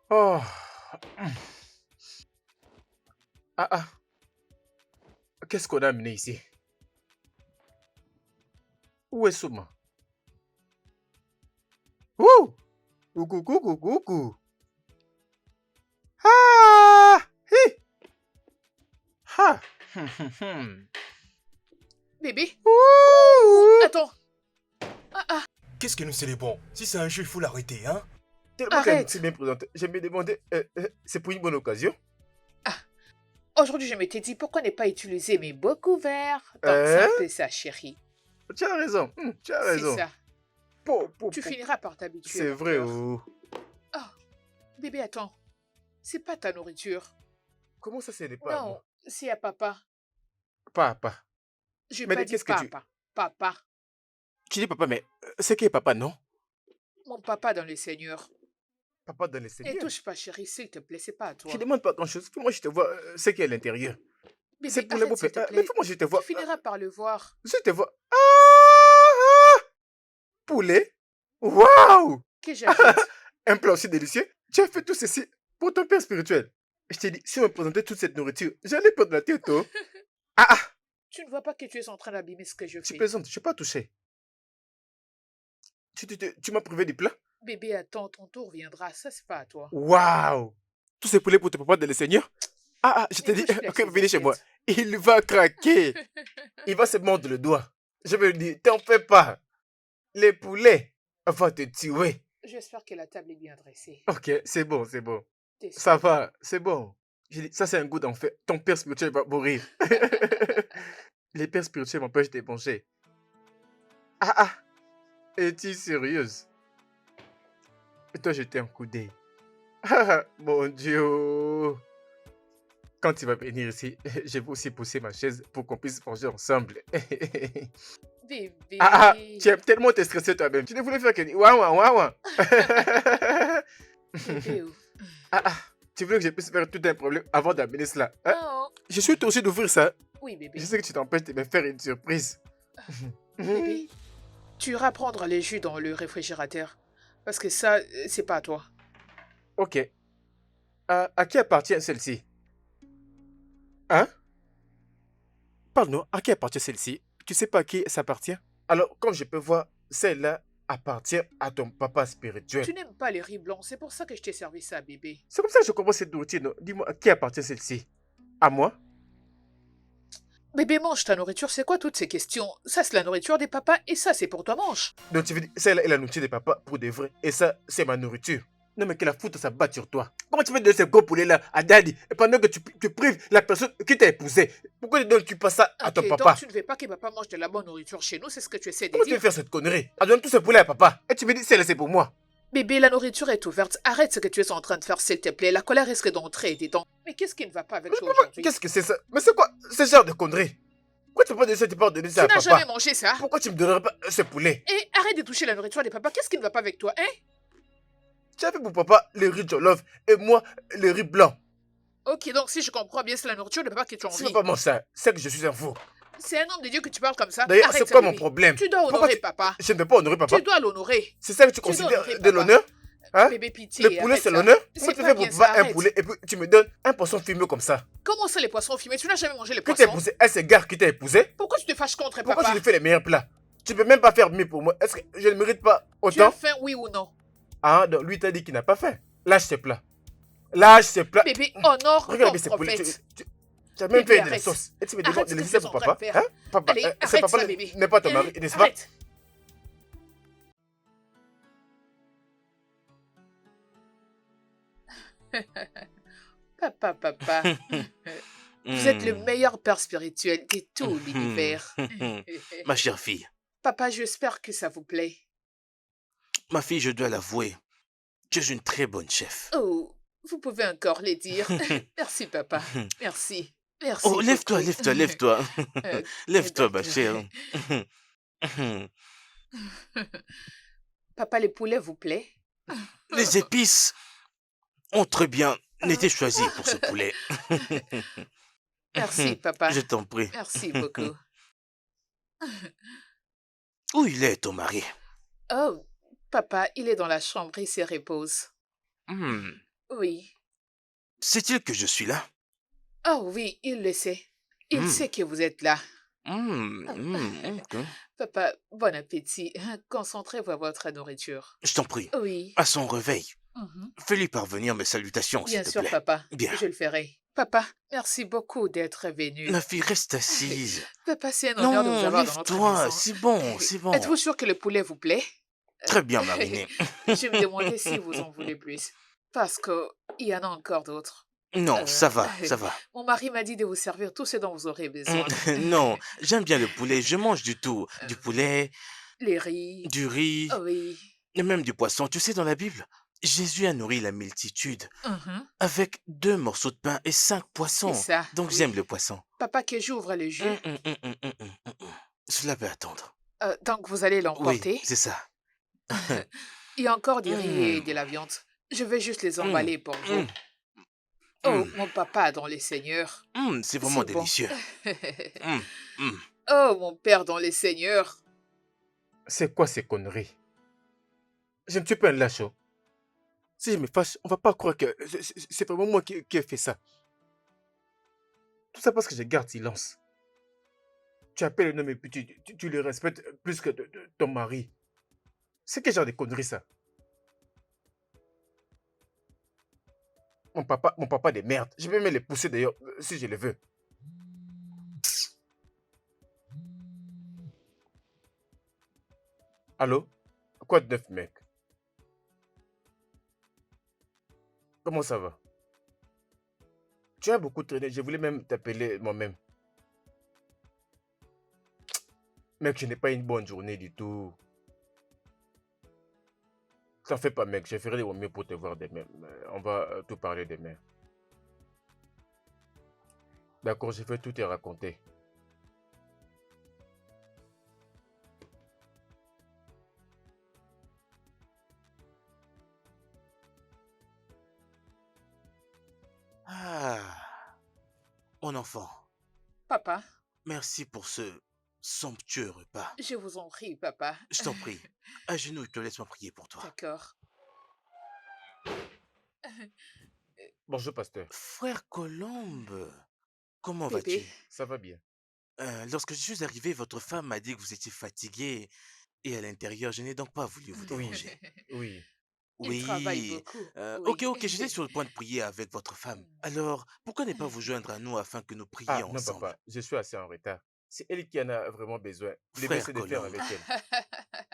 Oh. Ah ah, qu'est-ce qu'on a amené ici? Où est Souma? Ouh! Coucou, coucou, coucou. Ah! Hi! Ha! Bébé? Ouh, Ouh! attends. Ah, ah, Qu'est-ce que nous célébrons? Si c'est un jeu, il faut l'arrêter, hein? Tellement qu'elle s'est arrête. bien présentée. Je me demandais, c'est pour une bonne occasion? Ah, aujourd'hui, je m'étais dit, pourquoi ne pas utiliser mes beaux couverts? Donc, c'est un Hein? peu ça, chérie. Tu as raison, tu as C'est raison. ça. Po, po, Tu po. finiras par t'habituer, C'est mon vrai, cœur. oh. Oh, bébé, attends. C'est pas ta nourriture. Comment ça, ce n'est pas à Non, moi? c'est à papa. Papa. Je n'ai Mais pas dit qu'est-ce que tu... papa. Papa. Tu dis papa, mais c'est qui est papa, non? Mon papa dans le Seigneur. Papa dans le Ne Seigneur. touche pas, chérie, s'il te plaît, c'est pas à Je toi. demande pas grand-chose. Moi, je te vois ce qui est à l'intérieur. C'est Bébé, pour les beaux arrête, s'il faits. te Mais plaît. moi, je te Tu vois. finiras par le voir. Je te vois. Ah! Poulet? Waouh! Que j'ajoute? Un plat aussi délicieux. Tu as fait tout ceci pour ton père spirituel. Je t'ai dit, si on me présentait toute cette nourriture, j'allais perdre la tête, oh. Ah ah! Tu ne vois pas que tu es en train d'abîmer ce que je Tu fais. plaisantes, je ne suis pas touché. Tu m'as privé du plat? Bébé, attends, ton tour viendra. Ça, c'est pas à toi. Waouh! Tous ces poulets pour ton papa de le Seigneur? Ah ah, je Ne t'ai dit, touche plus à ok, ces venez chez moi. assiettes. Il va craquer. Il va se mordre le doigt. Je vais lui dire, t'en fais pas. Les poulets vont te tuer. J'espère que la table est bien dressée. Ok, c'est bon, c'est bon. T'es Ça sûr? va, c'est bon. J'ai dit, ça c'est un goût d'enfer. Ton père spirituel va mourir. Les pères spirituels m'empêchent de manger. Ah ah, es-tu sérieuse? Et toi, jeter un coup d'œil. Ah, mon Dieu. Quand tu vas venir ici, je vais aussi pousser ma chaise pour qu'on puisse manger ensemble. Ah ah, Bébé. tu aimes tellement te stresser toi-même. Tu ne voulais faire que... Ouah, ouah, ouah, ouah. Bébé, oh. Ah ah, tu voulais que je puisse faire tout un problème avant d'amener cela. Hein? Oh. Je suis aussi d'ouvrir ça. Oui, Je bébé. sais que tu t'empêches de me faire une surprise. Bébé, tu iras prendre les jus dans le réfrigérateur. Parce que ça, c'est pas à toi. Ok. À qui appartient celle-ci? Hein? Parle-nous, à qui appartient celle-ci? Tu sais pas à qui ça appartient? Alors, comme je peux voir, celle-là appartient à ton papa spirituel. Tu n'aimes pas les riz blancs, c'est pour ça que je t'ai servi ça, bébé. C'est comme ça que je commence cette nourriture. Non? Dis-moi, à qui appartient celle-ci? À moi? Bébé, mange ta nourriture, c'est quoi toutes ces questions? Ça, c'est la nourriture des papas et ça, c'est pour toi, mange. Donc tu veux dire, celle-là est la nourriture de papa pour de vrai. Et ça, c'est ma nourriture. Non mais que la foudre, ça bat sur toi. Comment tu veux donner ce gros poulet-là à Daddy et pendant que tu prives la personne qui t'a épousé? Pourquoi ne donnes-tu pas ça à ton Ok, donc papa? tu ne veux pas que papa mange de la bonne nourriture chez nous, c'est ce que tu essaies de Comment tu veux dire? faire cette connerie? Ah, donne tout ce poulet à papa. Et tu me dis, celle-là, c'est pour moi. Bébé, la nourriture est ouverte. Arrête ce que tu es en train de faire, s'il te plaît. La colère risque d'entrer dedans. Mais qu'est-ce qui ne va pas avec Mais toi papa, aujourd'hui? qu'est-ce que c'est ça? Mais c'est quoi ce genre de connerie? Pourquoi tu peux pas donner ça, tu peux donner ça Tu à n'as jamais papa? mangé ça? Pourquoi tu me donnerais pas ce poulet? Et arrête de toucher la nourriture des papas. Qu'est-ce qui ne va pas avec toi, hein? Tu as fait pour papa le riz jollof et moi le riz blanc. Ok, donc si je comprends bien, c'est la nourriture de papa que tu as Si envie. papa mange ça, c'est que je suis un fou. C'est un homme de Dieu que tu parles comme ça. D'ailleurs, Arrête c'est ça, quoi mon bébé. problème? Tu dois Pourquoi honorer tu- papa. Je ne peux pas honorer papa. Tu dois l'honorer. C'est ça que tu dois considères honorer de papa. l'honneur? Hein? Bébé, pitié, Le poulet, arrête c'est ça. l'honneur? Comment C'est tu pas fais pour bien ça, papa un arrête. poulet et puis tu me donnes un poisson fumé comme ça? Comment ça, les poissons fumés? Tu n'as jamais mangé les Qui t'a poissons? épousé? Est-ce gars qui t'a épousé? Pourquoi tu te fâches contre Pourquoi papa? tu lui fais les meilleurs plats? Tu peux même pas faire mieux pour moi. Est-ce que je ne mérite pas Tu as autant? faim, oui ou non? Ah, donc lui t'a dit qu'il n'a pas faim. Lâche ces plats. Lâche ces plats. Bébé, honore Regarde ton ces poulets. prophète. Tu as même Bébé, fait de la arrête. sauce. Et tu me Arrête demandes ce de que laisser tu ça es pour en train papa? de faire. Hein? Papa, Allez, c'est arrête papa, ça, bébé. n'est pas ton mari, n'est-ce pas? Arrête. Papa, papa. Vous êtes le meilleur père spirituel de tout l'univers. Ma chère fille, Papa, j'espère que ça vous plaît. ma fille, je dois l'avouer, tu es une très bonne chef. Oh, vous pouvez encore les dire. Merci, papa. Merci. Merci. Oh, lève-toi, beaucoup. lève-toi, lève-toi. Euh, Lève-toi, ma d'accord. chère. Papa, les poulets vous plaît? Les épices ont très bien été choisies pour ce poulet. Merci, papa. Je t'en prie. Merci beaucoup. Où il est, ton mari? Oh, papa, il est dans la chambre, il se repose. Hmm, Oui. Sait-il que je suis là? Ah oui, il le sait. Il Hmm, sait que vous êtes là. Ah, ok. Papa, bon appétit. Concentrez-vous à votre nourriture. Je t'en prie. Oui. À son réveil, Mhm. fais-lui parvenir mes salutations, s'il Bien te sûr, plaît. papa. Bien. Je le ferai. Papa, merci beaucoup d'être venu. Ma fille, reste assise. Papa, c'est un honneur de vous Non, avoir dans notre lève-toi, maison. c'est bon, c'est bon. Êtes-vous sûr que le poulet vous plaît? Très bien mariné. Je me demandais si vous en voulez plus. Parce que il y en a encore d'autres. Non, Euh, ça va, ça va. Mon mari m'a dit de vous servir tout ce dont vous aurez besoin. Non, j'aime bien le poulet, je mange du tout. Du Euh, poulet, les riz. du riz, Oh oui. et même du poisson. Tu sais, dans la Bible, Jésus a nourri la multitude Mhm. avec 2 morceaux de pain et 5 poissons. C'est ça, Donc j'aime oui. le poisson. Papa, que j'ouvre le jus. Hum, hum, hum, hum, hum, hum, hum. Cela peut attendre. Donc, vous allez Oui, l'emporter. c'est ça. Il y a encore du riz et Hum, de la viande. Je vais juste les hum, emballer pour vous. hum, Oh, hum, mon papa dans les seigneurs. c'est vraiment C'est bon. délicieux. Hum, hum. Oh, mon père dans les seigneurs. C'est quoi ces conneries? Je ne suis pas un lâche. Oh. Si je me fâche, on va pas croire que c'est vraiment moi qui ai fait ça. Tout ça parce que je garde silence. Tu appelles un homme et puis tu le respectes plus que ton mari. C'est quel genre de conneries ça? Mon papa de merde. Je vais même les pousser d'ailleurs si je le veux. Allô? Quoi de neuf, mec? Comment ça va? Tu as beaucoup traîné, je voulais même t'appeler moi-même. Mec, je n'ai pas une bonne journée du tout. T'en fais pas, mec, je ferai de mon mieux pour te voir demain. On va tout parler demain. D'accord, je vais tout te raconter. Ah, mon enfant, Papa, merci pour ce somptueux repas. je vous en prie, papa. Je t'en prie, à genoux, je te laisse moi prier pour toi. D'accord. Bonjour, pasteur. Frère Colombe, comment Bébé, vas-tu? Ça va bien? Lorsque je suis arrivé, votre femme m'a dit que vous étiez fatigué et à l'intérieur, je n'ai donc pas voulu vous Oui, déranger. oui. il travaille Oui, beaucoup. ok, Oui. ok, j'étais sur le point de prier avec votre femme. Alors, pourquoi ne pas vous joindre à nous afin que nous Ah, prions non, ensemble? papa, je suis assez en retard. C'est elle qui en a vraiment besoin. Le mieux, Frère c'est de faire Colombe, avec elle.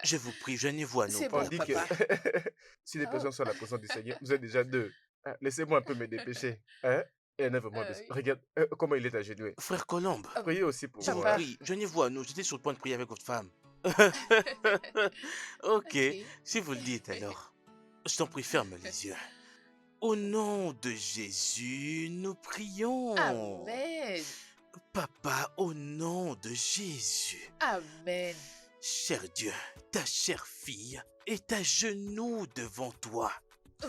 je vous prie, joignez-vous à nous C'est On bon, pour dit que prier. papa. si les Oh, personnes sont à la présence du Seigneur, vous êtes déjà deux. Ah, laissez-moi un peu me dépêcher. Hein? Et elle a vraiment besoin. oui. Regarde comment il est agenouillé. Frère Colombe, Oh, Priez aussi pour je vous moi. Hein? papa. prie, joignez-vous à nous, j'étais sur le point de prier avec votre femme. Ok, Ok. si vous le dites alors. Je t'en prie, ferme les yeux. Au nom de Jésus, nous prions. Amen. Papa, au nom de Jésus. Amen. Cher Dieu, ta chère fille est à genoux devant toi.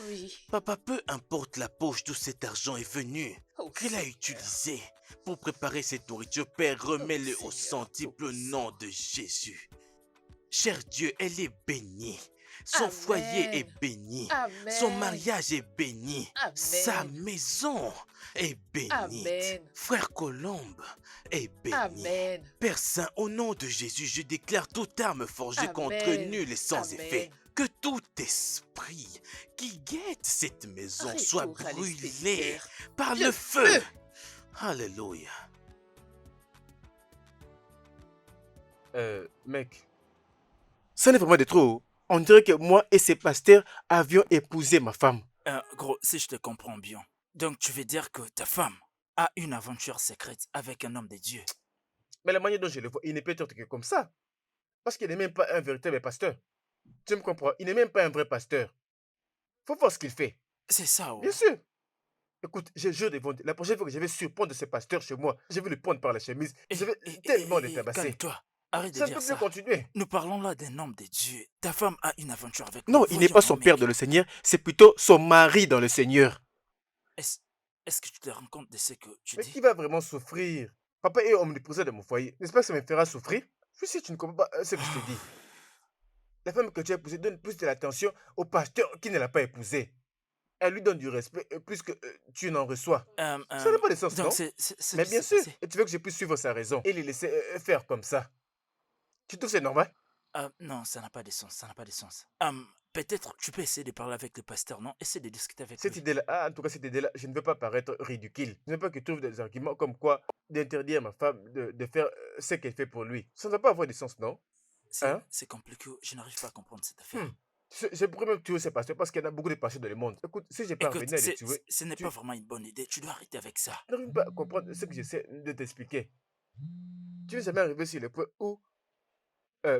Oui. Papa, peu importe la poche d'où cet argent est venu, Oh, qu'elle a Seigneur. utilisé pour préparer cette nourriture, Père, Oh, remets-le au Seigneur centuple au nom Tout-Puissant. de Jésus. Cher Dieu, elle est bénie. Son foyer est Amen. béni. Son Amen. mariage est béni. Sa Amen. maison est bénite. Amen. Frère Colombe est béni. Amen. Père Saint, au nom de Jésus, je déclare toute arme forgée contre Amen. nul et sans effet. Amen. Que tout esprit qui guette cette maison soit Retour à brûlé l'expéditeur. par Le le feu. feu. Alléluia. Mec, ça n'est vraiment de trop. On dirait que moi et ces pasteurs avions épousé ma femme. Gros, si je te comprends bien, donc tu veux dire que ta femme a une aventure secrète avec un homme de Dieu. Mais la manière dont je le vois, il ne peut être que comme ça. Parce qu'il n'est même pas un véritable pasteur. Tu me comprends? Il n'est même pas un vrai pasteur. Faut voir ce qu'il fait. C'est ça, Bien oh. sûr. Écoute, je jure devant Dieu, la prochaine fois que je vais surprendre ce pasteur chez moi, je vais le prendre par la chemise. Je vais tellement le tabasser. Calme-toi. Arrête de Ça ne dire peut plus ça. continuer. Nous parlons là d'un homme de Dieu. Ta femme a une aventure avec Non, lui. il n'est Voyons, pas mon son père mec. dans le Seigneur, c'est plutôt son mari dans le Seigneur. Est-ce est-ce que tu te rends compte de ce que tu Mais dis? qui va vraiment souffrir? Papa est omniprésent de mon foyer. N'est-ce pas que ça me fera souffrir? Je sais que tu ne comprends pas ce que je te dis. La femme que tu as épousée donne plus de l'attention au pasteur qui ne l'a pas épousée. Elle lui donne du respect plus que tu n'en reçois. Euh, Ça euh, n'a pas de sens, donc, non? c'est Mais qui bien s'est sûr, passé? et tu veux que je puisse suivre sa raison et les laisser faire comme ça. Tu trouves que c'est normal? Non, ça n'a pas de sens, ça n'a pas de sens. Peut-être tu peux essayer de parler avec le pasteur, non? Essaie de discuter avec Cette lui. idée-là, en tout cas, cette idée-là, je ne veux pas paraître ridicule. Je ne veux pas que tu trouves des arguments comme quoi d'interdire à ma femme de faire ce qu'elle fait pour lui. Ça ne va pas avoir de sens, non? Hein? C'est compliqué, je n'arrive pas à comprendre cette Hmm. affaire. Je pourrais même tuer ces pasteurs parce qu'il y en a beaucoup de pasteurs dans le monde. Écoute, si je Écoute, parvenais à les tuer, ce n'est tu pas vraiment une bonne idée, tu dois arrêter avec ça. n'arrives pas à comprendre ce que j'essaie de t'expliquer. Tu n'es jamais arrivé sur le point où,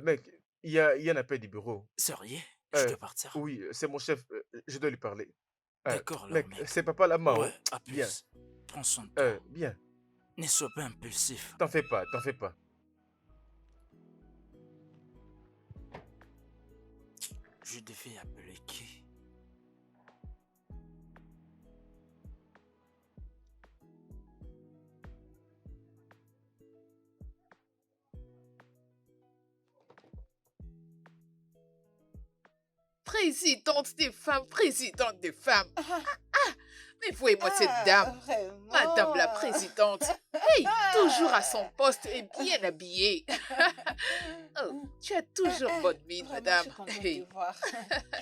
mec, il y a un appel du bureau. Sérieux? Je Euh, dois partir. oui, c'est mon chef, je dois lui parler. D'accord alors, Mec, mec. c'est papa là Ouais, Mao. à Bien, plus. Prends soin de toi. bien. Ne sois pas impulsif. T'en fais pas, t'en fais pas. Je devais appeler qui? Présidente des femmes, présidente des femmes. Mais voyez-moi cette Ah, dame, vraiment. Madame la présidente. Hey, toujours à son poste et bien habillée. Oh, tu as toujours Ah, bonne mine, vraiment, madame. Je suis contente de Hey, te voir.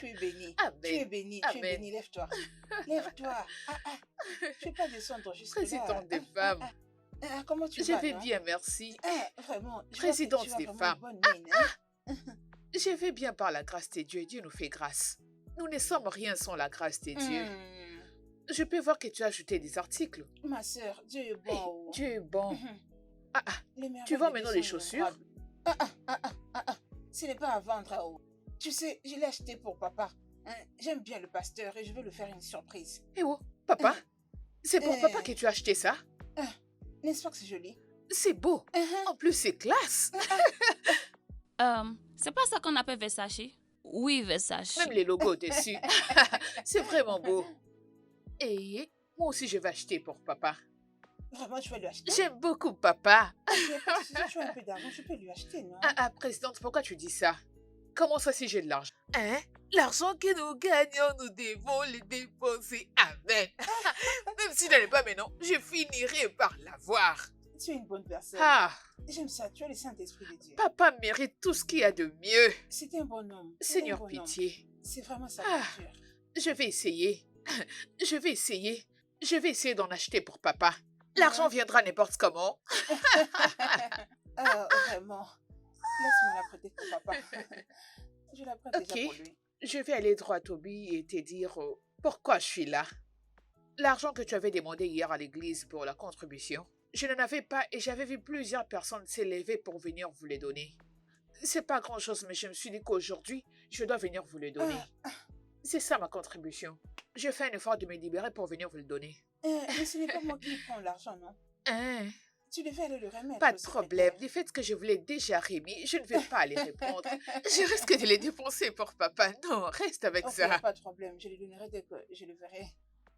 Tu es bénie. Amen. Tu es bénie, tu es Amen. bénie. Lève-toi. Lève-toi. Je vais pas descendre jusque là. Présidente des femmes. Comment tu Je vas, vais non? bien, merci. Vraiment. je vois que Présidente tu as des vraiment femmes. une bonne mine, hein. Je vais bien par la grâce de Dieu. Dieu nous fait grâce. Nous ne sommes rien sans la grâce de Dieu. Je peux voir que tu as ajouté des articles. Ma sœur, Dieu est Hey, bon. Dieu est bon. Mhm. Ah, ah, Les merveilles tu vends de Dieu maintenant des sont chaussures? innombrables. Ce n'est pas à vendre à haut. Tu sais, je l'ai acheté pour papa. Hein, j'aime bien le pasteur et je vais lui faire une surprise. Eh oh, papa, c'est pour papa que tu as acheté ça? N'est-ce pas que c'est joli? C'est beau. Mhm. En plus, c'est classe. C'est pas ça qu'on appelle Versace? Oui, Versace. Même les logos dessus. C'est vraiment beau. Et moi aussi, je vais acheter pour papa. Vraiment, tu vas lui acheter? J'aime beaucoup papa. Si tu as un peu d'argent, je peux lui acheter, non? Présidente, pourquoi tu dis ça? Comment ça si j'ai de l'argent? Hein? L'argent que nous gagnons, nous devons le dépenser. Amen. Même si je n'en ai pas maintenant, je finirai par l'avoir. Tu es une bonne personne. J'aime ça, tu as le Saint-Esprit de Dieu. Papa mérite tout ce qu'il y a de mieux. C'est un bon homme. Seigneur, un bon homme. pitié. C'est vraiment sa Ah. nature. Je vais essayer. Je vais essayer. Je vais essayer d'en acheter pour papa. L'argent viendra n'importe comment. Vraiment. Laisse-moi la prêter pour papa. Je la prête déjà pour lui. Je vais aller droit au but et te dire pourquoi je suis là. L'argent que tu avais demandé hier à l'église pour la contribution, je n'en avais pas et j'avais vu plusieurs personnes s'élever pour venir vous les donner. C'est pas grand-chose, mais je me suis dit qu'aujourd'hui, je dois venir vous le donner. C'est ça ma contribution. Je fais un effort de me libérer pour venir vous le donner. Mais ce n'est pas moi qui prends l'argent, non? Hein? Tu devais aller le remettre. Pas au de problème. secrétaire. Du fait que je vous l'ai déjà remis, je ne vais pas les répondre. Je risque de les dépenser pour papa. Non, reste avec Ok, ça. pas de problème. Je le donnerai dès que je le verrai.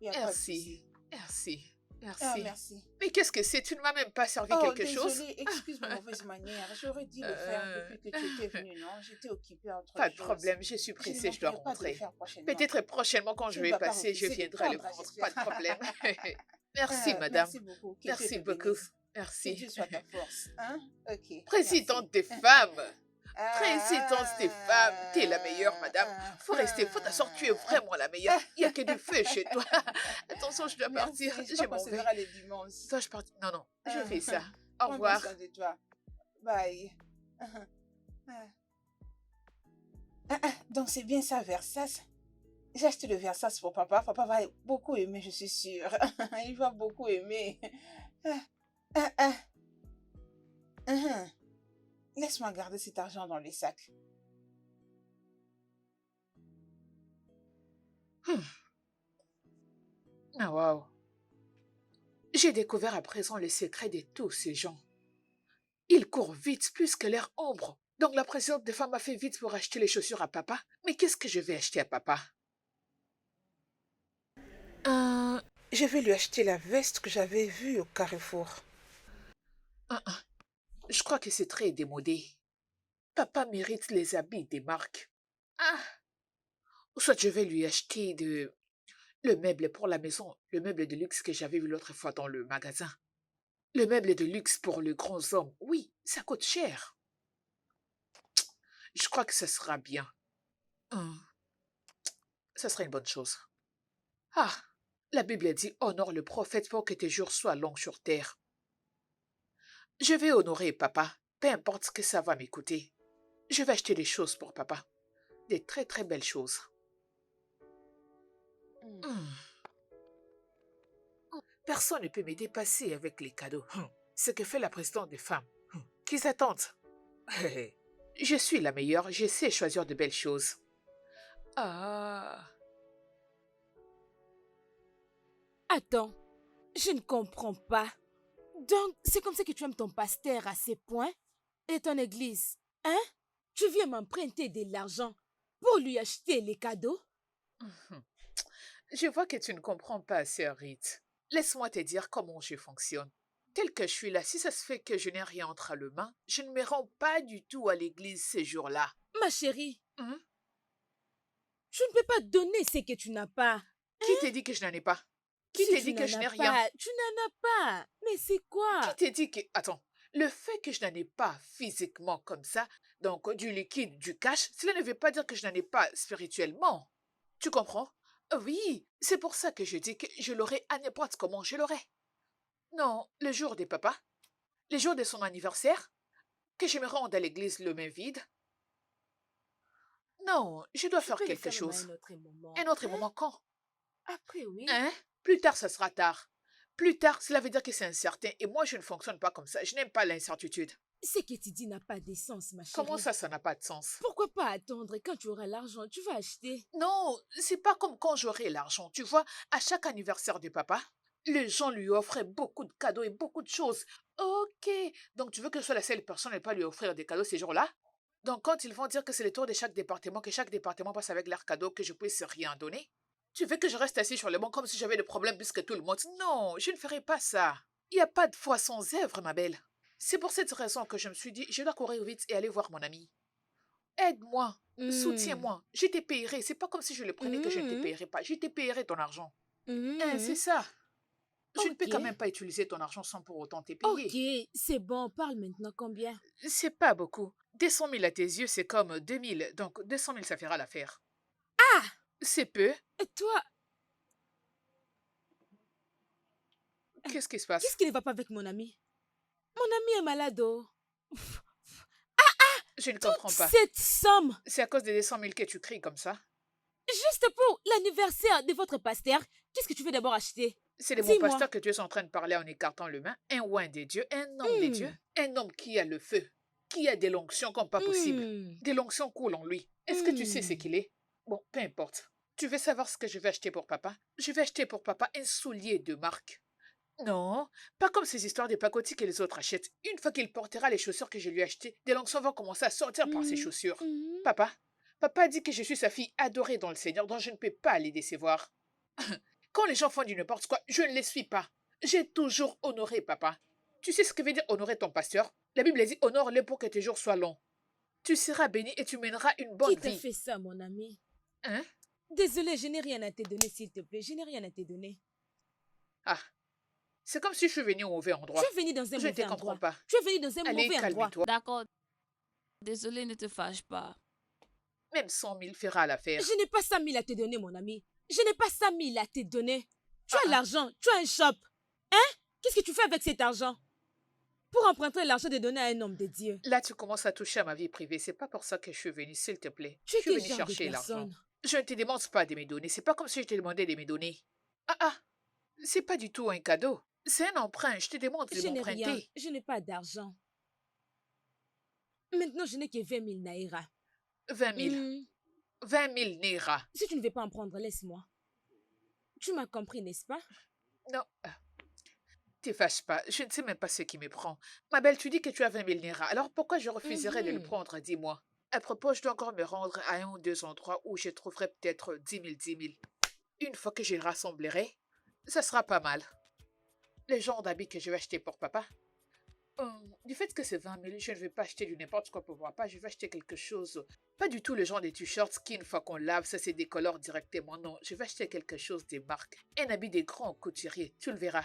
Y a pas de Merci. souci. Merci. Merci. Merci. Mais qu'est-ce que c'est? Tu ne m'as même pas servi quelque chose? Désolée, excuse ma mauvaise manière. J'aurais dû le faire depuis que tu étais venue, non? J'étais occupée entre Pas de choses. problème, je suis pressée, je dois ne manquerai pas de le rentrer. faire prochainement. Peut-être prochainement, quand Tu je ne vais vas pas passer, je refuser de viendrai le prendre, prendre. j'espère. Pas de problème. Merci, madame. Merci beaucoup. Que Dieu Merci te beaucoup. bénisse. Que Merci. Dieu soit ta force. Hein? Ok. Présidente des femmes. Présidente des femmes. T'es la meilleure, madame. Faut rester, faut t'asseoir, tu es vraiment la meilleure. Il n'y a que du feu chez toi. Attention, je dois partir. Merci. Je m'en vais. verra les dimanches. Dois-je partir? Non, non, je fais ça. Au Prends bien revoir. soin de toi. Bye. Donc c'est bien ça, Versace. J'ai acheté le Versace pour papa. Papa va beaucoup aimer, je suis sûre. Il va beaucoup aimer. Laisse-moi garder cet argent dans les sacs. Ah, waouh. J'ai découvert à présent le secret de tous ces gens. Ils courent vite plus que leur ombre. Donc la présidente des femmes a fait vite pour acheter les chaussures à papa. Mais qu'est-ce que je vais acheter à papa? Je vais lui acheter la veste que j'avais vue au Carrefour. Je crois que c'est très démodé. Papa mérite les habits des marques. Ou soit je vais lui acheter Le meuble pour la maison, le meuble de luxe que j'avais vu l'autre fois dans le magasin. Le meuble de luxe pour les grands hommes, oui, ça coûte cher. Je crois que ça sera bien. Hum, Ça sera une bonne chose. Ah, la Bible dit honore le prophète pour que tes jours soient longs sur terre. Je vais honorer papa, peu importe ce que ça va m'écouter. Je vais acheter des choses pour papa. Des très très belles choses. Hum. Personne ne peut me dépasser avec les cadeaux. Ce que fait la présidente des femmes. Qu'ils attendent. Je suis la meilleure, je sais choisir de belles choses. Ah, Attends, je ne comprends pas. Donc, c'est comme ça que tu aimes ton pasteur à ces points et ton église, hein? Tu viens m'emprunter de l'argent pour lui acheter les cadeaux? je vois que tu ne comprends pas, sœur Rite. Laisse-moi te dire comment je fonctionne. Tel que je suis là, si ça se fait que je n'ai rien entre les mains, je ne me rends pas du tout à l'église ces jours-là. Ma chérie, Hein? tu ne peux pas donner ce que tu n'as pas. Qui t'a dit que je n'en ai pas? Qui Si t'a tu dit que n'en je as n'ai rien? pas, tu n'en as pas. Mais c'est quoi? Qui t'a dit que... Attends, le fait que je n'en ai pas physiquement comme ça, donc du liquide, du cash, cela ne veut pas dire que je n'en ai pas spirituellement. Tu comprends? Oui, c'est pour ça que je dis que je l'aurai à n'importe comment je l'aurai. Non, le jour des papas, le jour de son anniversaire, que je me rende à l'église le main vide. Non, je dois Tu faire peux le quelque faire à chose. un autre moment. Un autre moment quand? Après, oui. Hein? Plus tard, ça sera tard. Plus tard, cela veut dire que c'est incertain et moi, je ne fonctionne pas comme ça. Je n'aime pas l'incertitude. Ce que tu dis n'a pas de sens, ma chérie. Comment ça n'a pas de sens? Pourquoi pas attendre quand tu auras l'argent, tu vas acheter. Non, c'est pas comme quand j'aurai l'argent. Tu vois, à chaque anniversaire de papa, les gens lui offraient beaucoup de cadeaux et beaucoup de choses. Ok, donc tu veux que je sois la seule personne à ne pas lui offrir des cadeaux ces jours-là? Donc quand ils vont dire que c'est le tour de chaque département, que chaque département passe avec leurs cadeaux, que je puisse rien donner? Tu veux que je reste assis sur le banc comme si j'avais des problèmes plus que tout le monde? Non, je ne ferai pas ça. Il n'y a pas de foi sans œuvre, ma belle. C'est pour cette raison que je me suis dit, je dois courir vite et aller voir mon ami. Aide-moi, soutiens-moi, je te payerai. C'est pas comme si je le prenais que je ne te payerai pas. Je te payerai ton argent. Hein, c'est ça. Je ne peux quand Ok. même pas utiliser ton argent sans pour autant te payer. Ok, c'est bon, parle maintenant combien? C'est pas beaucoup. 200 000 à tes yeux, c'est comme 2000. Donc 200 000, ça fera l'affaire. Ah! C'est peu. Et toi, Qu'est-ce qui se passe? qu'est-ce qui ne va pas avec mon ami? Mon ami est malade, oh. Je ne comprends Toute pas. cette somme, C'est à cause des 200 000 que tu cries comme ça? juste pour l'anniversaire de votre pasteur, qu'est-ce que tu veux d'abord acheter? C'est de mon Dis-moi. pasteur que tu es en train de parler en écartant le main. Un oin des dieux, un homme des dieux, un homme qui a le feu, qui a des lonctions comme pas possible. Hmm. Des lonctions coulent en lui. Est-ce que tu sais ce qu'il est? Bon, peu importe. Tu veux savoir ce que je vais acheter pour papa? Je vais acheter pour papa un soulier de marque. Non, pas comme ces histoires de pacotis que les autres achètent. Une fois qu'il portera les chaussures que je lui ai achetées, des lonctions vont commencer à sortir par ses chaussures. Papa dit que je suis sa fille adorée dans le Seigneur, dont je ne peux pas les décevoir. Quand les gens font du n'importe quoi, je ne les suis pas. J'ai toujours honoré papa. Tu sais ce que veut dire honorer ton pasteur? La Bible dit honore-le pour que tes jours soient longs. Tu seras béni et tu mèneras une bonne Qui t'a vie. fait ça, mon ami? Hein? Désolée, je n'ai rien à te donner, s'il te plaît. Je n'ai rien à te donner. Ah, c'est comme si je suis venue au mauvais endroit. Tu es venu dans un Je ne mauvais te comprends endroit. pas. Tu es venu dans un Allez, mauvais endroit. calme-toi. D'accord. Désolé, ne te fâche pas. Même 100 000 fera l'affaire. Je n'ai pas 100 000 à te donner, mon ami. Je n'ai pas 100 000 à te donner. Tu as Ah. l'argent, tu as un shop. Hein? Qu'est-ce que tu fais avec cet argent? Pour emprunter l'argent de donner à un homme de Dieu. Là, tu commences à toucher à ma vie privée. C'est pas pour ça que je suis venue, s'il te plaît. Tu Je es suis quel venue genre de chercher l'argent. personne? Je ne te demande pas de me donner. C'est pas comme si je te demandais de me donner. C'est pas du tout un cadeau. C'est un emprunt. Je te demande de Je n'ai rien. m'emprunter. Je n'ai pas d'argent. Maintenant, je n'ai que 20 000 naira. 20 000. Hmm. 20 000 naira. Si tu ne veux pas en prendre, laisse-moi. Tu m'as compris, n'est-ce pas? Non. Te fâche pas. Je ne sais même pas ce qui me prend. Ma belle, tu dis que tu as 20 000 naira. Alors pourquoi je refuserais de le prendre? Dis-moi. À propos, je dois encore me rendre à un ou deux endroits où je trouverai peut-être 10 000, 10 000. Une fois que je les rassemblerai, ça sera pas mal. Le genre d'habits que je vais acheter pour papa. Du fait que c'est 20 000, je ne vais pas acheter du n'importe quoi pour papa. Je vais acheter quelque chose. Pas du tout le genre de t-shirts qui, une fois qu'on lave, ça se décolore directement. Non, je vais acheter quelque chose des marques. Un habit des grands couturiers. Tu le verras.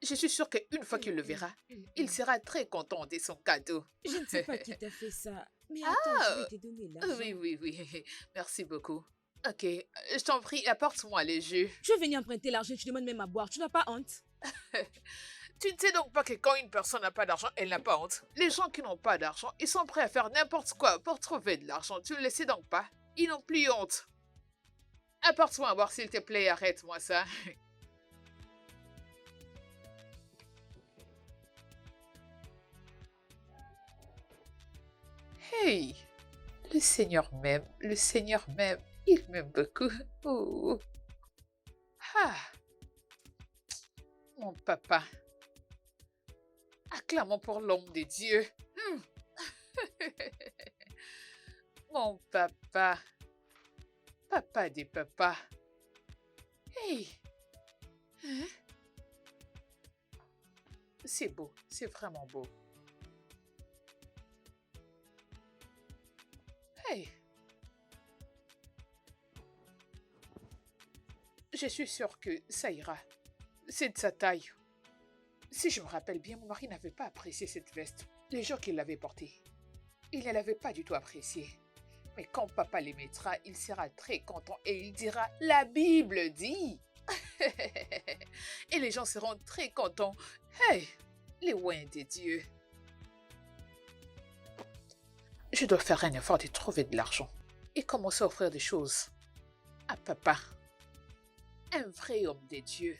Je suis sûre qu'une fois qu'il le verra, il sera très content de son cadeau. Je ne sais pas qui t'a fait ça. Mais attends, je vais te donner l'argent. Oui, oui, oui. Merci beaucoup. Ok, je t'en prie, apporte-moi les jus. Je vais venir emprunter l'argent, tu demandes même à boire. Tu n'as pas honte? Tu ne sais donc pas que quand une personne n'a pas d'argent, elle n'a pas honte. Les gens qui n'ont pas d'argent, ils sont prêts à faire n'importe quoi pour trouver de l'argent. Tu ne le sais donc pas? Ils n'ont plus honte. Apporte-moi à boire, s'il te plaît, arrête-moi ça. Hey, le Seigneur m'aime, il m'aime beaucoup. Oh. Ah, mon papa. Acclamons pour l'homme de Dieu. Mon papa. Papa des papas. Hey. Hein? C'est beau, c'est vraiment beau. Hey. Je suis sûre que ça ira. C'est de sa taille. Si je me rappelle bien, mon mari n'avait pas apprécié cette veste. Les jours qu'il l'avait portée, il ne l'avait pas du tout appréciée. Mais quand papa les mettra, il sera très content et il dira « La Bible dit !» Et les gens seront très contents. Hey, les oins de Dieu. Je dois faire un effort de trouver de l'argent et commencer à offrir des choses à papa. Un vrai homme de Dieu,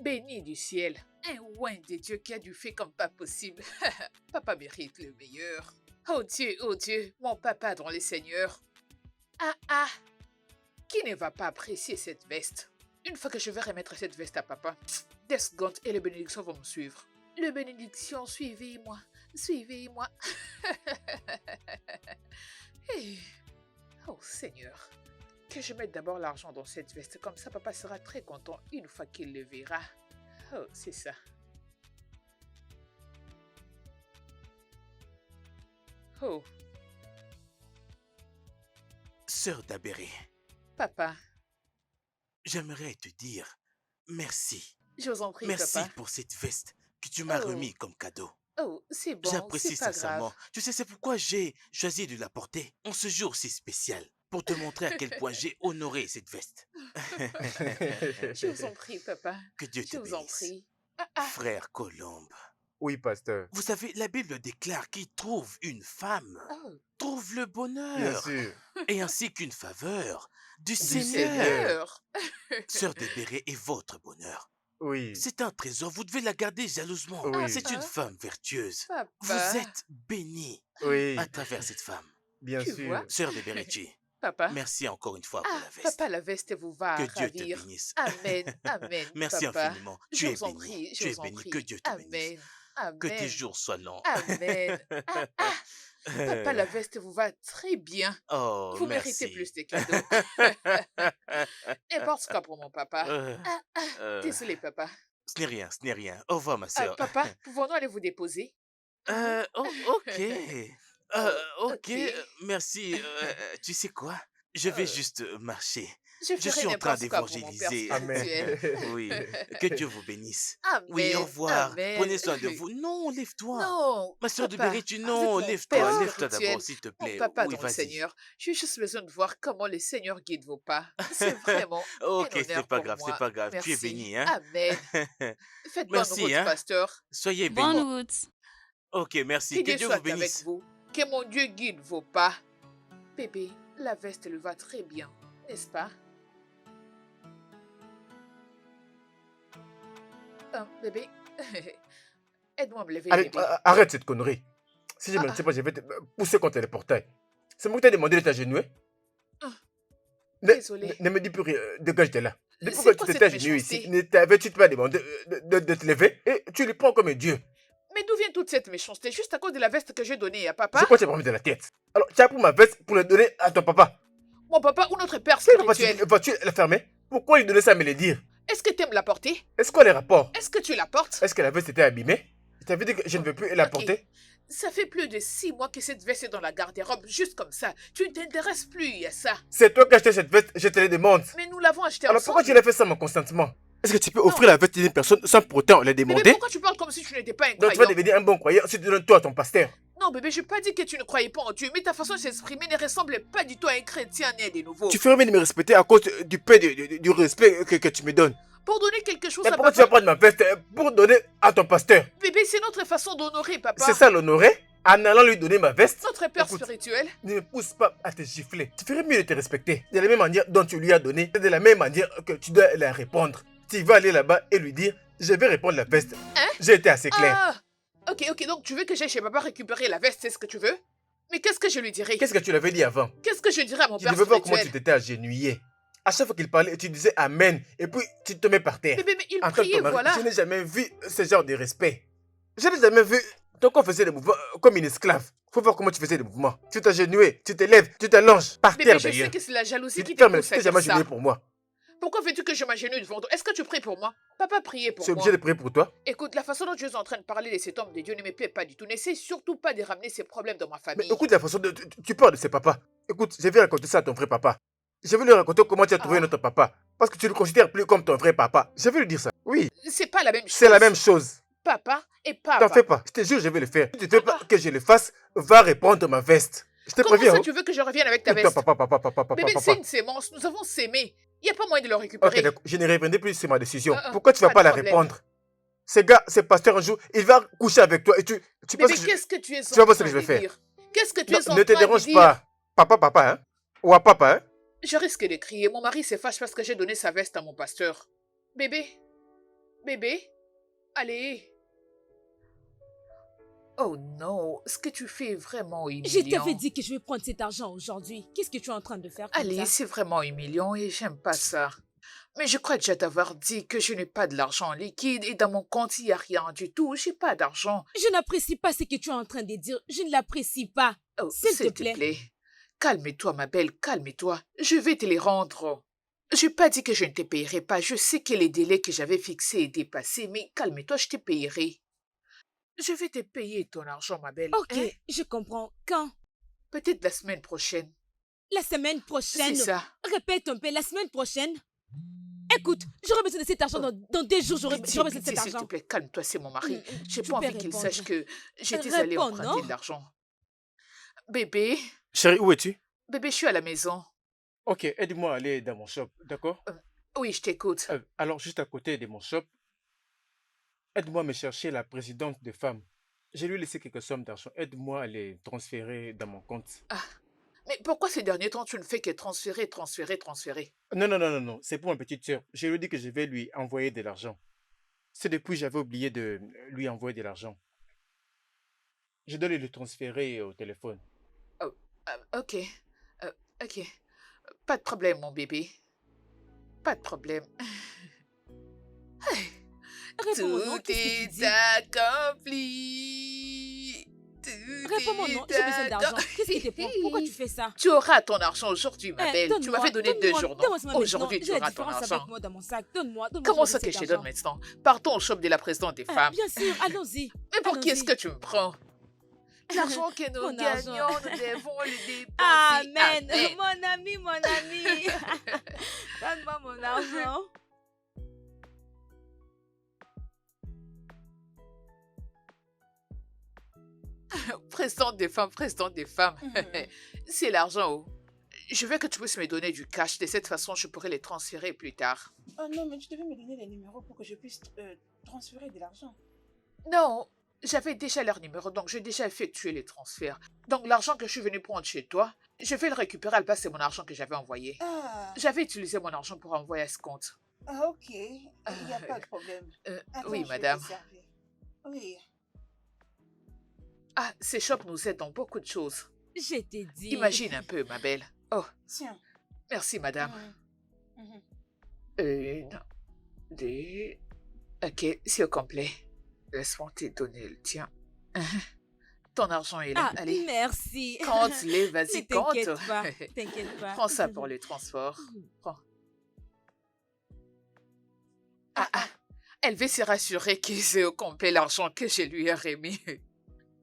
béni du ciel, un oin de Dieu qui a du fait comme pas possible. Papa mérite le meilleur. Oh Dieu, mon papa dans les seigneurs. Ah, qui ne va pas apprécier cette veste? Une fois que je vais remettre cette veste à papa, des secondes et les bénédictions vont me suivre. Les bénédictions, suivez-moi, suivez-moi. Hey. Oh Seigneur, que je mette d'abord l'argent dans cette veste, comme ça papa sera très content une fois qu'il le verra. Oh, c'est ça. Oh, Sœur Dabéré, papa, j'aimerais te dire merci. je vous en prie, Merci papa. pour cette veste que tu m'as Oh. remis comme cadeau. Oh, c'est bon, J'apprécie c'est pas sincèrement. grave. Tu sais, c'est pourquoi j'ai choisi de la porter en ce jour si spécial. Pour te montrer à quel point j'ai honoré cette veste. Je vous en prie, papa. Que Dieu te Je vous en bénisse. prie. Frère Colombe, Oui, pasteur. vous savez, la Bible déclare qu'il trouve une femme, Oh, trouve le Bien bonheur, sûr. et ainsi qu'une faveur du Seigneur. Seigneur. Sœur Dabéré est votre bonheur. Oui. C'est un trésor, vous devez la garder jalousement. Oui. C'est une femme vertueuse. papa. Vous êtes bénie Oui. à travers cette femme. Bien Tu sûr. vois? Sœur Dabéré, Papa. merci encore une fois pour Ah, la veste. papa, la veste vous va Que Dieu te ravir. bénisse. Amen, amen, Merci papa. infiniment. Je Tu es vous en béni. prie, Tu je es vous en béni. prie. Que Dieu te bénisse. Amen, Que tes amen, jours soient longs. amen. Papa, la veste vous va très bien. Oh, Vous merci. méritez plus de cadeaux. N'importe quoi pour mon papa. Désolé, papa. Ce n'est rien, ce n'est rien. Au revoir, ma Ah, sœur. papa, pouvons-nous aller vous déposer? Ok. Ok, ok. merci. Tu sais quoi? Je vais Euh, juste marcher. Je Je ferai suis en train n'importe quoi pour mon père d'évangéliser. spirituel. Oui, que Dieu vous bénisse. Amen, Oui, au revoir. amen. Prenez soin de vous. Non, lève-toi. Non, Ma soeur de papa, Bérétu, vous non, êtes mon lève-toi. père Lève-toi spirituel, d'abord, s'il te mon plaît. papa Oui, dans le vas-y. Seigneur. J'ai juste besoin de voir comment le Seigneur guide vos pas. C'est vraiment Ok, un c'est honneur pas pour grave, c'est moi. pas grave. Tu es Merci. béni, hein? Amen. Faites bonne Merci, route, hein? pasteur. Soyez bénis. Bonne route. Ok, merci. Que Que Dieu Dieu soit vous avec bénisse. vous. Que mon Dieu guide vos pas. Bébé, la veste lui va très bien, n'est-ce pas? Bébé, aide-moi à me lever, Allez, bébé. arrête cette connerie. Si je ne Ah, sais pas, je vais te pousser contre le portail. C'est moi qui t'ai demandé de t'agenouiller. Ah, Ne, désolé. ne me dis plus rien. Dégage de là. Depuis C'est que quoi tu cette t'es agenouillé ici, méchanceté? ne t'avais-tu pas demandé de te lever et tu le prends comme un dieu. Mais d'où vient toute cette méchanceté? Juste à cause de la veste que j'ai donnée à Je papa? crois que tu as problème de la tête. Alors, tu as pris ma veste pour le donner à ton papa. Mon papa ou notre père Quel papa spirituel? vas-tu la fermer? Pourquoi lui donner ça à me le dire? Est-ce que tu aimes la porter? Est-ce qu'on a les rapports? Est-ce que tu la portes? Est-ce que la veste était abîmée? Ça veut dire que je ne veux plus la Ok. porter? Ça fait plus de 6 mois que cette veste est dans la garde-robe, juste comme ça. Tu ne t'intéresses plus à ça. C'est toi qui as acheté cette veste, je te la demande. Mais nous l'avons achetée Alors ensemble. pourquoi tu l'as fait sans mon consentement? Est-ce que tu peux offrir la veste à une personne sans pour autant la Bébé, demander? pourquoi tu parles comme si tu n'étais pas un Donc tu vas croyant? devenir un bon croyant si tu donnes toi à ton pasteur. Non, bébé, je n'ai pas dit que tu ne croyais pas en Dieu, mais ta façon de s'exprimer ne ressemble pas du tout à un chrétien né de nouveau. Tu ferais mieux de me respecter à cause du peu du respect que tu me donnes. Pour donner quelque chose Mais à pourquoi tu vas papa... prendre ma veste pour donner à ton pasteur? Bébé, c'est notre façon d'honorer papa. C'est ça l'honorer? En allant lui donner ma veste? Notre père Écoute, spirituel. ne me pousse pas à te gifler. Tu ferais mieux de te respecter. De la même manière dont tu lui as donné, c'est de la même manière que tu dois la répondre. Tu vas aller là-bas et lui dire, je vais répondre la veste. Hein? J'ai été assez clair. Ah! Ok, donc tu veux que j'aille chez papa récupérer la veste, c'est ce que tu veux? Mais qu'est-ce que je lui dirai? Qu'est-ce que tu l'avais dit avant? Qu'est-ce que je dirais à mon Tu père devais voir comment tu spirituel? t'étais agenouillé. À chaque fois qu'il parlait, tu disais Amen. Et puis tu te mets par terre. Bébé, mais il En tant que priait, mari, voilà. je n'ai jamais vu ce genre de respect. Je n'ai jamais vu ton corps faisait des mouvements comme une esclave. Faut voir comment tu faisais des mouvements. Tu t'agenouais, tu te lèves, tu t'allonges par Bébé, terre je sais d'ailleurs. que c'est la jalousie Tu qui te te fermes, pousse tu à t'es dire jamais ça. agenouillé pour moi. Pourquoi veux-tu que je m'agenouille devant toi? Est-ce que tu pries pour moi? Papa priait pour Je suis moi. obligé de prier pour toi. Écoute, la façon dont tu es en train de parler de cet homme de Dieu ne me plaît pas du tout. N'essaie surtout pas de ramener ces problèmes dans ma Mais famille. écoute la façon dont tu parles de ses papas. Écoute, je vais raconter ça à ton vrai papa. Je vais lui raconter comment tu as trouvé Ah. notre papa. Parce que tu ne le considères plus comme ton vrai papa. Je vais lui dire ça. Oui, C'est pas la même chose. c'est la même chose. Papa et T'en papa. fais pas. Je te jure, je vais le faire. Si tu ne veux pas que je le fasse, va répondre ma veste. Je te Comment préviens. ça hein. tu veux que je revienne avec ta Écoute-toi, veste? papa. Bébé, c'est une sémence. Nous avons sémé. Il n'y a pas moyen de le Ok, récupérer. d'accord. Je ne reviendrai plus sur ma décision. Ah, Pourquoi tu vas pas pas de la problème. répondre? Ce gars, ce pasteur un jour, il va coucher avec toi et tu penses Bébé, que je... qu'est-ce que tu es Tu vas en voir ce train que je vais de faire. dire? Qu'est-ce que tu Non, es en ne te train de dérange dire? pas. Papa, hein? Ou à papa, hein? Je risque de crier. Mon mari se fâche parce que j'ai donné sa veste à mon pasteur. Bébé? Allez. Oh non, ce que tu fais est vraiment humiliant. Je t'avais dit que je vais prendre cet argent aujourd'hui. Qu'est-ce que tu es en train de faire comme Allez, ça? c'est vraiment humiliant et j'aime pas ça. Mais je crois déjà t'avoir dit que je n'ai pas de l'argent en liquide et dans mon compte il n'y a rien du tout. J'ai pas d'argent. Je n'apprécie pas ce que tu es en train de dire. Je ne l'apprécie pas. Oh, S'il te plaît. Calme-toi, ma belle, calme-toi. Je vais te les rendre. J'ai pas dit que je ne te payerai pas. Je sais que les délais que j'avais fixés est dépassé, mais calme-toi, je te payerai. Je vais te payer ton argent, ma belle. Ok, hein? je comprends. Quand? Peut-être la semaine prochaine. La semaine prochaine. C'est ça. Répète un peu, la semaine prochaine. Écoute, j'aurai besoin de cet argent dans 2 jours. J'aurai besoin de cet S'il te argent. plaît, calme-toi, c'est mon mari. J'ai Tu pas peux envie qu'il répondre. sache que j'étais allée Réponds, emprunter non? de l'argent. Bébé, Chérie, où es-tu? bébé, je suis à la maison. Ok, aide-moi à aller dans mon shop, d'accord? Oui, je t'écoute. Alors, juste à côté de mon shop, aide-moi à me chercher la présidente des femmes. Je lui ai laissé quelques sommes d'argent. Aide-moi à les transférer dans mon compte. Mais pourquoi ces derniers temps tu ne fais que transférer? Non. C'est pour ma petite sœur. Je lui ai dit que je vais lui envoyer de l'argent. C'est depuis que j'avais oublié de lui envoyer de l'argent. Je dois lui transférer au téléphone. Ok. Ok. Pas de problème, mon bébé. Pas de problème. Réponds-moi non, Tout qu'est-ce que tu dis? est accompli. Réponds-moi non, j'ai besoin d'argent. Qu'est-ce qui te prend? Pourquoi tu fais ça? Tu auras ton argent aujourd'hui, ma belle. Tu Donne-moi, m'avais donné 2 donne-moi, jours, non? donne-moi ça maintenant. Aujourd'hui, tu J'ai la auras ton différence argent. avec moi dans mon sac. Donne-moi. Comment ça cet que je te argent. donne maintenant? Partons au shop de la présidente des femmes. Bien sûr, allons-y. Mais pour qui est-ce allons-y. que tu me prends? L'argent que nous Mon argent. gagnons, nous devons le dépenser. Amen. Amen. Mon ami. Donne-moi mon argent. Présidente des femmes. Mhm. C'est l'argent. Oh. Je veux que tu puisses me donner du cash. De cette façon, je pourrai les transférer plus tard. Oh non, mais tu devais me donner les numéros pour que je puisse transférer de l'argent. Non, j'avais déjà leur numéro, donc j'ai déjà effectué les transferts. Donc l'argent que je suis venu prendre chez toi, je vais le récupérer à la place de mon argent que j'avais envoyé. Ah, J'avais utilisé mon argent pour envoyer à ce compte. ok. Il n'y a pas de problème. Attends, Oui, je vais madame. te servir. Oui. Ah, ces shops nous aident dans beaucoup de choses. Je t'ai dit. Imagine un peu, ma belle. Oh, Tiens. merci, madame. Mhm. Une, deux... Ok, c'est au complet. Laisse-moi te donner le tien. Ton argent est là. Ah, Allez, merci. compte-les, Ne vas-y, t'inquiète compte. pas. T'inquiète pas. Prends ça pour les transports. Prends. Ah, Elle veut se rassurer qu'ils aient au complet l'argent que je lui ai remis.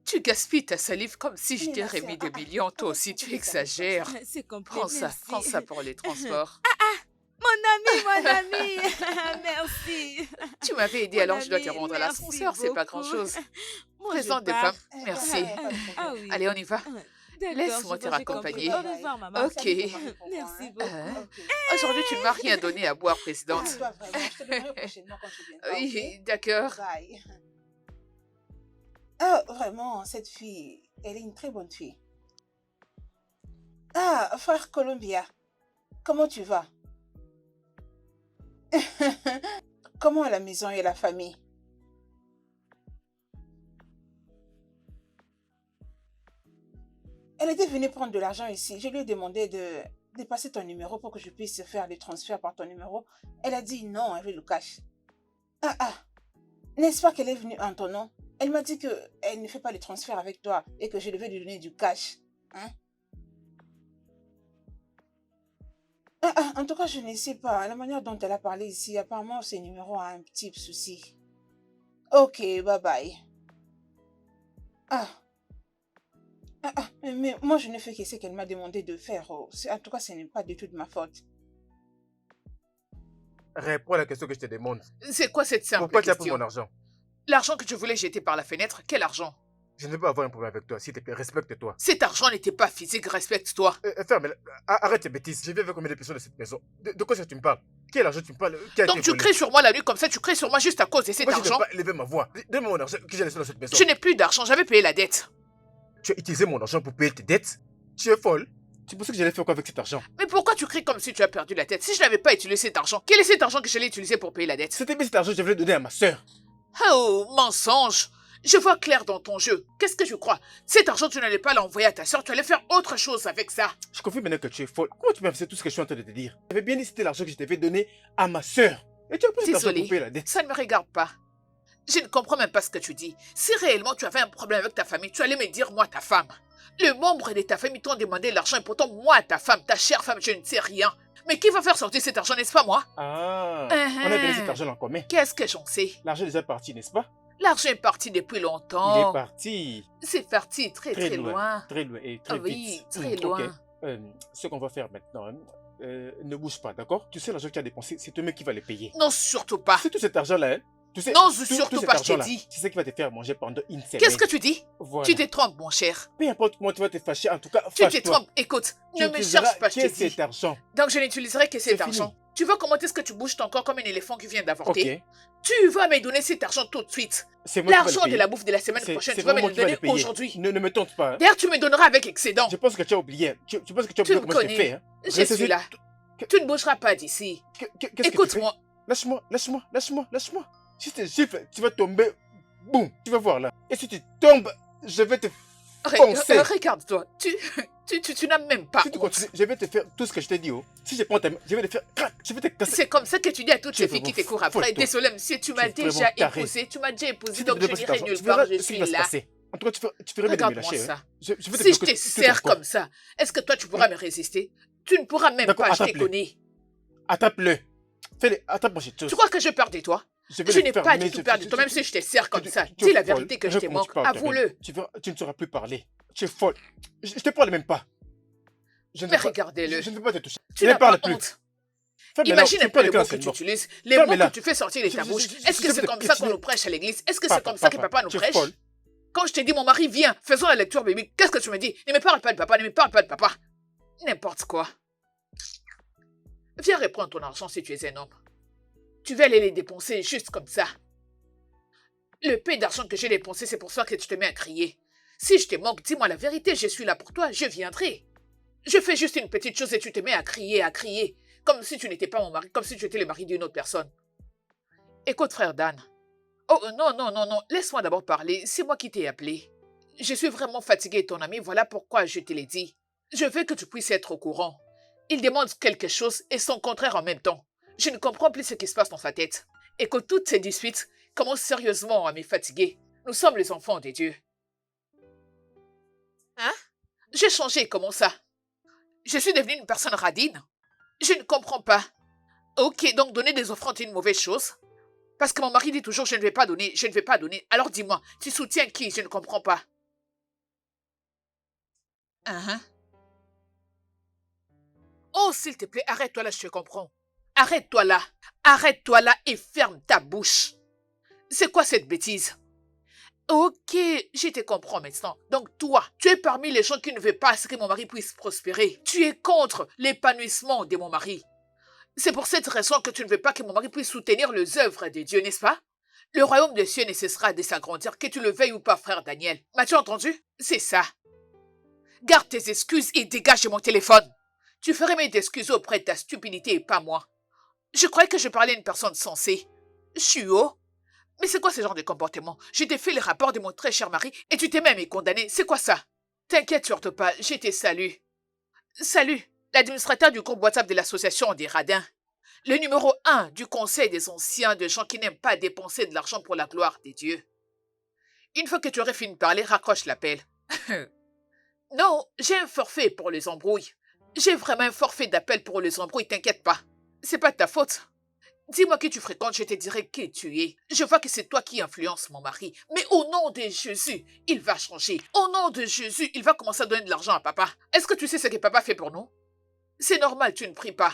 Tu gaspilles ta salive comme si je Mais t'ai ma sœur, remis des millions. Toi aussi, tu exagères. C'est complet, Prends ça, merci. prends ça pour les transports. Mon ami, merci. Tu m'avais aidé, Mon alors je dois te ami, rendre à merci l'ascenseur, c'est pas beaucoup. grand-chose. Moi, je Présente des pars. femmes, merci. Ah oui. Allez, on y va. D'accord, Laisse-moi je te vois, j'ai compris. raccompagner. Au revoir, maman. Ok. Merci beaucoup. Aujourd'hui, tu ne m'as rien donné à boire, présidente. Toi, vraiment, je te donnerai prochainement quand tu viendras. Oui, ok? d'accord. Bye. Ah, vraiment, cette fille, elle est une très bonne fille. Ah, frère Columbia, comment tu vas? Comment est la maison et la famille? Elle était venue prendre de l'argent ici. Je lui ai demandé de passer ton numéro pour que je puisse faire les transferts par ton numéro. Elle a dit non, elle veut le cash. Ah, ah, n'est-ce pas qu'elle est venue en ton nom? Elle m'a dit qu'elle ne fait pas les transferts avec toi et que je devais lui donner du cash. Hein? Ah, ah, en tout cas, je ne sais pas. La manière dont elle a parlé ici, apparemment, ce numéro a un petit souci. Ok, bye bye. Ah. Ah, ah, mais moi, je ne fais que ce qu'elle m'a demandé de faire. Oh. En tout cas, ce n'est pas du tout de ma faute. Réponds à la question que je te demande. C'est quoi cette simple Pourquoi tu as pris question? mon argent? L'argent que tu voulais jeter par la fenêtre, quel argent? Je ne veux pas avoir un problème avec toi. S'il te plaît, respecte-toi. Cet argent n'était pas physique, respecte-toi. Ferme, arrête tes bêtises. J'ai vu avec combien de personnes de cette maison. De quoi est-ce que tu me parles? Quel argent tu me parles? Qui a Donc été tu volé? cries sur moi la nuit comme ça, tu cries sur moi juste à cause de cet Moi, je n'ai argent. pas élevé ma voix. Donne-moi mon argent que j'ai laissé dans cette maison. Je n'ai plus d'argent, j'avais payé la dette. Tu as utilisé mon argent pour payer tes dettes? Tu es folle. Tu pensais que j'allais faire quoi avec cet argent? Mais pourquoi tu cries comme si tu as perdu la tête? Si je n'avais pas utilisé cet argent, quel est cet argent que j'allais utiliser pour payer la dette? C'était bien cet argent que je voulais donner à ma sœur. Oh, mensonge! Je vois clair dans ton jeu. Qu'est-ce que tu crois? Cet argent, tu n'allais pas l'envoyer à ta soeur, tu allais faire autre chose avec ça. Je confie maintenant que tu es folle. Comment tu peux faire tout ce que je suis en train de te dire? J'avais bien dit que c'était l'argent que je devais donner à ma sœur. Et tu as pris cet argent Désolée, pour payer la dette. ça ne me regarde pas. Je ne comprends même pas ce que tu dis. Si réellement tu avais un problème avec ta famille, tu allais me dire moi ta femme. Le membre de ta famille t'ont demandé l'argent et pourtant moi ta femme, ta chère femme, je ne sais rien. Mais qui va faire sortir cet argent, n'est-ce pas moi? Ah, Uh-huh. on a donné cet argent en commun. Qu'est-ce que j'en sais? L'argent est déjà parti, n'est-ce pas? L'argent est parti depuis Il est longtemps. parti. C'est parti très Très très loin. loin. Très loin et très Ah oui, vite. très Ok. loin. Ce qu'on va faire maintenant, hein, ne bouge pas, d'accord? Tu sais l'argent que tu as dépensé, c'est toi-même qui va le payer. Non, surtout pas. C'est tout cet argent-là, hein? Tu sais, Non, tout surtout cet pas, je t'ai argent-là, dit. c'est ce qui va te faire manger pendant une semaine. Qu'est-ce que tu dis? Voilà. Tu te trompes, mon cher. Peu importe comment tu vas te fâcher, en tout cas, Tu te fâche-toi. trompes. Écoute, Tu ne me utiliseras cherche pas, je que t'ai dit. cet argent. Donc je n'utiliserai que cet C'est argent. fini. Tu vois comment est-ce que tu bouges ton corps comme un éléphant qui vient Ok. d'avorter? Tu vas me donner cet argent tout de suite. C'est moi qui vais le L'argent de payer. la bouffe de la semaine C'est- prochaine, c'est tu vas me vraiment le moi qui vais donner payer. aujourd'hui. Ne me tente pas. Hein. D'ailleurs, tu me donneras avec excédent. Je pense que tu as oublié. Hein. Tu penses que tu as Tu oublié me comment je t'ai connais. fait. Hein. Je suis là. Que- Tu ne bougeras pas d'ici. Qu'est-ce que tu fais? Écoute-moi. Lâche-moi, lâche-moi, lâche-moi, lâche-moi. Si je te gifle, tu vas tomber. Boum, tu vas voir là. Et si tu tombes, je vais te foncer. Regarde-toi. Tu n'as même pas Si tu honte. continues, je vais te faire tout ce que je t'ai dit. Oh. Si je prends ta main, je vais te faire crac, je vais te casser. C'est comme ça que tu dis à toutes Tu es ces filles qui te vraiment courent après. folle, toi. Désolé, monsieur, tu m'as Tu es déjà vraiment taré. épousé. Tu m'as déjà épousé, Si tu donc ne je donnes pas cet n'irai argent, nulle tu part. verras Je ce qui suis va se là. passer. En tout cas, tu ferais bien de me Regarde-moi lâcher. ça. Hein. Je vais te Si je bloquer te tout serre encore. comme ça, est-ce que toi tu pourras me résister? Tu ne pourras même D'accord, pas, je te attrape-le. connais. Attrape-le. Fais-le. Attrape-moi cette chose. Tu crois que je peur de toi? Je vais Je le n'ai faire, pas mais du tout peur de toi, même si je te serre comme ça. tu Dis es la folle. vérité que je te Comment tu manque. parles, Avoue-le. Tu ne sauras plus parler. Tu es folle. Je te parle même pas. Je ne Mais veux pas- regardez-le. Je ne veux pas te toucher. Tu Ne n'as parle pas plus. honte. Ferme-la, Imagine tu un peu parles les de mots classe, que tu moi. utilises, les mots Ferme-la. que tu fais sortir de ta Je- bouche. je- Est-ce que je c'est vais comme te ça qu'on piétiner. nous prêche à l'église? Est-ce que Papa, c'est comme ça que papa, papa nous tu es prêche? folle. Quand je te dis mon mari, viens, faisons la lecture biblique, qu'est-ce que tu me dis? Ne me parle pas de papa, ne me parle pas de papa. N'importe quoi. Viens reprendre ton argent si tu es un homme. Tu vas aller les dépenser juste comme ça. Le peu d'argent que j'ai dépensé, c'est pour ça que tu te mets à crier. Si je te manque, dis-moi la vérité, je suis là pour toi, je viendrai. Je fais juste une petite chose et tu te mets à crier, comme si tu n'étais pas mon mari, comme si tu étais le mari d'une autre personne. Écoute, frère Dan. Oh, non, laisse-moi d'abord parler, c'est moi qui t'ai appelé. Je suis vraiment fatiguée, ton ami, voilà pourquoi je te l'ai dit. Je veux que tu puisses être au courant. Il demande quelque chose et son contraire en même temps. Je ne comprends plus ce qui se passe dans sa tête. Et que toutes ces disputes commencent sérieusement à me fatiguer. Nous sommes les enfants de Dieu. Hein? J'ai changé, comment ça? Je suis devenue une personne radine? Je ne comprends pas. Ok, donc donner des offrandes est une mauvaise chose? Parce que mon mari dit toujours, je ne vais pas donner, je ne vais pas donner. Alors dis-moi, tu soutiens qui? Je ne comprends pas. Hein? Oh, s'il te plaît, arrête-toi là, je te comprends. Arrête-toi là. Arrête-toi là et ferme ta bouche. C'est quoi cette bêtise? Ok, je te comprends maintenant. Donc toi, tu es parmi les gens qui ne veulent pas à ce que mon mari puisse prospérer. Tu es contre l'épanouissement de mon mari. C'est pour cette raison que tu ne veux pas que mon mari puisse soutenir les œuvres de Dieu, n'est-ce pas? Le royaume des cieux ne cessera de s'agrandir, que tu le veuilles ou pas, frère Daniel. M'as-tu entendu? C'est ça. Garde tes excuses et dégage de mon téléphone. Tu ferais mieux d'excuser auprès de ta stupidité et pas moi. Je croyais que je parlais à une personne sensée. Chuo? Mais c'est quoi ce genre de comportement? Je t'ai fait le rapport de mon très cher mari et tu t'es même condamné. C'est quoi ça? T'inquiète surtout pas, je te salue. Salut, l'administrateur du groupe WhatsApp de l'association des radins. Le numéro 1 du conseil des anciens de gens qui n'aiment pas dépenser de l'argent pour la gloire des dieux. Une fois que tu aurais fini de parler, raccroche l'appel. Non, j'ai un forfait pour les embrouilles. J'ai vraiment un forfait d'appel pour les embrouilles, t'inquiète pas. C'est pas de ta faute. Dis-moi qui tu fréquentes, je te dirai qui tu es. Je vois que c'est toi qui influences mon mari. Mais au nom de Jésus, il va changer. Au nom de Jésus, il va commencer à donner de l'argent à papa. Est-ce que tu sais ce que papa fait pour nous? C'est normal, tu ne pries pas.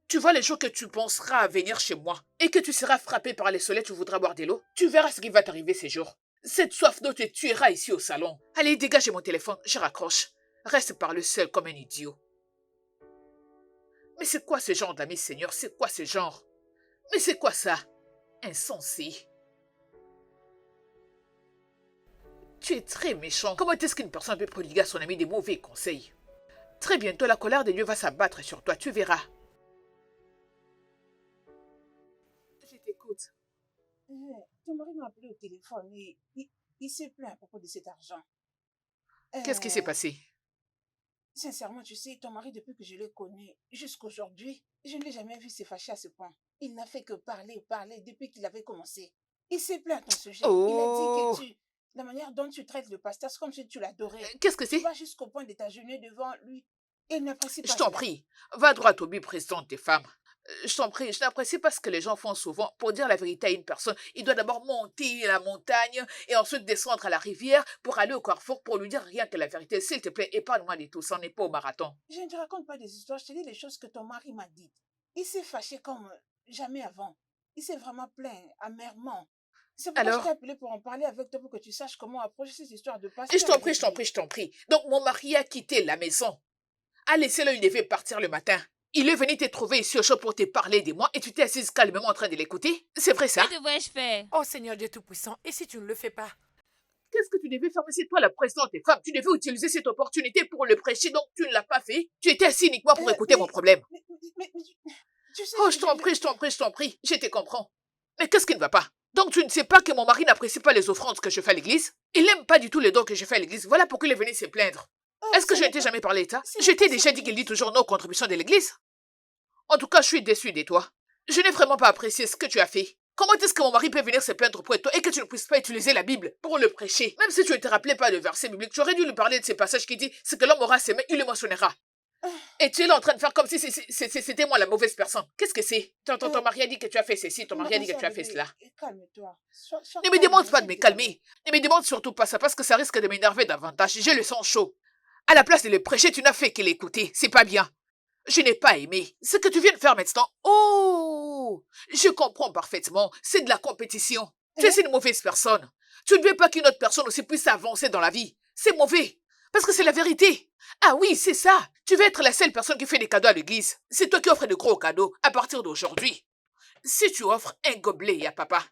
Tu vois les jours que tu penseras à venir chez moi et que tu seras frappé par les soleils, tu voudras boire de l'eau. Tu verras ce qui va t'arriver ces jours. Cette soif d'eau te tuera ici au salon. Allez, dégage mon téléphone, je raccroche. Reste par le seul comme un idiot. Mais c'est quoi ce genre d'amis, Seigneur? C'est quoi ce genre? Mais c'est quoi ça? Insensé. Tu es très méchant. Comment est-ce qu'une personne peut prodiguer à son ami des mauvais conseils? Très bientôt, la colère de Dieu va s'abattre sur toi, tu verras. Je t'écoute. Ton mari m'a appelé au téléphone et il s'est plaint à propos de cet argent. Qu'est-ce qui s'est passé? Sincèrement, tu sais, ton mari, depuis que je le connais, jusqu'aujourd'hui, je ne l'ai jamais vu se fâcher à ce point. Il n'a fait que parler, parler depuis qu'il avait commencé. Il s'est plaint à ton sujet. Oh! Il a dit que la manière dont tu traites le pasteur, c'est comme si tu l'adorais. Qu'est-ce que Tu c'est? vas jusqu'au point de t'agenouiller devant lui. Et il n'apprécie pas Je t'en cela. prie, va droit au but, présidente des femmes. Je t'en prie, je n'apprécie pas ce que les gens font souvent. Pour dire la vérité à une personne, il doit d'abord monter la montagne et ensuite descendre à la rivière pour aller au carrefour pour lui dire rien que la vérité. S'il te plaît, épargne-moi de tout, ça n'est pas au marathon. Je ne te raconte pas des histoires, je te dis les choses que ton mari m'a dites. Il s'est fâché comme jamais avant. Il s'est vraiment plaint amèrement. C'est pourquoi je t'ai Alors, appelé pour en parler avec toi, pour que tu saches comment approcher cette histoire de et je pasteur t'en prie, avec je t'en lui. prie, je t'en prie. Donc mon mari a quitté la maison. A laissé là, il devait partir le matin. Il est venu te trouver ici au chaud pour te parler de moi et tu t'es assise calmement en train de l'écouter. C'est vrai ça? Que devrais-je faire? Oh Seigneur Dieu Tout-Puissant, et si tu ne le fais pas? Qu'est-ce que tu devais faire? Mais c'est toi la présidente des femmes. Tu devais utiliser cette opportunité pour le prêcher, donc tu ne l'as pas fait. Tu étais assis uniquement pour écouter mon problème. Mais tu sais, Oh, je t'en prie, je t'en prie, je t'en prie. Je te comprends. Mais qu'est-ce qui ne va pas? Donc tu ne sais pas que mon mari n'apprécie pas les offrandes que je fais à l'église? Il n'aime pas du tout les dons que je fais à l'église. Voilà pourquoi il est venu se plaindre. Oh, Est-ce que ce je n'est ne t'ai pas- jamais parlé de ça? ce n'est Je pas t'ai ce déjà que dit je qu'il dit dis. toujours nos contributions de l'église. En tout cas, je suis déçue de toi. Je n'ai vraiment pas apprécié ce que tu as fait. Comment est-ce que mon mari peut venir se plaindre pour toi et que tu ne puisses pas utiliser la Bible pour le prêcher? Même si tu ne te rappelais pas de verset biblique, tu aurais dû lui parler de ces passages qui dit ce que l'homme aura semé, il le mentionnera. Et tu es là en train de faire comme si c'était moi la mauvaise personne. Qu'est-ce que c'est? Ton mari a dit que tu as fait ceci, ton mari a dit que tu as fait cela. Calme-toi. Sois Ne me calme, demande pas de me s'il te plaît. calmer. Ne me demande surtout pas ça parce que ça risque de m'énerver davantage. J'ai le sang chaud. À la place de le prêcher, tu n'as fait que l'écouter. C'est pas bien. Je n'ai pas aimé. Ce que tu viens de faire maintenant. Oh! Je comprends parfaitement. C'est de la compétition. Tu es une mauvaise personne. Tu ne veux pas qu'une autre personne aussi puisse avancer dans la vie. C'est mauvais. Parce que c'est la vérité. Ah oui, c'est ça. Tu veux être la seule personne qui fait des cadeaux à l'église. C'est toi qui offres de gros cadeaux à partir d'aujourd'hui. Si tu offres un gobelet à papa,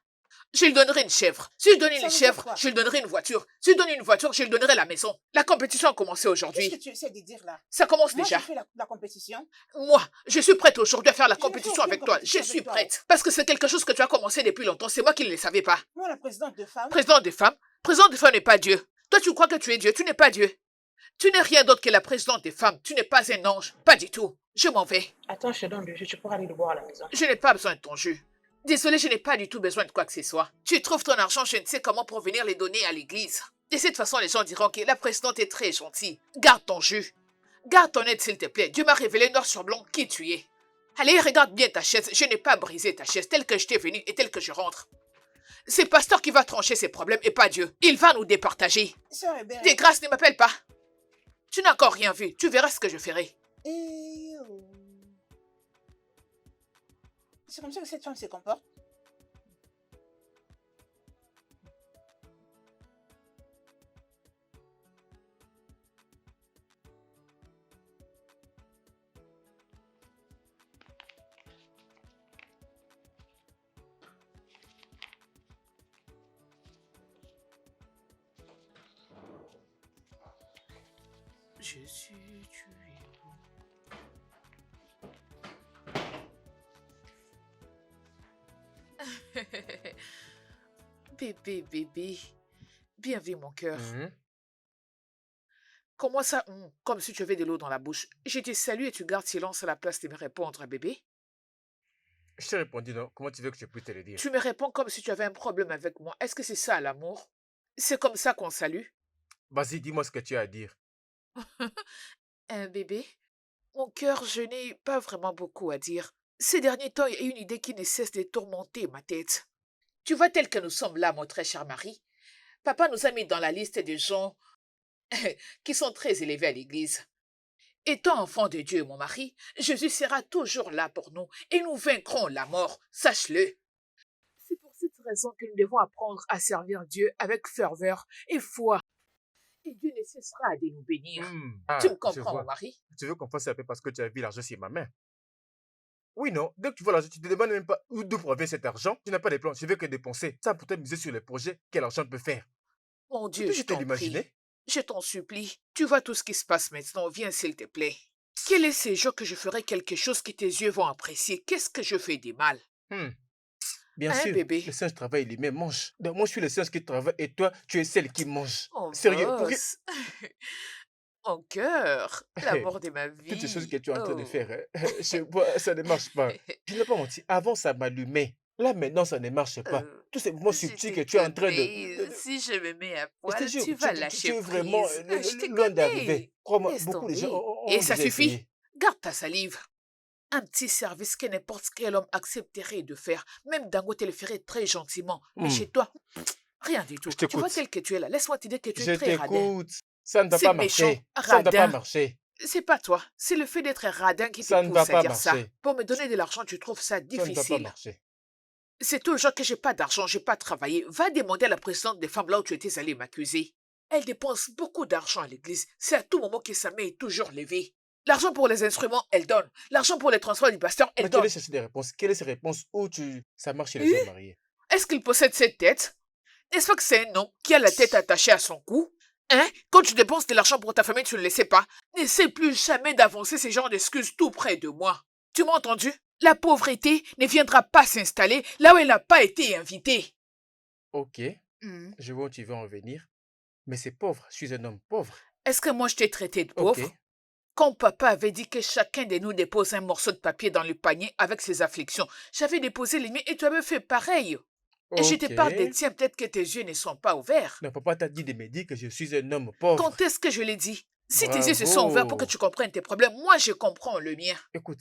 je lui donnerai une chèvre. Si je donne Ça une veut dire chèvre, quoi? je lui donnerai une voiture. Si je donne une voiture, je lui donnerai la maison. La compétition a commencé Qu'est-ce aujourd'hui. que tu essaies de dire là? Ça commence Moi, déjà. je fais la compétition. Moi, je suis prête aujourd'hui à faire la Je ne fais compétition aucune avec toi. Je compétition suis avec toi. prête. Parce que c'est quelque chose que tu as commencé depuis longtemps. C'est moi qui ne le savais pas. Moi, la présidente de femmes. Président des femmes. Président des femmes n'est pas Dieu. Toi, tu crois que tu es Dieu. Tu n'es pas Dieu. Tu n'es rien d'autre que la présidente des femmes. Tu n'es pas un ange. Pas du tout. Je m'en vais. Attends, je te donne du jus, tu pourras aller le boire à la maison. Je n'ai pas besoin de ton jus. Désolé, je n'ai pas du tout besoin de quoi que ce soit. Tu trouves ton argent, je ne sais comment pour venir les donner à l'église. De cette façon, les gens diront que la présidente est très gentille. Garde ton jus. Garde ton aide, s'il te plaît. Dieu m'a révélé noir sur blanc qui tu es. Allez, regarde bien ta chaise. Je n'ai pas brisé ta chaise telle que je t'ai venue et telle que je rentre. C'est pasteur qui va trancher ses problèmes et pas Dieu. Il va nous départager. Sœur Hébert. Des grâces, ne m'appelle pas. Tu n'as encore rien vu. Tu verras ce que je ferai. Et oh. C'est comme ça que cette femme se comporte. Je suis tué. Bébé, bébé. Bien vu, mon cœur. Mhm. Comment ça, comme si tu avais de l'eau dans la bouche. Je te salue et tu gardes silence à la place de me répondre, bébé. Je t'ai répondu, non? Comment tu veux que je puisse te le dire? Tu me réponds comme si tu avais un problème avec moi. Est-ce que c'est ça, l'amour? C'est comme ça qu'on salue? Vas-y, dis-moi ce que tu as à dire. Bébé, mon cœur, je n'ai pas vraiment beaucoup à dire. Ces derniers temps, il y a une idée qui ne cesse de tourmenter ma tête. Tu vois, tel que nous sommes là, mon très cher mari, papa nous a mis dans la liste des gens qui sont très élevés à l'église. Étant enfant de Dieu, mon mari, Jésus sera toujours là pour nous et nous vaincrons la mort, sache-le. C'est pour cette raison que nous devons apprendre à servir Dieu avec ferveur et foi. Et Dieu ne cessera de nous bénir. Tu me Je comprends, mon vois. mari? Tu veux qu'on fasse un peu parce que tu as vu l'argent sur ma main? Oui, non. Dès que tu vois l'argent, tu te demandes même pas d'où provient cet argent. Tu n'as pas de plan. Tu veux que dépenser. Ça pour te miser sur les projets que l'argent peut faire. Mon Tu Dieu, peux je juste te t'en prie. l'imaginer? Je t'en supplie. Tu vois tout ce qui se passe maintenant. Viens, s'il te plaît. Quel est ce jour que je ferai quelque chose que tes yeux vont apprécier? Qu'est-ce que je fais de mal? Bien Hein, sûr, bébé? le singe travaille, lui-même mange. Donc moi, je suis le singe qui travaille et toi, tu es celle qui mange. Oh, Sérieux, pour boss. Mon cœur, l'amour de ma toutes ces choses vie. que tu es en train de Oh. faire, je vois, ça ne marche pas. Je n'ai pas menti. Avant, ça m'allumait. Là, maintenant, ça ne marche pas. Tous ces mouvements Je subtils te que tu es en train connais. Si je me mets à Je te poil, jure, tu vas lâcher es vraiment prise. Je te loin d'arriver. connais. Crois-moi, Laisse beaucoup de gens tomber. ont Et ça déjà suffit. essayé. Garde ta salive. Un petit service que n'importe quel homme accepterait de faire. Même Dangote le ferait très gentiment. Mais Hmm, chez toi, rien du tout. Je Tu vois t'écoute. tel que tu es là. Laisse-moi te dire que tu es Je très radin. t'écoute. Ça ne va C'est pas méchant, marcher. Ça ne va pas radin. marcher. C'est pas toi. C'est le fait d'être radin qui te Ça ne va pousse à pas dire ça. marcher. Pour me donner de l'argent, tu trouves ça Ça ne va pas difficile. marcher. C'est toujours que j'ai pas d'argent, j'ai pas travaillé. Va demander à la présidente des femmes là où tu étais allée m'accuser. Elle dépense beaucoup d'argent à l'église. C'est à tout moment que sa main est toujours levée. L'argent pour les instruments, elle donne. L'argent pour les transports du pasteur, elle Mais tu allais donne. chercher des réponses. Quelle est ces réponses où ça marche chez les hommes mariés? Est-ce qu'il possède cette tête? N'est-ce pas que c'est un homme qui a la tête attachée à son cou? Hein? Quand tu dépenses de l'argent pour ta famille, tu ne le sais pas. N'essaie plus jamais d'avancer ces genres d'excuses tout près de moi. Tu m'as entendu? La pauvreté ne viendra pas s'installer là où elle n'a pas été invitée. Ok, je vois où tu veux en venir. Mais c'est pauvre. Je suis un homme pauvre. Est-ce que moi je t'ai traité de Ok. pauvre? Quand papa avait dit que chacun de nous dépose un morceau de papier dans le panier avec ses afflictions, j'avais déposé les miens et tu avais fait pareil. Et je te parle des Ok. tiens, peut-être que tes yeux ne sont pas ouverts. Non, papa t'a dit de me dire que je suis un homme pauvre. Quand est-ce que je l'ai dit? Si tes yeux se sont ouverts pour que Bravo. tu comprennes tes problèmes, moi je comprends le mien. Écoute,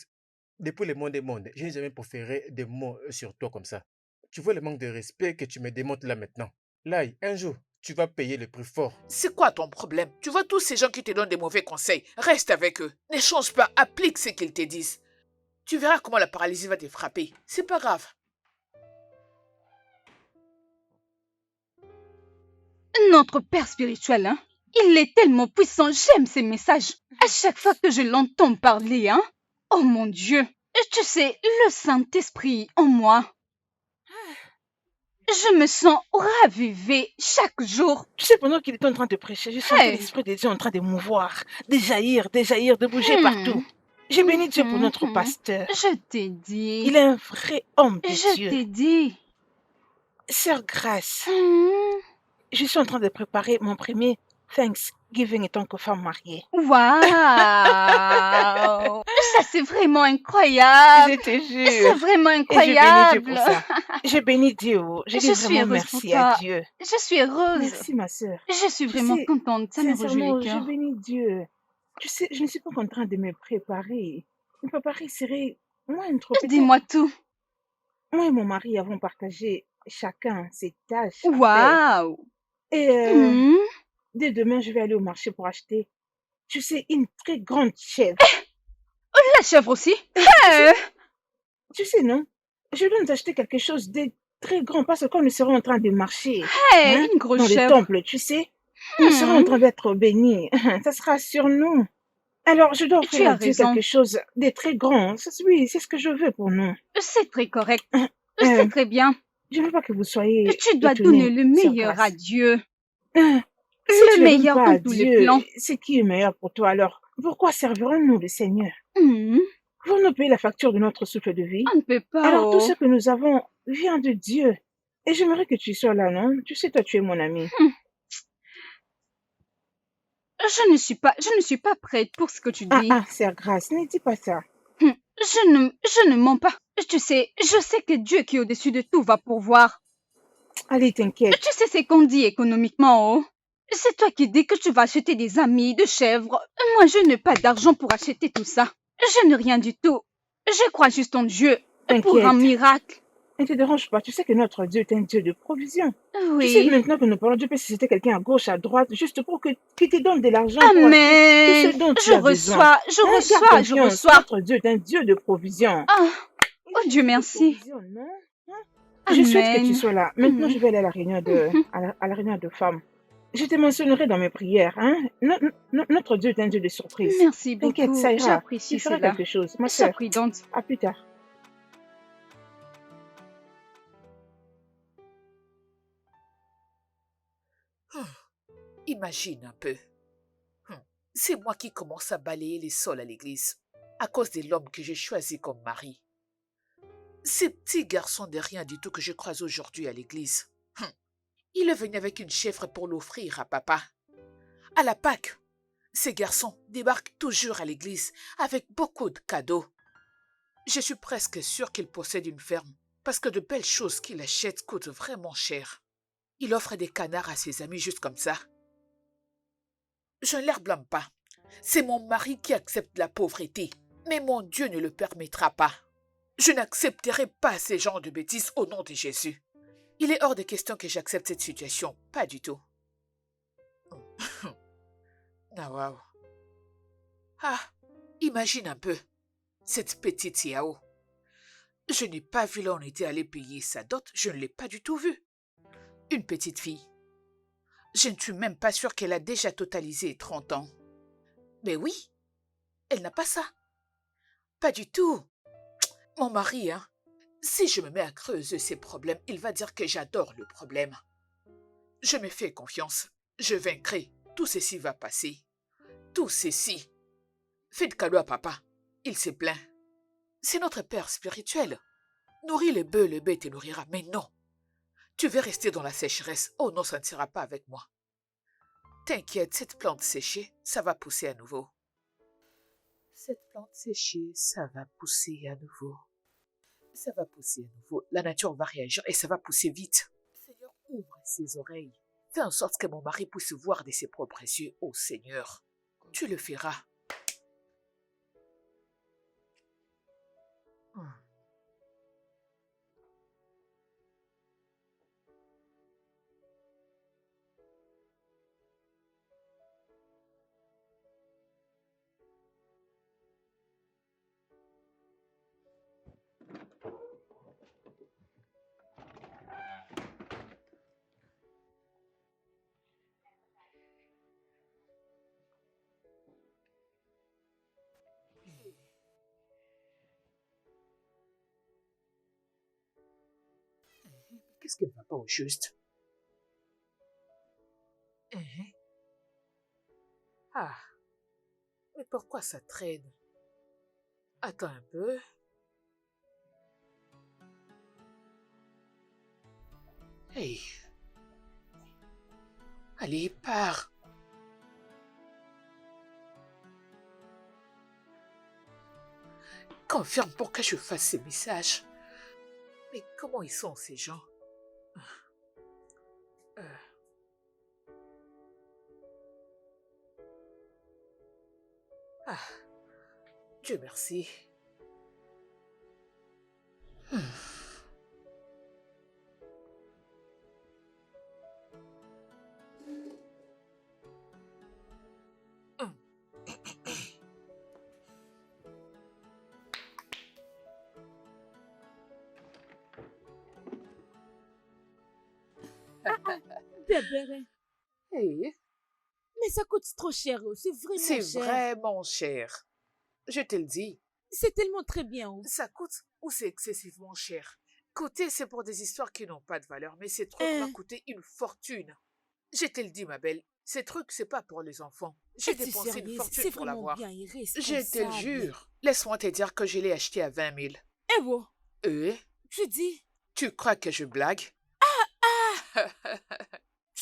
depuis le monde des mondes, je n'ai jamais proféré des mots sur toi comme ça. Tu vois le manque de respect que tu me démontres là maintenant. Là, un jour, tu vas payer le prix fort. C'est quoi ton problème? Tu vois tous ces gens qui te donnent des mauvais conseils, reste avec eux. Ne change pas, applique ce qu'ils te disent. Tu verras comment la paralysie va te frapper. C'est pas grave. Notre Père spirituel, hein, il est tellement puissant, j'aime ses messages. À chaque fois que je l'entends parler, hein, oh mon Dieu, tu sais, le Saint-Esprit en moi, je me sens ravivée chaque jour. Tu sais, pendant qu'il était en train de prêcher, je sentais Hey. l'Esprit de Dieu en train de mouvoir, de jaillir, de bouger partout. J'ai béni Dieu pour notre pasteur. Je t'ai dit. Il est un vrai homme de Je Dieu. t'ai dit. Sœur Grâce, Hmm. je suis en train de préparer mon premier Thanksgiving en tant que femme mariée. Waouh! Ça, c'est vraiment incroyable. Je te C'est jure. vraiment Et je bénis Dieu incroyable. pour ça. J'ai béni Dieu. Je dis Je suis vraiment heureuse pour merci à toi. Dieu. Je suis heureuse. Merci ma sœur. Je suis Tu vraiment sais, contente. Ça me réjouit sincèrement, le je cœur. bénis Dieu. Tu sais, je ne suis pas en train de me préparer. Me préparer serait moins trop. Peut-être Dis-moi tout. moi et mon mari avons partagé chacun ses tâches à faire. Waouh! Et Hmm. dès demain, je vais aller au marché pour acheter, tu sais, une très grande chèvre. La chèvre aussi? Et Eh, tu sais, non? Je dois nous acheter quelque chose de très grand parce que quand nous serons en train de marcher, hein, une grosse dans le chèvre. temple, tu sais, nous serons en Hmm. train d'être bénis. Ça sera sur nous. Alors, je dois Tu offrir à as Dieu raison. quelque chose de très grand. Oui, c'est ce que je veux pour nous. C'est très correct. Euh, C'est très bien. Je ne veux pas que vous soyez Tu dois donner étonnés, le sœur meilleur à Grace. Dieu. Si tu Le ne donnes meilleur pas dans à tous les Dieu, plans. c'est qui est meilleur pour toi alors? Pourquoi servirons-nous le Seigneur? Hmm. Pouvons-nous payer la facture de notre souffle de vie? On ne peut pas, Alors tout oh. ce que nous avons vient de Dieu. Et j'aimerais que tu sois là, non? Tu sais, toi, tu es mon ami. Je ne suis pas prête pour ce que tu dis. Sœur Grace, ne dis pas ça. Je ne mens pas. Tu sais, je sais que Dieu qui est au-dessus de tout va pourvoir. Allez, t'inquiète. Tu sais ce qu'on dit économiquement, oh. C'est toi qui dis que tu vas acheter des amis, de chèvres. Moi, je n'ai pas d'argent pour acheter tout ça. Je n'ai rien du tout. Je crois juste en Dieu pour un T'inquiète. miracle. Ne te dérange pas. Tu sais que notre Dieu est un Dieu de provision. Tu sais, Oui. maintenant que nous parlons, Dieu peut susciter quelqu'un à gauche, à droite, juste pour qu'il te donne de l'argent pour acheter tout Amen. ce dont tu Je as besoin. reçois, je Garde reçois, je confiance. reçois. Notre Dieu est un Dieu de provision. Ah, Il oh est un Dieu Dieu de merci. provision, non? Je souhaite que tu Amen. sois là. Maintenant, Mhm. je vais aller à la réunion à la réunion de femmes. Je te mentionnerai dans mes prières. Hein? Notre Dieu est un Dieu de surprise. Merci T'inquiète, beaucoup. ça ira. J'apprécie Tu feras cela. quelque chose, ma sœur. J'apprécie donc. À plus tard. Imagine un peu. C'est moi qui commence à balayer les sols à l'église, à cause de l'homme que j'ai choisi comme mari. Ces petits garçons de rien du tout que je croise aujourd'hui à l'église. Il est venu avec une chèvre pour l'offrir à papa. À la Pâque, ces garçons débarquent toujours à l'église avec beaucoup de cadeaux. Je suis presque sûre qu'il possède une ferme, parce que de belles choses qu'il achète coûtent vraiment cher. Il offre des canards à ses amis juste comme ça. Je ne les blâme pas. C'est mon mari qui accepte la pauvreté, mais mon Dieu ne le permettra pas. Je n'accepterai pas ces genres de bêtises au nom de Jésus. Il est hors de question que j'accepte cette situation, pas du tout. Ah, waouh. Ah, imagine un peu, cette petite Yao. Je n'ai pas vu là où on était allé payer sa dot, je ne l'ai pas du tout vue. Une petite fille. Je ne suis même pas sûre qu'elle a déjà totalisé 30 ans. Mais oui, elle n'a pas ça. Pas du tout. Mon mari, hein, si je me mets à creuser ses problèmes, il va dire que j'adore le problème. Je me fais confiance, je vaincrai, tout ceci va passer. Tout ceci. Faites cadeau à papa, il s'est plaint. C'est notre père spirituel. Nourris les bœufs, le bête te nourrira, mais non. Tu veux rester dans la sécheresse, oh non, ça ne sera pas avec moi. T'inquiète, cette plante séchée, ça va pousser à nouveau. Cette plante séchée, ça va pousser à nouveau. Ça va pousser à nouveau. La nature va réagir et ça va pousser vite. Seigneur, ouvre ses oreilles. Fais en sorte que mon mari puisse voir de ses propres yeux. Oh Seigneur, tu le feras. Qu'est-ce qui ne va pas au juste? Ah, mais pourquoi ça traîne? Attends un peu. Hey. Allez, pars. Confirme pour que je fasse ces messages. Mais comment ils sont ces gens? Ah, Dieu merci. Bébé, Hey, mais ça coûte trop cher. C'est vraiment c'est cher. vraiment cher. Je te le dis. C'est tellement très bien. Ça coûte ou c'est excessivement cher. Côté, c'est pour des histoires qui n'ont pas de valeur, mais ces trucs-là Hein? coûtaient une fortune. Je te le dis, ma belle, ces trucs, c'est pas pour les enfants. J'ai Es-tu dépensé une sérieuse? fortune C'est pour vraiment l'avoir. bien Je te le irresponsable. jure. Laisse-moi te dire que je l'ai acheté à 20 000. Eh oh, tu dis, Tu crois que je blague? tu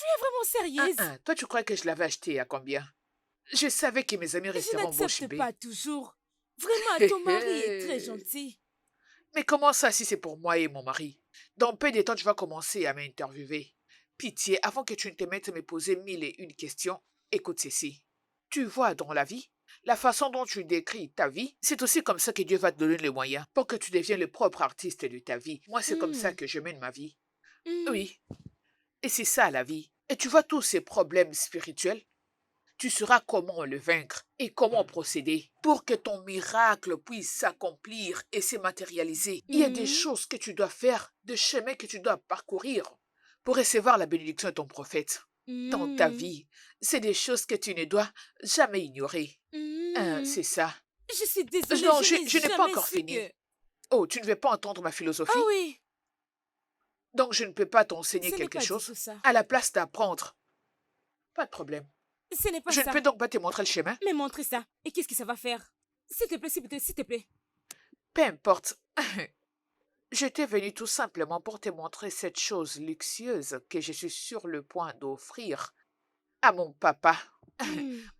es vraiment sérieuse? Toi, tu crois que je l'avais acheté à combien? Je savais que mes amis Je resteraient bouche n'accepte bée. pas toujours. Vraiment, ton mari est très gentil. Mais comment ça si c'est pour moi et mon mari? Dans peu de temps, tu vas commencer à m'interviewer. Pitié, avant que tu ne te mettes à me poser 1001 questions, écoute ceci. Tu vois, dans la vie, la façon dont tu décris ta vie, c'est aussi comme ça que Dieu va te donner les moyens pour que tu deviennes le propre artiste de ta vie. Moi, c'est comme ça que je mène ma vie. Oui. Et c'est ça la vie. Et tu vois tous ces problèmes spirituels, tu sauras comment le vaincre et comment procéder pour que ton miracle puisse s'accomplir et se matérialiser. Il y a des choses que tu dois faire, des chemins que tu dois parcourir pour recevoir la bénédiction de ton prophète. Dans ta vie, c'est des choses que tu ne dois jamais ignorer. C'est ça. Je suis désolée, Non, je je n'ai pas jamais encore su fini. que- Oh, tu ne veux pas entendre ma philosophie? Ah oui, Donc je ne peux pas t'enseigner ce n'est quelque pas du chose tout ça. à la place d'apprendre. Pas de problème. Ce n'est pas Je ça. ne peux donc pas te montrer le chemin? Mais montre ça. Et qu'est-ce que ça va faire? S'il te plaît, s'il te plaît. Peu importe. J'étais venu tout simplement pour te montrer cette chose luxueuse que je suis sur le point d'offrir à mon papa,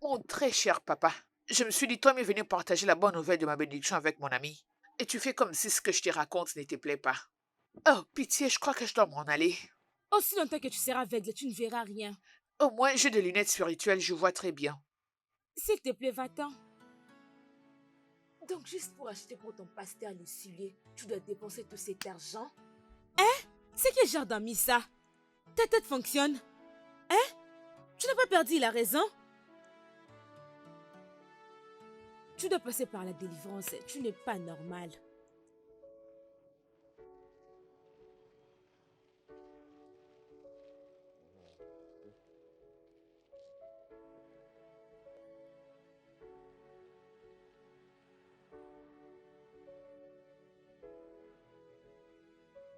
mon très cher papa. Je me suis dit, toi, mais venu partager la bonne nouvelle de ma bénédiction avec mon ami. Et tu fais comme si ce que je te raconte ne te plaît pas. Oh, pitié, je crois que je dois m'en aller. Aussi longtemps que tu seras aveugle, tu ne verras rien. Au moins, j'ai des lunettes spirituelles, je vois très bien. S'il te plaît, va-t'en. Donc, juste pour acheter pour ton pasteur Lucilier, tu dois dépenser tout cet argent? Hein? C'est quel genre d'amis ça? Ta tête fonctionne? Hein? Tu n'as pas perdu la raison? Tu dois passer par la délivrance. Tu n'es pas normal.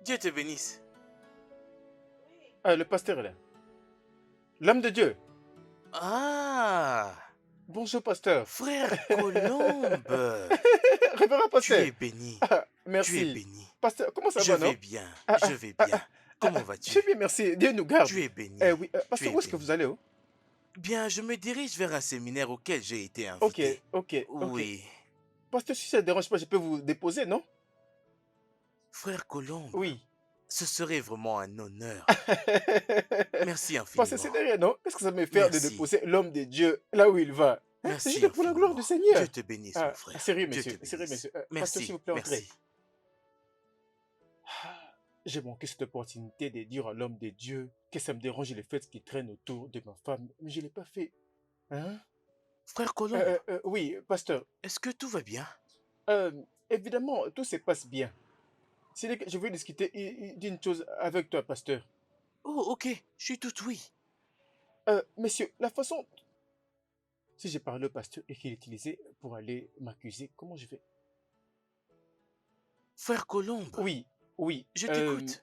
Dieu te bénisse. Ah, le pasteur est là. L'homme de Dieu. Ah, Bonjour, pasteur. frère Colombe. Révérend Tu pasteur. es béni. Ah, Tu es merci. béni. Pasteur, comment ça Je va, non? vais bien. Ah, Je vais bien. Comment vas-tu? Je vais bien, merci. Dieu nous garde. Tu es béni. Oui, pasteur, es où est-ce que béni. vous allez, oh? Bien, je me dirige vers un séminaire auquel j'ai été Ok, invité. ok. Oui. Pasteur, si ça ne dérange pas, je peux vous déposer, non? Frère Colombe, Oui. ce serait vraiment un honneur. Merci Pasteur, c'est infiniment. derrière, non? Qu'est-ce que ça me fait de Merci. déposer l'homme de Dieu là où il va? Hein? C'est Merci juste pour la gloire du infiniment. Seigneur. Dieu te bénisse, Ah, mon frère. sérieux, Dieu monsieur. te Sérieux, bénisse. monsieur. Pasteur, Merci. s'il vous plaît, entrez. Merci. Ah, j'ai manqué cette opportunité de dire à l'homme de Dieu que ça me dérange le fait qu'il traîne autour de ma femme, mais je ne l'ai pas fait. Hein? Frère Colombe, Oui, pasteur. est-ce que tout va bien? Évidemment, tout se passe bien. C'est que je veux discuter d'une chose avec toi, pasteur. Oh, ok. Je suis tout oui. Monsieur, la façon... Si je parle au pasteur et qu'il utilisait pour aller m'accuser, comment je fais? Frère Colombe, Oui, oui. je t'écoute.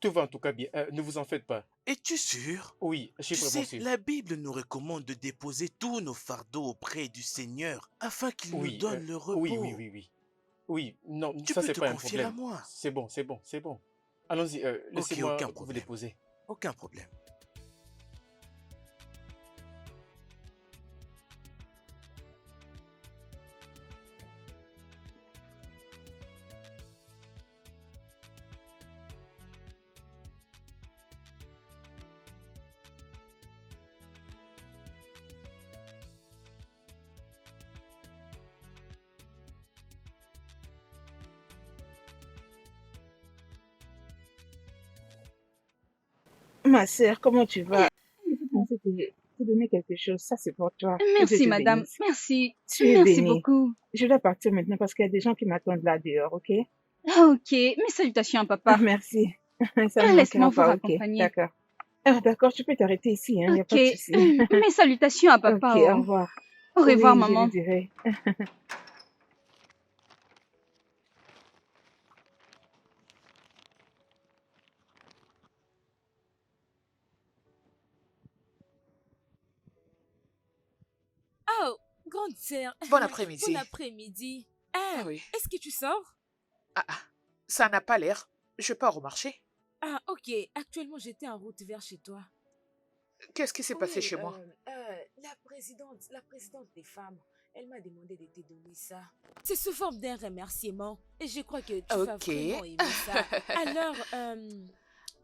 Tout va en tout cas bien. Ne vous en faites pas. Es-tu sûr? Oui, je suis Tu vraiment sais, sûr. la Bible nous recommande de déposer tous nos fardeaux auprès du Seigneur afin qu'il nous Oui, donne le repos. oui. Oui, non, Tu ça peux c'est te pas un confier à problème. moi. C'est bon, c'est bon, c'est bon. Allons-y, laissez-moi aucun vous problème. déposer. Aucun problème. Ma sœur, comment tu vas? Je peux penser te donner quelque chose. Ça, c'est pour toi. Que Dieu Merci, te madame. bénisse. Merci. Tu es Merci bénie. beaucoup. Je dois partir maintenant parce qu'il y a des gens qui m'attendent là dehors, ok? Ah, ok. Mes salutations à Ah, papa. merci. Ça ne Laisse-moi manquera vous pas, ok? raccompagner. D'accord. Ah, d'accord, tu peux t'arrêter ici, il n'y a Ok. pas de souci. Mes salutations à papa. Ok, au Oh. revoir. Au revoir, Oui, je maman. lui dirai. Oh, grande sœur, Bon bon après-midi. après-midi. Ah Ah, oui. est-ce que tu sors? Ah, ah. Ça n'a pas l'air. Je pars au marché. Ah, ok. Actuellement, j'étais en route vers chez toi. Qu'est-ce qui s'est passé Oui, chez moi? la présidente des femmes, elle m'a demandé de te donner ça. C'est sous forme d'un remerciement. Et je crois que tu vas Ok. vraiment aimer ça. Alors, tu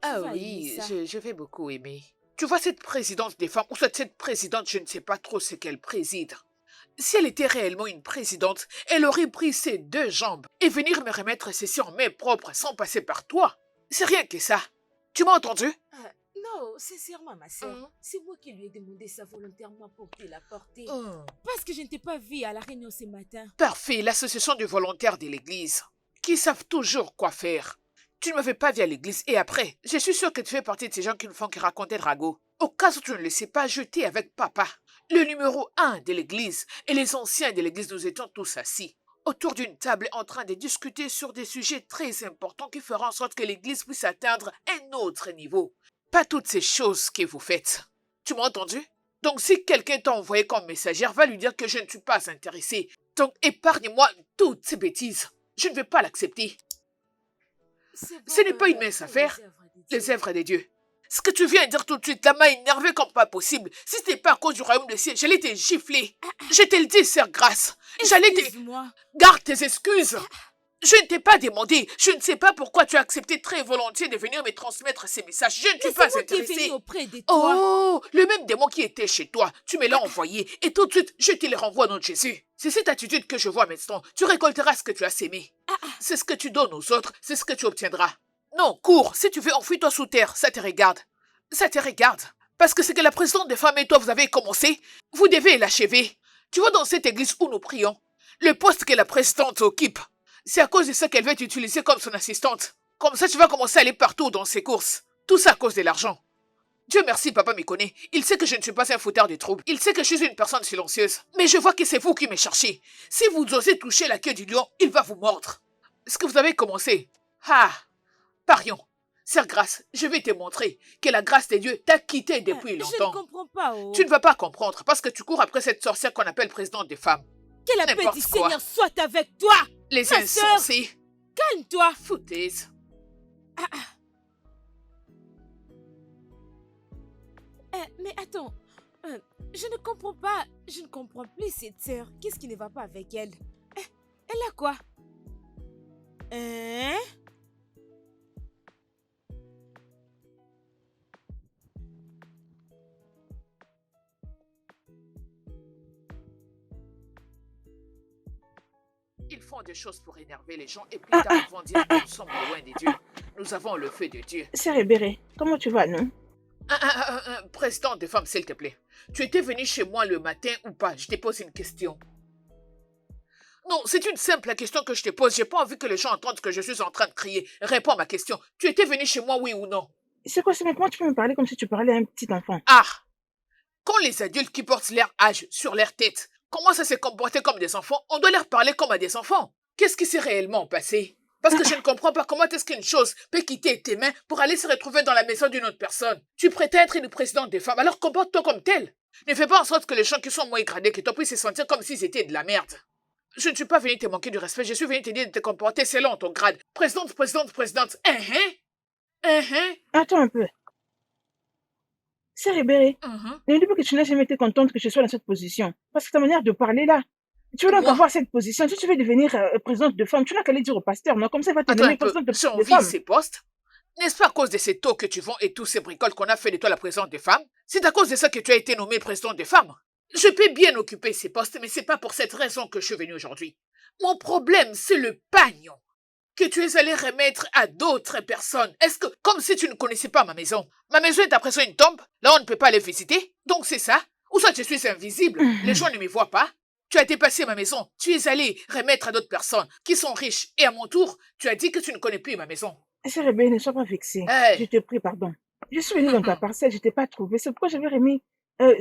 Ah vas aimer oui, ça. je vais beaucoup aimer. Tu vois, cette présidente des femmes, ou soit cette présidente, je ne sais pas trop ce qu'elle préside. Si elle était réellement une présidente, elle aurait pris ses 2 jambes et venir me remettre ceci en main propre sans passer par toi. C'est rien que ça. Tu m'as entendu? Ah, non, sincèrement, ma soeur, Hum. c'est moi qui lui ai demandé ça volontairement pour te l'apporter. Hum. Parce que je ne t'ai pas vu à la réunion ce matin. Parfait, l'association de volontaires de l'église, qui savent toujours quoi faire. Tu ne m'avais pas vu à l'église et après, je suis sûre que tu fais partie de ces gens qui ne font que raconter le ragot. Au cas où tu ne le sais pas, j'étais avec papa, le numéro 1 de l'église, et les anciens de l'église, nous étions tous assis autour d'une table en train de discuter sur des sujets très importants qui feront en sorte que l'église puisse atteindre un autre niveau. Pas toutes ces choses que vous faites. Tu m'as entendu? Donc si quelqu'un t'a envoyé comme messagère, va lui dire que je ne suis pas intéressée. Donc épargne-moi toutes ces bêtises. Je ne vais pas l'accepter. Ce n'est pas une mince affaire, les œuvres des dieux. Ce que tu viens de dire tout de suite, là m'a énervé comme pas possible. Si ce n'était pas à cause du royaume des cieux, j'allais te gifler. Je te le dis, sœur Grâce. J'allais te... Excuse-moi. Garde tes excuses. Je ne t'ai pas demandé. Je ne sais pas pourquoi tu as accepté très volontiers de venir me transmettre ces messages. Je ne suis Mais pas c'est moi qui est intéressée. venu auprès de toi. Oh, le même démon qui était chez toi, tu me l'as envoyé et tout de suite, je te le renvoie au nom de Jésus. C'est cette attitude que je vois maintenant. Tu récolteras ce que tu as sémé. C'est ce que tu donnes aux autres, c'est ce que tu obtiendras. Non, cours, si tu veux, enfuis-toi sous terre, ça te regarde. Ça te regarde. Parce que c'est que la présidente des femmes et toi, vous avez commencé, vous devez l'achever. Tu vois, dans cette église où nous prions, le poste que la présidente occupe, c'est à cause de ça qu'elle veut t'utiliser comme son assistante. Comme ça, tu vas commencer à aller partout dans ses courses. Tout ça à cause de l'argent. Dieu merci, papa me connaît. Il sait que je ne suis pas un fouteur de troubles. Il sait que je suis une personne silencieuse. Mais je vois que c'est vous qui me cherchez. Si vous osez toucher la queue du lion, il va vous mordre. Est-ce que vous avez commencé? Ah, parions. Sœur Grâce, je vais te montrer que la grâce de Dieu t'a quitté depuis Je ne longtemps. comprends pas. Oh. Tu ne vas pas comprendre parce que tu cours après cette sorcière qu'on appelle présidente des femmes. Que la paix n'importe du quoi. Seigneur soit avec toi. Les Ma sœur. insensés. Calme-toi. Foutaise. Mais attends. Je ne comprends pas. Je ne comprends plus cette sœur. Qu'est-ce qui ne va pas avec elle? Elle a quoi? Hein? Ils font des choses pour énerver les gens et plus tard ils vont dire que nous sommes loin de Dieu. Nous avons le feu de Dieu. Sœur Ebere, comment tu vas, non? Président des femmes, s'il te plaît. Tu étais venu chez moi le matin ou pas? Je te pose une question. Non, c'est une simple question que je te pose. J'ai pas envie que les gens entendent que je suis en train de crier. Réponds à ma question. Tu étais venu chez moi, oui ou non? C'est quoi ce comment tu peux me parler comme si tu parlais à un petit enfant? Ah! Quand les adultes qui portent leur âge sur leur tête commencent à se comporter comme des enfants, on doit leur parler comme à des enfants. Qu'est-ce qui s'est réellement passé? Parce que je ne comprends pas comment est-ce qu'une chose peut quitter tes mains pour aller se retrouver dans la maison d'une autre personne. Tu prétends être une présidente des femmes, alors comporte-toi comme telle. Ne fais pas en sorte que les gens qui sont moins gradés que toi puissent se sentir comme s'ils étaient de la merde. Je ne suis pas venu te manquer du respect, je suis venu te dire de te comporter selon ton grade. Présidente. Attends un peu. Sœur Ebere, ne dis pas que tu n'as jamais été contente que je sois dans cette position. Parce que ta manière de parler là, tu veux donc Moi? avoir cette position. Si tu veux devenir présidente de femme, tu n'as qu'à aller dire au pasteur, non? Comme ça, il va te Attends nommer un peu, présidente j'ai de envie femme. ces postes. N'est-ce pas à cause de ces taux que tu vends et tous ces bricoles qu'on a fait de toi la présidente des femmes? C'est à cause de ça que tu as été nommée présidente des femmes. Je peux bien occuper ces postes, mais c'est pas pour cette raison que je suis venu aujourd'hui. Mon problème, c'est le pagnon que tu es allé remettre à d'autres personnes. Est-ce que, comme si tu ne connaissais pas ma maison est à présent une tombe, là on ne peut pas aller visiter, donc c'est ça? Ou soit je suis invisible, les gens ne me voient pas? Tu as dépassé ma maison, tu es allé remettre à d'autres personnes qui sont riches, et à mon tour, tu as dit que tu ne connais plus ma maison. Sœur Ebere, ne sois pas vexée. Hey. Je te prie pardon. Je suis venue dans ta parcelle, je t'ai pas trouvé. C'est pourquoi j'avais remis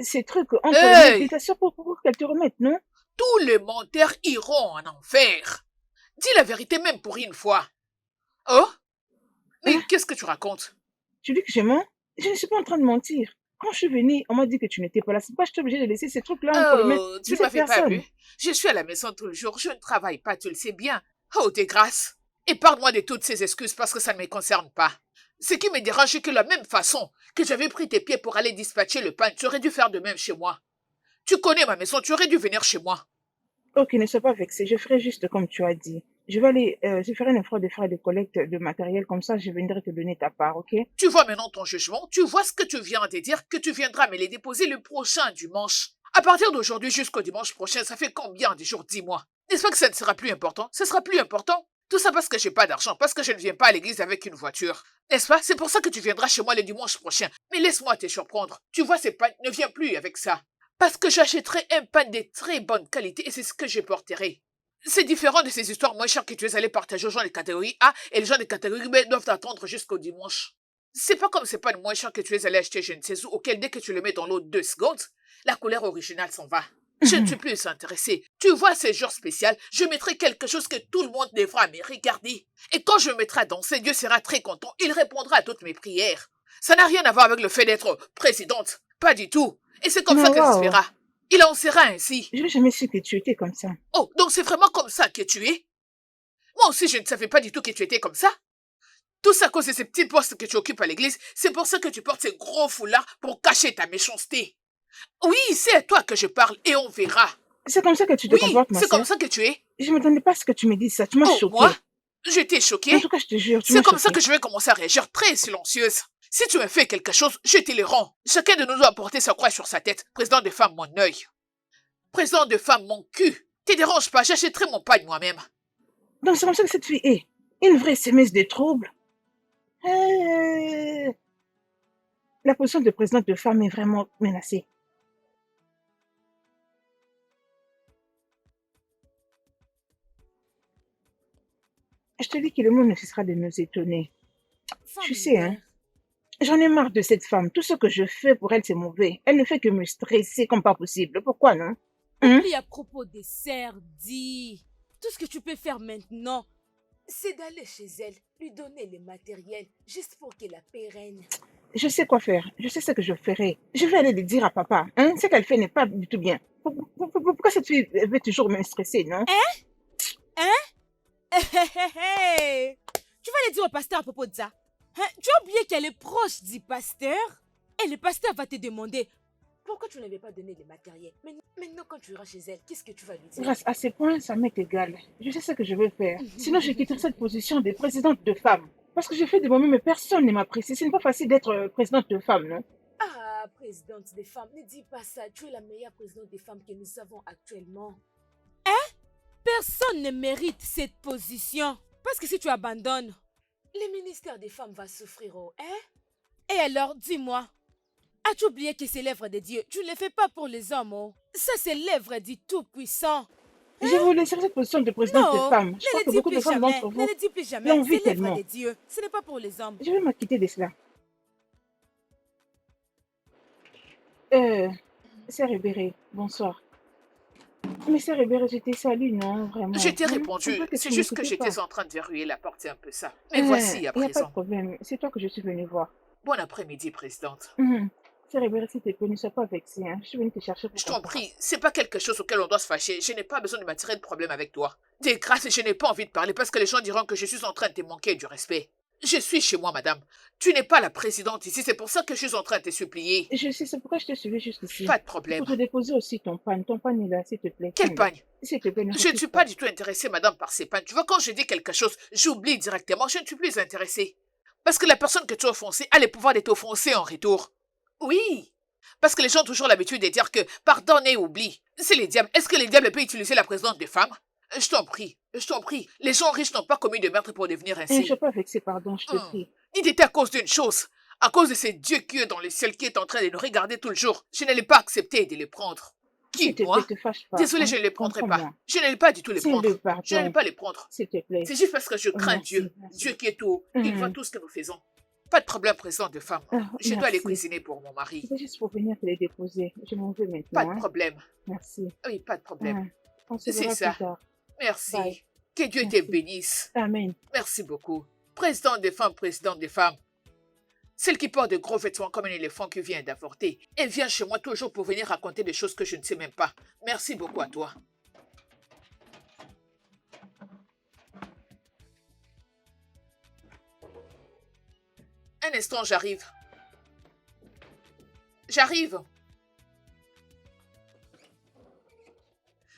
ces trucs entre les mains Hey! de ta soeur pour qu'elle te remette, non? Tous les menteurs iront en enfer. Dis la vérité même pour une fois. Oh? Mais Hein? qu'est-ce que tu racontes? Tu dis que je mens? Je ne suis pas en train de mentir. Quand je suis venue, on m'a dit que tu n'étais pas là. C'est pas j'étais obligée de laisser ces trucs-là entre les mains Oh, de tu ne cette m'avais pas personne. vu. Je suis à la maison tout le jour, je ne travaille pas, tu le sais bien. Oh, tes grâces. Épargne-moi de toutes ces excuses parce que ça ne me concerne pas. Ce qui me dérange, c'est que de la même façon que j'avais pris tes pieds pour aller dispatcher le pain, tu aurais dû faire de même chez moi. Tu connais ma maison, tu aurais dû venir chez moi. Ok, ne sois pas vexé. Je ferai juste comme tu as dit. Je vais aller, je ferai un effort de faire des collectes de matériel. Comme ça, je viendrai te donner ta part, ok? Tu vois maintenant ton jugement, tu vois ce que tu viens de dire, que tu viendras me les déposer le prochain dimanche. À partir d'aujourd'hui jusqu'au dimanche prochain, ça fait combien de jours, dis-moi? N'est-ce pas que ça ne sera plus important? Ce sera plus important. Tout ça parce que j'ai pas d'argent, parce que je ne viens pas à l'église avec une voiture. N'est-ce pas? C'est pour ça que tu viendras chez moi le dimanche prochain. Mais laisse-moi te surprendre. Tu vois ces pains, ne viens plus avec ça. Parce que j'achèterai un pain de très bonne qualité et c'est ce que je porterai. C'est différent de ces histoires moins chères que tu es allé partager aux gens de catégorie A et les gens de catégorie B doivent attendre jusqu'au dimanche. C'est pas comme c'est pas le moins cher que tu es allé acheter je ne sais où, auquel dès que tu le mets dans l'eau 2 secondes, la couleur originale s'en va. Je ne suis plus intéressée. Tu vois ces jours spéciaux, je mettrai quelque chose que tout le monde devra me regarder. Et quand je me mettrai à danser, Dieu sera très content, il répondra à toutes mes prières. Ça n'a rien à voir avec le fait d'être présidente, pas du tout. Et c'est comme Mais ça que ça se waouh, fera. Il en sera ainsi. je n'ai jamais su que tu étais comme ça. Oh, donc c'est vraiment comme ça que tu es? Moi aussi, je ne savais pas du tout que tu étais comme ça. Tout ça à cause de ces petits postes que tu occupes à l'église, c'est pour ça que tu portes ces gros foulards pour cacher ta méchanceté. Oui, c'est à toi que je parle et on verra. C'est comme ça que tu te Oui, comportes, ma c'est comme sœur. ça que tu es. Je ne m'attendais pas à ce que tu me dises ça. Tu m'as Oh, choquée. moi? J'étais En choquée. tout cas, je te jure, tu C'est m'as comme ça choquée. que je vais commencer à réagir très silencieuse. Si tu me fais quelque chose, je te le rends. Chacun de nous doit porter sa croix sur sa tête. Président de femme, mon œil. Président de femme, mon cul. Te dérange pas, j'achèterai mon pain moi-même. Donc, c'est comme ça que cette fille est. Une vraie sémence de troubles. Euh, La position de présidente de femme est vraiment menacée. Je te dis que le monde ne cessera de nous étonner. Tu sais, hein, j'en ai marre de cette femme. Tout ce que je fais pour elle, c'est mauvais. Elle ne fait que me stresser comme pas possible. Pourquoi, non? Hein? Oublie à propos des serres, dis. Tout ce que tu peux faire maintenant, c'est d'aller chez elle, lui donner les matériels, juste pour qu'elle la pérenne. Je sais quoi faire. Je sais ce que je ferai. Je vais aller le dire à papa. Hein? Ce qu'elle fait n'est pas du tout bien. Pourquoi cette fille veut toujours me stresser, non? Hein? Tu vas aller dire au pasteur à propos de ça. Hein? Tu as oublié qu'elle est proche du pasteur? Et le pasteur va te demander pourquoi tu n'avais pas donné les matériels. Maintenant, quand tu iras chez elle, qu'est-ce que tu vas lui dire? Grâce à ces points, ça m'est égal. Je sais ce que je veux faire. Sinon, je quitterai cette position de présidente de femme. Parce que j'ai fait de moi-même, mais personne ne m'apprécie. Ce n'est pas facile d'être présidente de femme, non? Ah, présidente des femmes, ne dis pas ça. Tu es la meilleure présidente des femmes que nous avons actuellement. Hein? Personne ne mérite cette position. Parce que si tu abandonnes, le ministère des femmes va souffrir, oh, hein? Et alors, dis-moi, as-tu oublié que c'est l'œuvre de Dieu? Tu ne le fais pas pour les hommes, oh. Ça, c'est l'œuvre du Tout-Puissant. Je vous laisserai cette position de présidente de Non, femme. Je crois ne que le dis beaucoup de plus femmes jamais. d'entre Ne vous le dis plus jamais. l'envient C'est l'œuvre tellement. de Dieu. Ce n'est pas pour les hommes. Je vais m'acquitter de cela. Sœur Ribéré, bonsoir. Mais Sœur Ribéré, je t'ai salué, non, vraiment. Je t'ai On répondu, voit que c'est tu juste que n'écoutais pas. j'étais en train de verrouiller la porte, c'est un peu ça. Mais voici à Il n'y a pas de présent. problème. C'est toi que je suis venue voir. Bon après-midi, présidente. Sœur Ribéré, s'il te plaît, ne sois pas vexée. Hein. Je suis venue te chercher pour Je qu'on t'en se prie, c'est pas quelque chose auquel on doit se fâcher. Je n'ai pas besoin de m'attirer de problème avec toi. Des grâces, je n'ai pas envie de parler parce que les gens diront que je suis en train de te manquer du respect. Je suis chez moi, madame. Tu n'es pas la présidente ici, c'est pour ça que je suis en train de te supplier. Je sais, c'est pourquoi je te suivi jusqu'ici. Pas de problème. Pour te déposer aussi ton pagne. Ton pagne est là, s'il te plaît. Quel Tiens-le. pagne? S'il te plaît, ne Je ne refuse suis pas. pas du tout intéressée, madame, par ces pannes. Tu vois, quand je dis quelque chose, j'oublie directement, je ne suis plus intéressée. Parce que la personne que tu as offensée a le pouvoir d'être offensée en retour. Oui. Parce que les gens ont toujours l'habitude de dire que pardonne et oublie. C'est les diables. Est-ce que les diables peuvent utiliser la présidence des femmes? Je t'en prie, je t'en prie. Les gens riches n'ont pas commis de meurtre pour devenir Je ne ainsi. suis pas vexée, pardon, je te prie. Il était à cause d'une chose. À cause de ces dieux qui est dans le ciel qui est en train de nous regarder tout le jour. Je n'allais pas accepter de les prendre. Qui, S'il te moi? plaît, te fâche pas. Désolée, hein. je ne les prendrai pas. Comprends-moi. Je n'allais pas du tout les S'il prendre. le pardon. Je n'allais pas les prendre. S'il te plaît. C'est juste parce que je crains Merci, Dieu. merci. Dieu qui est tout. Il voit Mhm. tout ce que nous faisons. Pas de problème, président de femme. Ah, Je dois aller merci. cuisiner pour mon mari. C'était juste pour venir te les déposer. Je m'en vais Pas maintenant, de hein. problème. Merci. Oui, pas de problème. On se C'est verra ça. plus tard. Merci. Bye. Que Dieu te Merci. bénisse. Amen. Merci beaucoup. Président des femmes, présidente des femmes. Celle qui porte de gros vêtements comme un éléphant qui vient d'avorter. Elle vient chez moi toujours pour venir raconter des choses que je ne sais même pas. Merci beaucoup à toi. Un instant, j'arrive. J'arrive.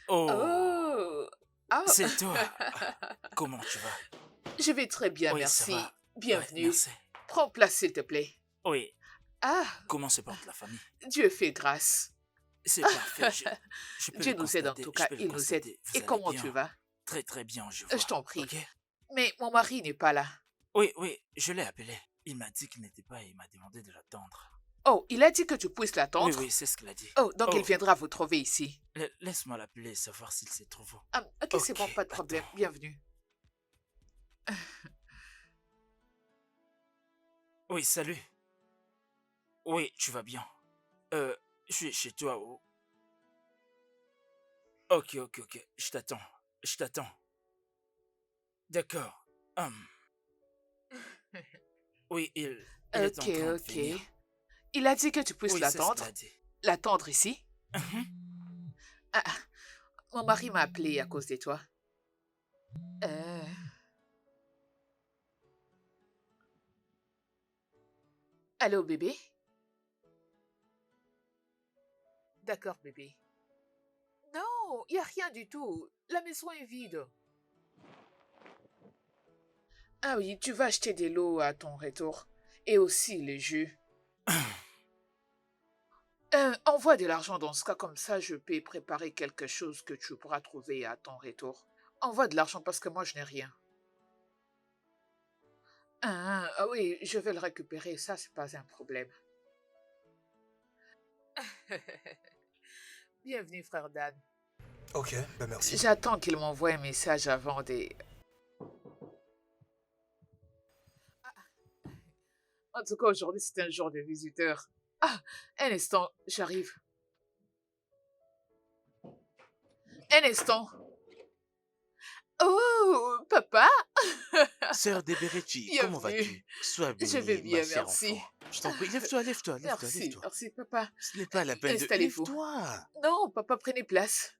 Oh, Oh. Ah. c'est toi. Comment tu vas? Je vais très bien, Oui, ça merci. va. Ouais, Bienvenue. merci. Prends place, s'il te plaît. Oui, Ah, comment se porte la famille? Dieu fait grâce. C'est parfait. Je peux Dieu le nous aide en constater, tout je cas, peux le il nous aide. constater. Vous Et allez comment bien. tu vas? Très très bien, je vois. Je t'en prie. Ok? Mais mon mari n'est pas là. Oui, oui, je l'ai appelé. Il m'a dit qu'il n'était pas et il m'a demandé de l'attendre. Oh, il a dit que tu puisses Oui, l'attendre? oui, c'est ce qu'il a dit. Oh, donc il Oh, viendra vous trouver ici. laisse-moi l'appeler et savoir s'il se trouve où. Ah, ok, c'est bon, Ok, pas de problème. attends. Bienvenue. Oui, salut. Oui, tu vas bien. Je suis chez toi. Oh. Ok, ok, ok. Je t'attends. Je t'attends. D'accord. Oui, il est en Ok, train de ok. venir. Il a dit que tu puisses Oui, c'est ce qu'il l'attendre. a dit. L'attendre ici? Mhm. Ah, mon mari m'a appelé à cause de toi. Euh... Allô, bébé? D'accord, bébé. Non, il n'y a rien du tout. La maison est vide. Ah oui, tu vas acheter de l'eau à ton retour. Et aussi les jus. Envoie de l'argent dans ce cas, comme ça je peux préparer quelque chose que tu pourras trouver à ton retour. Envoie de l'argent parce que moi je n'ai rien. Ah oui, je vais le récupérer, ça c'est pas un problème. Bienvenue frère Dan. Ok, ben merci. J'attends qu'il m'envoie un message avant des... En tout cas, aujourd'hui, c'est un jour de visiteurs. Ah, un instant, j'arrive. Un instant. Oh, papa. Sœur Deberechi, comment Bienvenue. vas-tu? Sois Je vais bénie, bien, ma chère merci. enfant. Je t'en prie, lève-toi, lève-toi, lève-toi, Merci, lève-toi. merci, papa. Ce n'est pas la peine de... Installez-vous. Lève-toi. Non, papa, prenez place.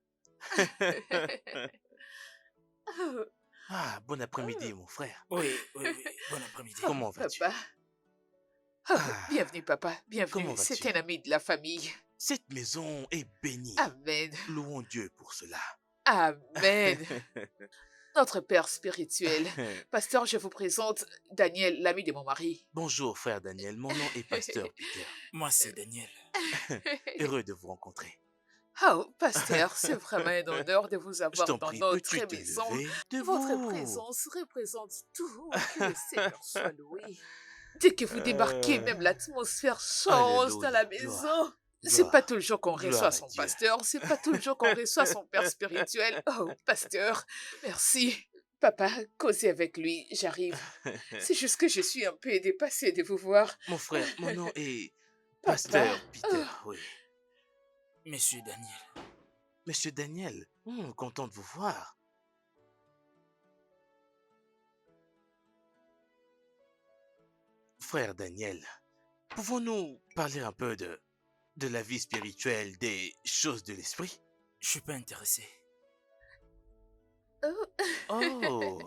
Ah, bon après-midi, mon frère. Oui, oui, oui. Bon après-midi. Comment vas-tu? Papa. Ah, Bienvenue, papa. Bienvenue. comment C'est vas-tu? un ami de la famille. Cette maison est bénie. Amen. Louons Dieu pour cela. Amen. Notre père spirituel. Pasteur, je vous présente Daniel, l'ami de mon mari. Bonjour, frère Daniel. Mon nom est Pasteur Peter. Moi, c'est Daniel. Heureux de vous rencontrer. Oh, pasteur, c'est vraiment un honneur de vous Je avoir t'en dans prie, peux-tu notre te maison. lever? Votre Debout. présence représente tout. Que le Seigneur soit loué. Dès que vous débarquez, même l'atmosphère change dans la Alléluia. maison. C'est Gloire. pas tout le jour qu'on Gloire reçoit à son Dieu. pasteur, c'est pas tout le jour qu'on reçoit son père spirituel. Oh, pasteur, merci. Papa, causez avec lui, j'arrive. C'est juste que je suis un peu dépassée de vous voir. Mon frère, mon nom est Papa. Pasteur Peter, oui. Monsieur Daniel. Monsieur Daniel, content de vous voir. Frère Daniel, pouvons-nous parler un peu de la vie spirituelle, des choses de l'esprit? Je suis pas intéressé. Oh,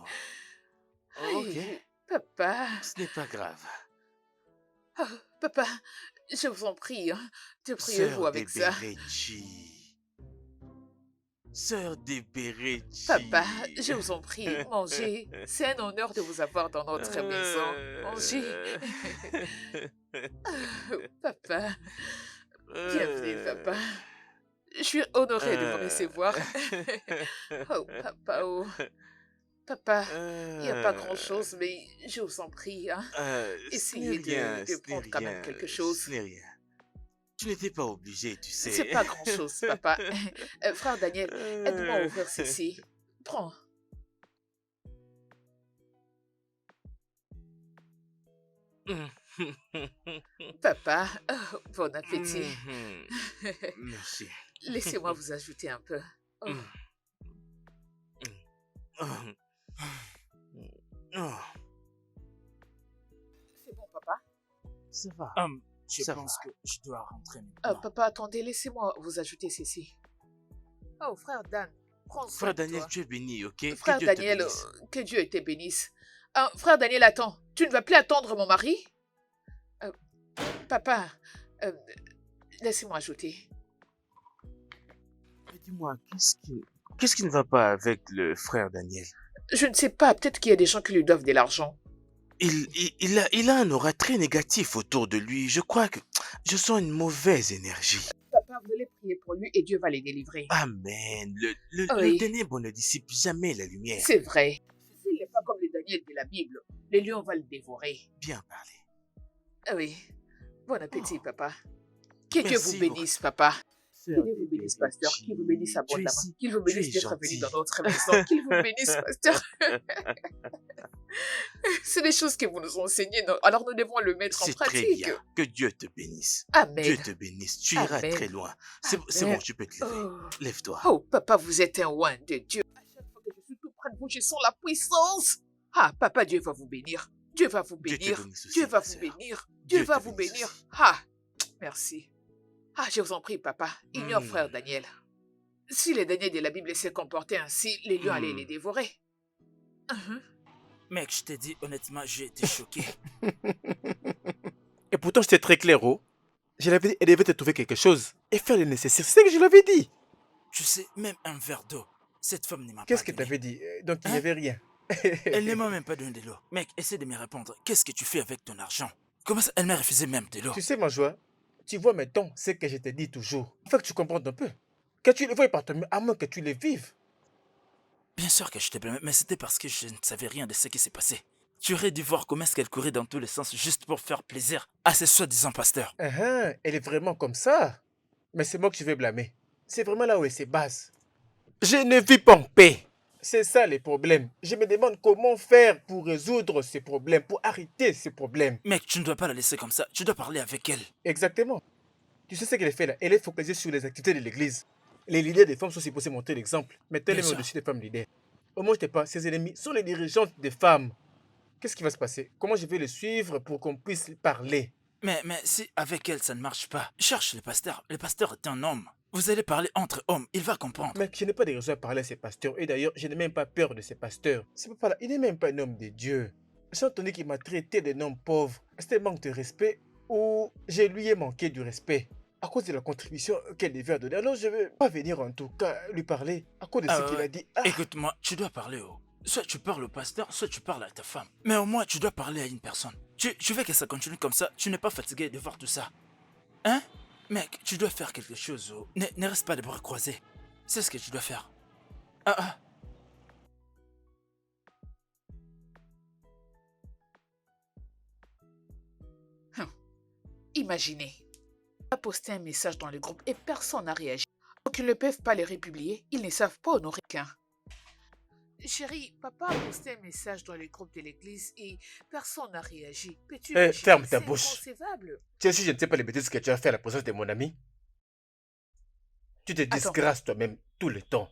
Oh, ok, hey, papa. ce n'est pas grave. Oh, papa, je vous en prie, hein, débrouillez-vous Sœur avec ça. Deberechi. Sœur Deberechi. Papa, je vous en prie, mangez. C'est un honneur de vous avoir dans notre maison. Mangez. Papa, bienvenue, papa. Je suis honorée de vous recevoir. Oh, papa, oh. Papa, il n'y a pas grand-chose, mais je vous en prie, hein. Essayez de prendre quand même quelque chose. Ce n'est rien. Tu n'étais pas obligé, tu sais. C'est pas grand-chose, papa. Frère Daniel, aide-moi à ouvrir ceci. Prends. Papa, bon appétit. Merci. Laissez-moi vous ajouter un peu. Oh, c'est bon, papa. Ça va. Je Ça pense va. que je dois rentrer maintenant. Papa, attendez, laissez-moi vous ajouter ceci. Oh, frère Dan, prends soin Frère de Daniel, toi. tu es béni, ok? Que Frère Dieu te Daniel, bénisse. que Dieu te bénisse. Frère Daniel, attends, tu ne vas plus attendre mon mari? Euh, Papa, euh, laissez-moi ajouter. Mais dis-moi, qu'est-ce qui ne va pas avec le frère Daniel? Je ne sais pas, peut-être qu'il y a des gens qui lui doivent de l'argent. Il a un aura très négatif autour de lui. Je crois que je sens une mauvaise énergie. Papa, vous allez prier pour lui et Dieu va les délivrer. Amen. Le Oui, ténèbre ne dissipe jamais la lumière. c'est vrai. S'il n'est pas comme les Daniel de la Bible, les lions vont le dévorer. Bien parlé. Oui, bon appétit, Oh, papa. Que Dieu vous merci, bénisse, papa. Que sœur Dieu de vous bénisse, pasteur. Qu'il vous bénisse Bénédicte. abondamment. Qu'il vous Tu es bénisse d'être venu dans gentil. notre maison. Qu'il vous bénisse, pasteur. C'est des choses que vous nous enseignez, alors nous devons le mettre en C'est très pratique. bien. Que Dieu te bénisse. Amen. Dieu te bénisse. Tu iras Amen. très loin. C'est Amen. bon, tu peux te lever. Oh. Lève-toi. Oh, papa, vous êtes un oin de Dieu. À chaque fois que je suis tout près de vous, je sens la puissance. Ah, papa, Dieu va vous bénir. Dieu va vous Dieu te bénir. bénisse aussi, Dieu va ma vous sœur. bénir. Dieu Dieu va te vous bénisse bénir. aussi. Ah, merci. Ah, je vous en prie, papa. Ignore frère Hmm, Daniel. Si les Daniel de la Bible se comportaient ainsi, les lions allaient les hmm. dévorer. Mhm. Mec, je t'ai dit honnêtement, j'ai été choqué. Et pourtant, j'étais très clair, oh. Je l'avais dit, elle devait te trouver quelque chose et faire le nécessaire. C'est ce que je l'avais dit. Tu sais, même un verre d'eau, cette femme ne m'a pas Qu'est-ce que donné. t'avais dit? Donc, il n'y Hein? avait rien. Elle ne m'a même pas donné de l'eau. Mec, essaie de me répondre. Qu'est-ce que tu fais avec ton argent? Comment ça, elle m'a refusé même de l'eau? Tu sais, ma joie, tu vois maintenant ce que je te dis toujours. Il faut que tu comprendes un peu. Que tu les vois par toi-même, à moins que tu les vives. Bien sûr que je te blâmais, mais c'était parce que je ne savais rien de ce qui s'est passé. Tu aurais dû voir comment est-ce qu'elle courait dans tous les sens juste pour faire plaisir à ces soi-disant pasteurs. Elle est vraiment comme ça. Mais c'est moi que je vais blâmer. C'est vraiment là où elle se base. Je ne vis pas en paix. C'est ça les problèmes. Je me demande comment faire pour résoudre ces problèmes, pour arrêter ces problèmes. Mec, tu ne dois pas la laisser comme ça. Tu dois parler avec elle. Exactement. Tu sais ce qu'elle fait là? Elle est focalisée sur les activités de l'église. Les leaders des femmes sont supposés montrer l'exemple. Mais elle Bien est sûr. au-dessus des femmes leaders. Au moins, je ne sais pas, ses ennemis sont les dirigeantes des femmes. Qu'est-ce qui va se passer? Comment je vais les suivre pour qu'on puisse parler? Mais si avec elle ça ne marche pas, cherche le pasteur. Le pasteur est un homme. Vous allez parler entre hommes, il va comprendre. Mais je n'ai pas de raison à parler à ces pasteurs. Et d'ailleurs, je n'ai même pas peur de ces pasteurs. Ce papa-là, il n'est même pas un homme de Dieu. J'ai entendu qu'il m'a traité d'un homme pauvre. C'était un manque de respect ou je lui ai manqué du respect à cause de la contribution qu'elle devait donner. Alors je ne vais pas venir en tout cas lui parler à cause de ce qu'il a dit. Ah, Écoute-moi, tu dois parler au... Soit tu parles au pasteur, soit tu parles à ta femme. Mais au moins, tu dois parler à une personne. Tu veux que ça continue comme ça? Tu n'es pas fatigué de voir tout ça? Hein? Mec, tu dois faire quelque chose. Oh. Ne reste pas les bras croisés. C'est ce que tu dois faire. Ah. Imaginez. On a posté un message dans le groupe et personne n'a réagi. Donc ils ne peuvent pas les republier, ils ne savent pas honorer qu'un. Chérie, papa a posté un message dans le groupe de l'église et personne n'a réagi. Peux-tu imaginer? ferme ta C'est bouche. inconcevable. tu sais, si je ne sais pas les bêtises que tu as fait à la présence de mon ami, tu te disgrâces toi-même tout le temps.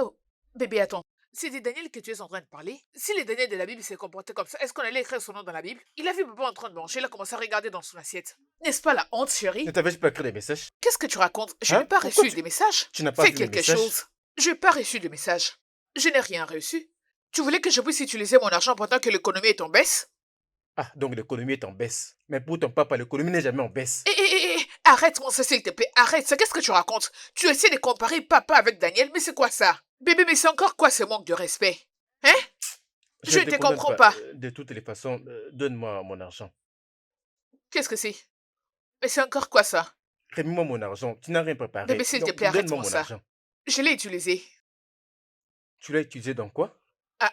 Oh, bébé, attends. C'est de Daniel que tu es en train de parler? Si les Daniel de la Bible s'est comporté comme ça, est-ce qu'on allait écrire son nom dans la Bible? Il a vu papa en train de manger, il a commencé à regarder dans son assiette. N'est-ce pas la honte, chérie? Ne t'avais-je pas écrit des messages? Qu'est-ce que tu racontes? Je Hein? n'ai pas Pourquoi reçu des messages. Tu n'as pas Fais vu les quelque messages? chose. Je n'ai pas reçu de messages. Je n'ai rien reçu. Tu voulais que je puisse utiliser mon argent pendant que l'économie est en baisse? Ah, donc l'économie est en baisse. Mais pour ton papa, l'économie n'est jamais en baisse. Arrête-moi ça, s'il te plaît. Arrête ça. Qu'est-ce que tu racontes? Tu essaies de comparer papa avec Daniel, mais c'est quoi ça? Bébé, mais c'est encore quoi ce manque de respect? Hein? Je ne te condamne comprends pas. De toutes les façons, donne-moi mon argent. Qu'est-ce que c'est? Mais c'est encore quoi ça? Remets-moi mon argent. Tu n'as rien préparé. Bébé, s'il te Donc, plaît, donne-moi arrête-moi mon ça. argent. Je l'ai utilisé. Tu l'as utilisé dans quoi? Ah.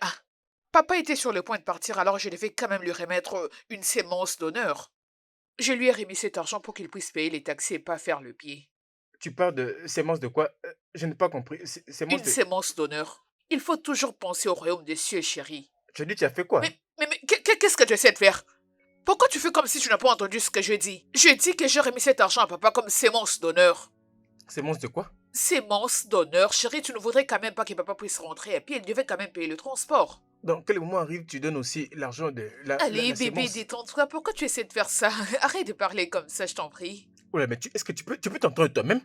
Papa était sur le point de partir, alors je devais quand même lui remettre une sémence d'honneur. Je lui ai remis cet argent pour qu'il puisse payer les taxis et pas faire le pied. Tu parles de sémence de quoi? Je n'ai pas compris. Sémence Une de... sémence d'honneur. Il faut toujours penser au royaume des cieux, chérie. Tu as dit, tu as fait quoi? Mais qu'est-ce que tu essaies de faire? Pourquoi tu fais comme si tu n'as pas entendu ce que je dis? Je dis que j'ai remis cet argent à papa comme sémence d'honneur. Sémence de quoi? Sémence d'honneur, chérie, tu ne voudrais quand même pas que papa puisse rentrer et puis il devait quand même payer le transport. Dans quel moment arrive, tu donnes aussi l'argent de Allez, la bébé, sémence? détends-toi. Pourquoi tu essaies de faire ça? Arrête de parler comme ça, je t'en prie. Ouais, mais est-ce que tu peux t'entendre toi-même?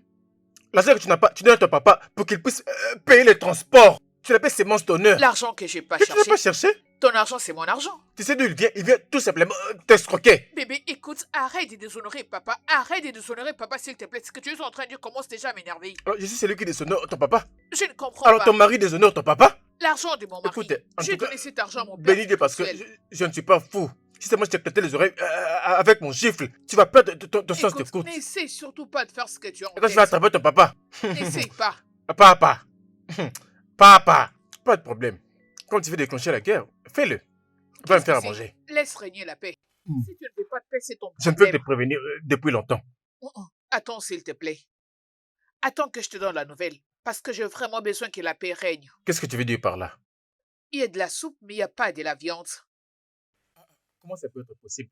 L'argent que tu n'as pas, tu donnes à ton papa pour qu'il puisse payer le transport. Tu l'appelles sémence d'honneur. L'argent que j'ai pas Que tu n'as cherché. pas cherché? Ton argent, c'est mon argent. Tu sais d'où il vient tout simplement t'escroquer. Bébé, écoute, arrête de déshonorer papa. Arrête de déshonorer papa, s'il te plaît. Ce que tu es en train de dire commence déjà à m'énerver. Alors, je suis celui qui déshonore ton papa. Je ne comprends Alors, pas. ton mari déshonore ton papa? L'argent de mon mari. Écoute, en J'ai tout cas, donné cet argent à mon père. béni Dieu parce que spirituel. je ne suis pas fou. Si c'est moi qui t'ai pété les oreilles avec mon gifle, tu vas perdre ton sens Écoute, d'écoute. n'essaie surtout pas de faire ce que tu as en Et quand je vais tête. attraper ton papa. N'essaie pas. Papa. Papa. Pas de problème. Quand tu veux déclencher la guerre, fais-le. Va me Qu'est-ce faire à que manger. c'est? Laisse régner la paix. Si tu ne veux pas de paix, c'est ton Je ne peux problème. te prévenir depuis longtemps. Attends, s'il te plaît. Attends que je te donne la nouvelle. Parce que j'ai vraiment besoin que la paix règne. Qu'est-ce que tu veux dire par là? Il y a de la soupe, mais il n'y a pas de la viande. Comment ça peut être possible?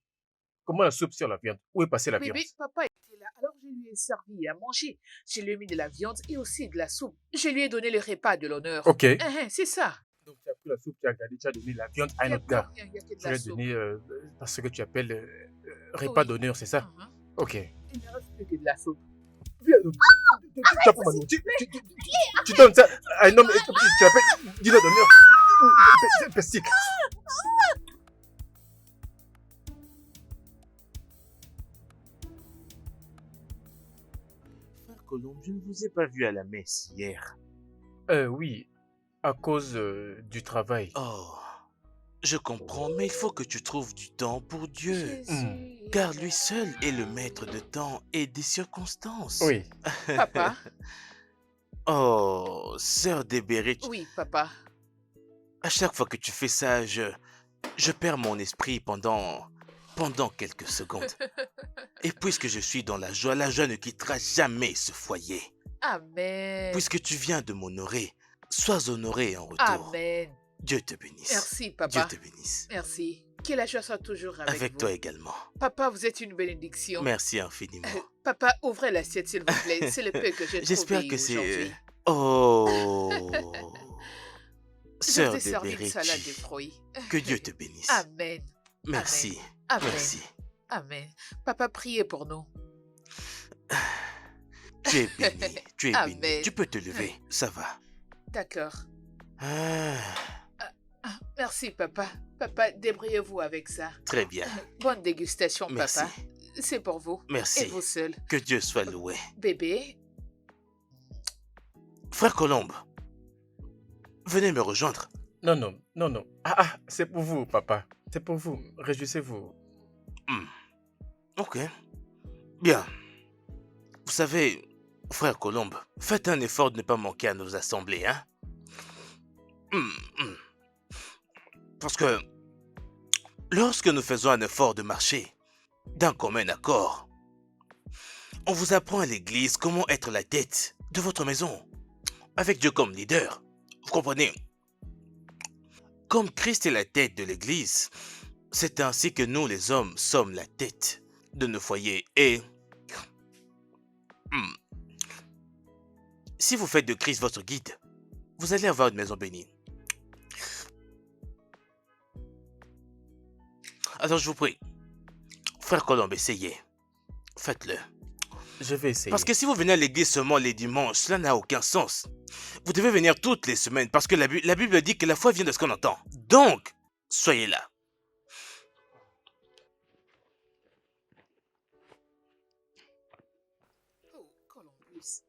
Comment la soupe sur la viande? Où est passée la viande? Bébé, papa était là, alors je lui ai servi à manger. Je lui ai mis de la viande et aussi de la soupe. Je lui ai donné le repas de l'honneur. Ok. C'est ça. Donc tu as pris la soupe, tu as gardé, tu as donné la viande à un Il y a autre plus gars. rien, il y a que de Tu la lui as soupe. donné ce que tu appelles repas Oui. d'honneur, c'est ça? Ok. Il ne reste plus que de la soupe. Viens, tu as pour Manu. Tu donnes ça à un homme et tu l'appelles dîner d'honneur. C'est pestique. Frère Colombe, je ne vous ai pas vu à la messe hier. Oui, à cause du travail. Oh, je comprends, mais il faut que tu trouves du temps pour Dieu. Jésus. Car lui seul est le maître de temps et des circonstances. Oui. Papa. Oh, sœur Débéré, Oui, papa. à chaque fois que tu fais ça, je perds mon esprit pendant quelques secondes. Et puisque je suis dans la joie ne quittera jamais ce foyer. Amen. Puisque tu viens de m'honorer, sois honoré en retour. Amen. Dieu te bénisse. Merci, Dieu papa. te bénisse. Merci. Que la joie soit toujours avec Avec vous. toi également. Papa, vous êtes une bénédiction. Merci infiniment. Papa, ouvrez l'assiette, s'il vous plaît. C'est le peu que j'ai trouvé J'espère que c'est... aujourd'hui. Oh Je Sœur vous ai servi une Débéré, salade de fruits. que Dieu te bénisse. Amen. Merci. Amen. Merci. Amen. Papa, priez pour nous. Tu es béni. Tu es béni. Amen. Tu peux te lever. Ça va. D'accord. Ah, Merci, papa. Papa, débrouillez-vous avec ça. très bien. Bonne dégustation, Merci. papa. C'est pour vous. Merci. Et vous seul. Que Dieu soit loué. Bébé, Frère Colombe, venez me rejoindre. Non. C'est pour vous, papa. C'est pour vous. Réjouissez-vous. Ok. Bien. Vous savez, frère Colombe, faites un effort de ne pas manquer à nos assemblées, hein? Parce que lorsque nous faisons un effort de marcher d'un commun accord, on vous apprend à l'église comment être la tête de votre maison, avec Dieu comme leader. Vous comprenez? Comme Christ est la tête de l'église, c'est ainsi que nous les hommes sommes la tête de nos foyers. Et si vous faites de Christ votre guide, vous allez avoir une maison bénie. Alors je vous prie, frère Colombe, essayez. Faites-le. Je vais essayer. Parce que si vous venez à l'église seulement les dimanches, cela n'a aucun sens. Vous devez venir toutes les semaines parce que la Bible dit que la foi vient de ce qu'on entend. Donc, soyez là. Oh, Columbus.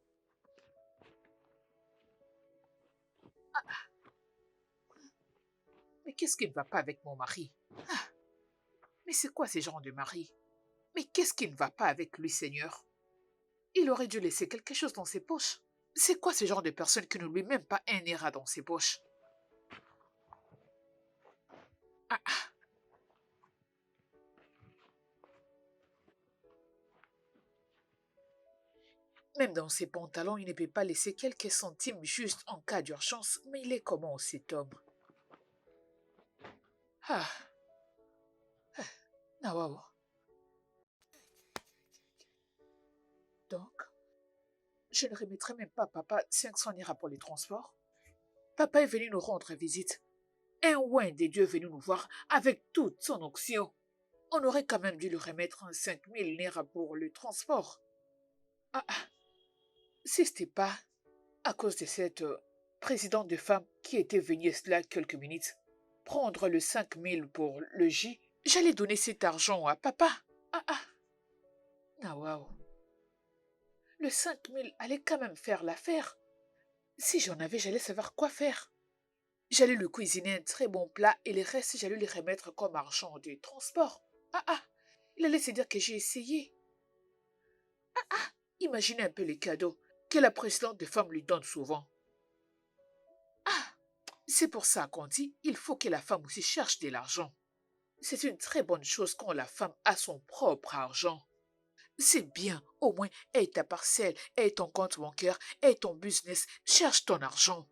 Mais qu'est-ce qui ne va pas avec mon mari? Mais c'est quoi ces gens de mari? Mais qu'est-ce qui ne va pas avec lui, Seigneur? Il aurait dû laisser quelque chose dans ses poches. C'est quoi ce genre de personne qui ne lui met même pas un euro dans ses poches? Même dans ses pantalons, il ne peut pas laisser quelques centimes juste en cas d'urgence. Mais il est comment cet homme? Ah, waouh. Donc, je ne remettrai même pas à papa 500 lira pour les transports. Papa est venu nous rendre visite. Un ouin des dieux est venu nous voir avec toute son onction. On aurait quand même dû lui remettre un 5000 lira pour le transport. Ah, ah. Si c'était pas à cause de cette présidente de femme qui était venue cela quelques minutes prendre le 5000 pour le J, j'allais donner cet argent à papa. Ah, ah. Ah, waouh. Le 5000 allait quand même faire l'affaire. Si j'en avais, j'allais savoir quoi faire. J'allais lui cuisiner un très bon plat et le reste, j'allais lui remettre comme argent de transport. Ah, ah. Il allait se dire que j'ai essayé. Imaginez un peu les cadeaux que la présidente de femme lui donne souvent. Ah, c'est pour ça qu'on dit il faut que la femme aussi cherche de l'argent. C'est une très bonne chose quand la femme a son propre argent. C'est bien, au moins, aie ta parcelle, aie ton compte bancaire, aie ton business, cherche ton argent.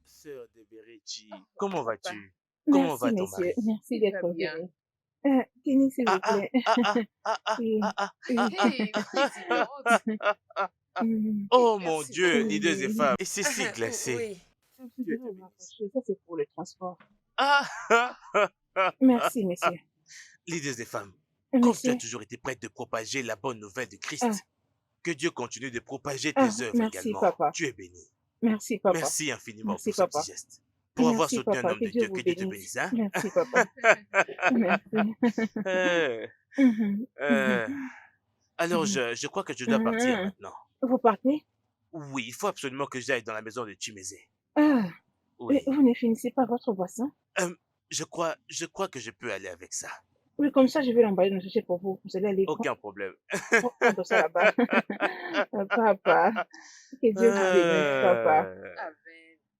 Sœur de Berechi, Oh, comment papa, vas-tu? Comment Merci, va ton messieurs. mari? Merci il va d'être bien. venu. Kenny, s'il vous Ah ah, plaît. ah ah, ah ah, Oui, ah ah, oui. ah ah. Hey, présidente. Mhm. Oh mon Merci Dieu, beaucoup. leaders et Oui. femmes, et c'est si glacé. Oui. Je Dieu devrais te avoir bénisse. quelque chose. Ça, c'est pour le transport. Ah ah ah ah. Merci, messieurs. Leaders et femmes, comme tu as Messieurs. toujours été prête de propager la bonne nouvelle de Ah, Christ, que Dieu continue de propager ah, tes œuvres merci, également. papa. Tu es béni. Merci, papa. Merci infiniment Merci, pour ce petit papa. geste. Pour avoir Merci, soutenu un papa. homme Que de Dieu Dieu, vous que Dieu te bénisse. bénisse, hein? Merci, papa. Merci. Euh, Mhm, euh, mhm, alors, mhm. je crois que je dois partir Mhm. maintenant. Vous partez? Oui, il faut absolument que j'aille dans la maison de Chimézé. Ah, Oui. vous ne finissez pas votre boisson? Euh, je crois que je peux aller avec ça. Oui, comme ça, je vais l'emballer dans le sachet pour vous. Vous allez aller Aucun problème. prendre ça là-bas. Papa, que Dieu vous bénisse, papa. Euh,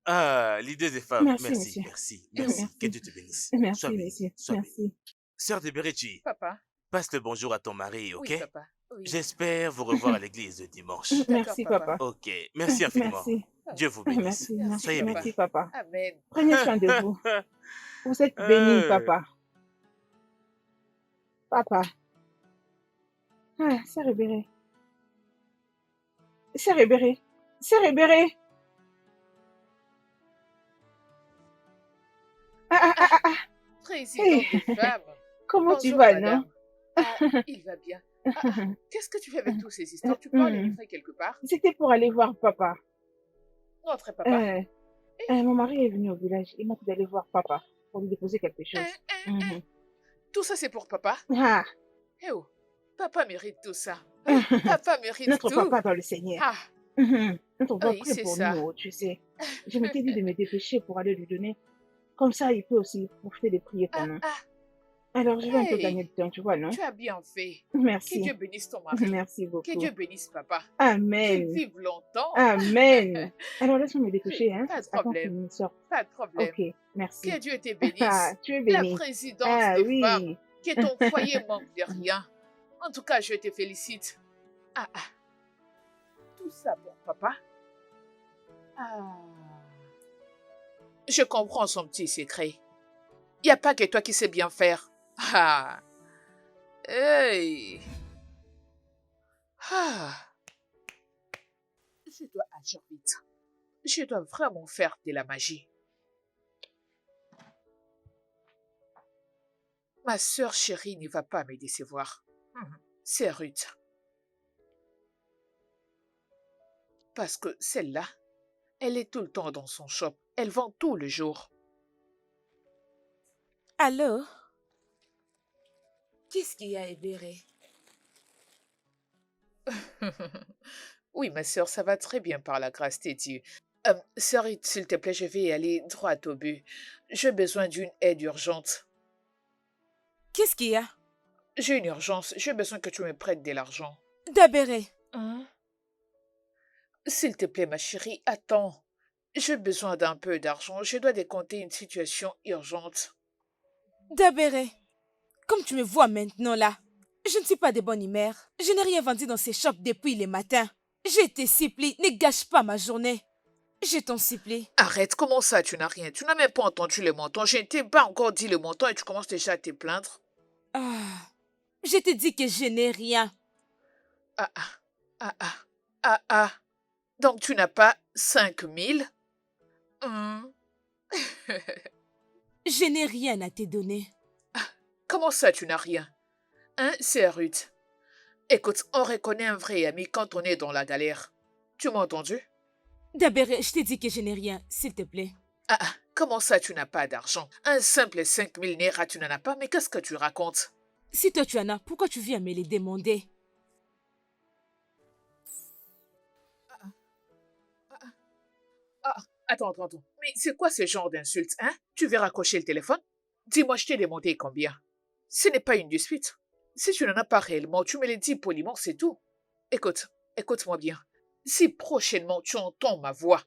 Amen. l'idée des femmes. Merci, Merci, monsieur. merci, merci. Que Merci. Dieu te bénisse. Merci, Sois béni, monsieur. sois béni. Merci. Sœur de Berechi, Papa. passe le bonjour à ton mari, ok? Oui, papa. Oui. J'espère vous revoir à l'église dimanche. D'accord, Merci, papa. papa. Ok, merci infiniment. Merci. Dieu vous bénisse. Merci, Merci, Soyez papa. merci, bénis. papa. Amen. Prenez soin de vous. Vous êtes béni, papa. Papa. Ah, c'est Rébéré. C'est Rébéré. C'est Rébéré. Ah, ah, ah, ah. Présidente Hey, des femmes. comment tu Bonjour, vas, non? madame. Ah, il va bien. Qu'est-ce que tu fais avec tous ces histoires? Tu parles livrer quelque part? C'était pour aller voir papa. Notre papa. Mon mari est venu au village. Il m'a dit d'aller voir papa pour lui déposer quelque chose. Mhm. Tout ça, c'est pour papa? Ah, Eh oh, papa mérite tout ça. Papa mérite notre tout. papa dans le Seigneur. Ah, Mhm. Notre papa oui, prie c'est pour ça. nous, tu sais. Je m'étais dit de me dépêcher pour aller lui donner. Comme ça, il peut aussi profiter de prier pour Ah, nous. ah, Alors, je vais un peu hey, gagner de temps, tu vois, non? tu as bien fait. Merci. Que Dieu bénisse ton mari. Merci Que beaucoup. Dieu bénisse papa. Qu'il Amen. vive longtemps. Amen. Alors, laisse-moi me dépêcher, hein? Pas de Attends problème. qu'il me sorte. Pas de problème. Ok, merci. Que Dieu te Ah, bénisse. tu es La béni. présidente Ah des femmes. oui. Que ton foyer manque de rien. En tout cas, je te félicite. Ah, ah. Tout ça pour papa. Ah. Je comprends son petit secret. Il n'y a pas que toi qui sais bien faire. Ah. Hey. Ah. Je dois agir vite. Je dois vraiment faire de la magie. Ma sœur chérie ne va pas me décevoir. C'est Ruth. Parce que celle-là, elle est tout le temps dans son shop. Elle vend tout le jour. Allô? Qu'est-ce qu'il y a, Ebéré? Oui, ma sœur, ça va très bien par la grâce de Dieu. Sœur Ruth, s'il te plaît, je vais aller droit au but. J'ai besoin d'une aide urgente. Qu'est-ce qu'il y a? J'ai une urgence. J'ai besoin que tu me prêtes de l'argent. Dabéré. Hein? S'il te plaît, ma chérie, attends. J'ai besoin d'un peu d'argent. Je dois décompter une situation urgente. Dabéré. Comme tu me vois maintenant là, je ne suis pas de bonne humeur. Je n'ai rien vendu dans ces shops depuis le matin. Je te supplie, ne gâche pas ma journée. Je t'en supplie. Arrête, comment ça, tu n'as rien? Tu n'as même pas entendu le montant. Je ne t'ai pas encore dit le montant et tu commences déjà à te plaindre. Ah, je te dis que je n'ai rien. Ah, ah, ah, ah, ah, ah. Donc tu n'as pas 5000? Je n'ai rien à te donner. Comment ça, tu n'as rien? Hein, c'est Ruth. Écoute, on reconnaît un vrai ami quand on est dans la galère. Tu m'as entendu? D'abord, je te dis que je n'ai rien, s'il te plaît. Ah, ah, comment ça, tu n'as pas d'argent? Un simple 5000 naira, tu n'en as pas, mais qu'est-ce que tu racontes? Si toi tu en as, pourquoi tu viens me les demander? Ah, attends. Mais c'est quoi ce genre d'insulte, hein? Tu veux raccrocher le téléphone? Dis-moi, je t'ai demandé combien? Ce n'est pas une dispute. Si tu n'en as pas réellement, tu me le dis poliment, c'est tout. Écoute-moi bien. Si prochainement tu entends ma voix,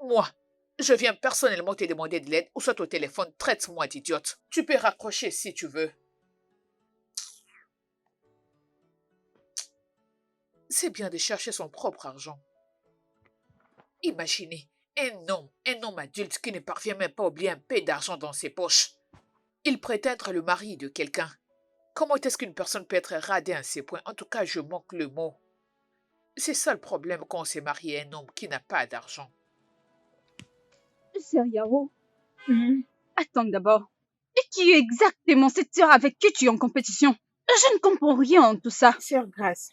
moi, je viens personnellement te demander de l'aide ou soit au téléphone, traite-moi d'idiote. Tu peux raccrocher si tu veux. C'est bien de chercher son propre argent. Imaginez, un homme adulte qui ne parvient même pas à oublier un peu d'argent dans ses poches. Il prétend être le mari de quelqu'un. Comment est-ce qu'une personne peut être radée à ces points? En tout cas, je manque le mot. C'est ça le problème quand on s'est marié à un homme qui n'a pas d'argent. Sœur Yao, attends d'abord. Et qui est exactement cette sœur avec qui tu es en compétition? Je ne comprends rien en tout ça. Sœur Grace,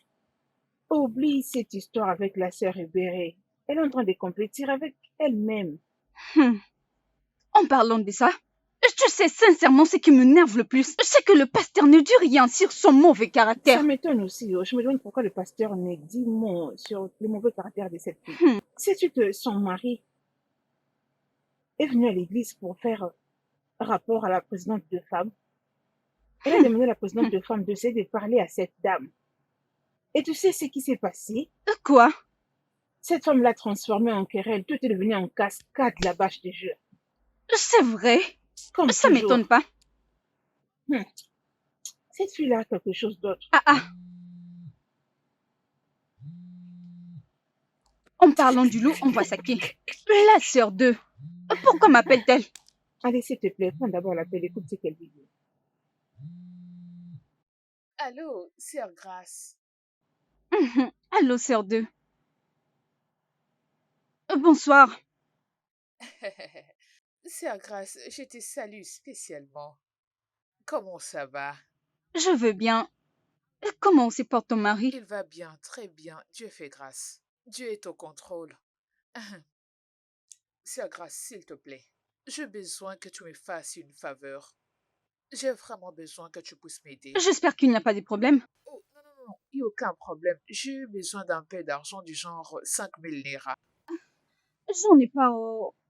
oublie cette histoire avec la sœur Ebéré. Elle est en train de compétir avec elle-même. En parlant de ça, tu sais sincèrement ce qui m'énerve le plus, c'est que le pasteur ne dit rien sur son mauvais caractère. Ça m'étonne aussi. Je me demande pourquoi le pasteur ne dit mot sur le mauvais caractère de cette fille. Sais-tu que son mari est venu à l'église pour faire rapport à la présidente de femmes? Elle a demandé à la présidente de femmes d'essayer de parler à cette dame. Et tu sais ce qui s'est passé? Quoi? Cette femme l'a transformée en querelle. Tout est devenu en cascade, la bâche de jeu. C'est vrai. Comme ça toujours. m'étonne pas. Cette fille-là a quelque chose d'autre. En parlant du loup, on voit ça qui? La sœur d'eux. Pourquoi m'appelle-t-elle? Allez, s'il te plaît, prends d'abord l'appel, écoute ce qu'elle dit. Allô, sœur Grace. Allô, sœur d'eux. Bonsoir. Sœur Grace, je te salue spécialement. Comment ça va? Je veux bien. Comment se porte ton mari? Il va bien, très bien. Dieu fait grâce. Dieu est au contrôle. Sœur Grace, s'il te plaît, j'ai besoin que tu me fasses une faveur. J'ai vraiment besoin que tu puisses m'aider. J'espère qu'il n'y a pas de problème. Oh, non, il n'y a aucun problème. J'ai besoin d'un peu d'argent du genre 5000 naira. J'en ai pas.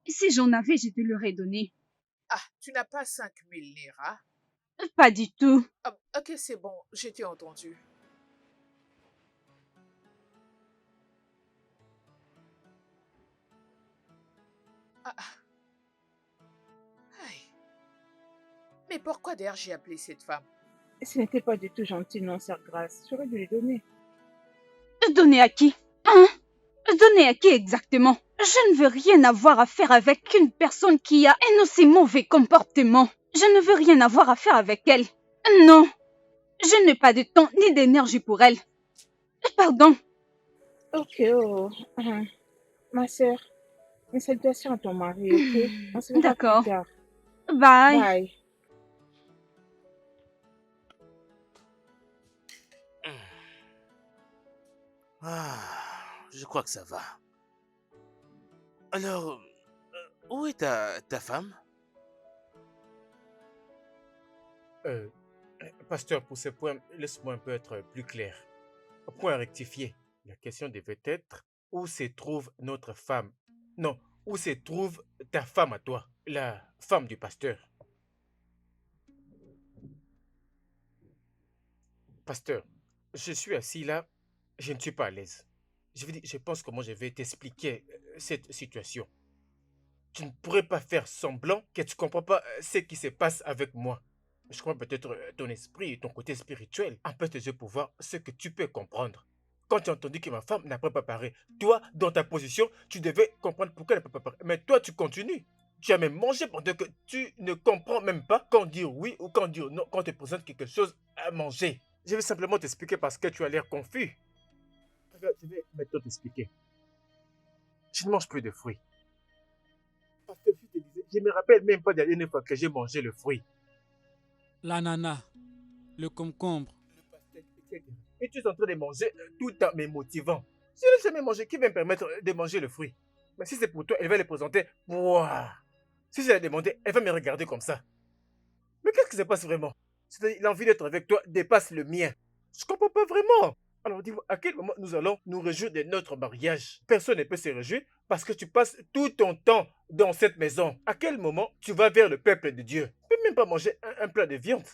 Si j'en avais, je te l'aurais donné. Ah, tu n'as pas 5000 naira? Pas du tout. Ah, ok, c'est bon, je t'ai entendu. Aïe. Mais pourquoi d'ailleurs j'ai appelé cette femme? Ce n'était pas du tout gentil, non, sœur Grace. J'aurais dû lui donner. Donner à qui? Hein? Donner à qui exactement? Je ne veux rien avoir à faire avec une personne qui a un aussi mauvais comportement. Je ne veux rien avoir à faire avec elle. Non. Je n'ai pas de temps ni d'énergie pour elle. Pardon. Ok, ma sœur, mes salutations à ton mari, ok? On se verra D'accord. plus tard. Bye. Bye. Je crois que ça va. Alors, où est ta femme? Pasteur, pour ce point, laisse-moi un peu être plus clair. Point à rectifier. La question devait être où se trouve notre femme? Non, où se trouve ta femme à toi, la femme du pasteur? Pasteur, je suis assis là, je ne suis pas à l'aise. Je veux dire, je pense comment je vais t'expliquer cette situation. Tu ne pourrais pas faire semblant que tu ne comprends pas ce qui se passe avec moi. Je crois peut-être ton esprit et ton côté spirituel empêchent tes yeux pour voir ce que tu peux comprendre. quand tu as entendu que ma femme n'a pas préparé. Toi, dans ta position, tu devais comprendre pourquoi elle n'a pas préparé. Mais toi, tu continues. Tu as même mangé pendant que tu ne comprends même pas quand dire oui ou quand dire non, quand on te présente quelque chose à manger. Je vais simplement t'expliquer parce que tu as l'air confus. Regarde, je vais maintenant t'expliquer. Je ne mange plus de fruits. Parce que je te disais, je ne me rappelle même pas de la dernière fois que j'ai mangé le fruit. L'ananas, le concombre. Le pastèque, etc. Et tu es en train de manger tout en me motivant. Si je n'ai jamais mangé, qui va me permettre de manger le fruit? Mais si c'est pour toi, elle va le présenter. Wouah! Si je l'ai demandé, elle va me regarder comme ça. Mais qu'est-ce qui se passe vraiment? C'est-à-dire, l'envie d'être avec toi dépasse le mien. Je comprends pas vraiment. Alors dis-moi, à quel moment nous allons nous réjouir de notre mariage? Personne ne peut se réjouir parce que tu passes tout ton temps dans cette maison. À quel moment tu vas vers le peuple de Dieu? Tu peux même pas manger un plat de viande.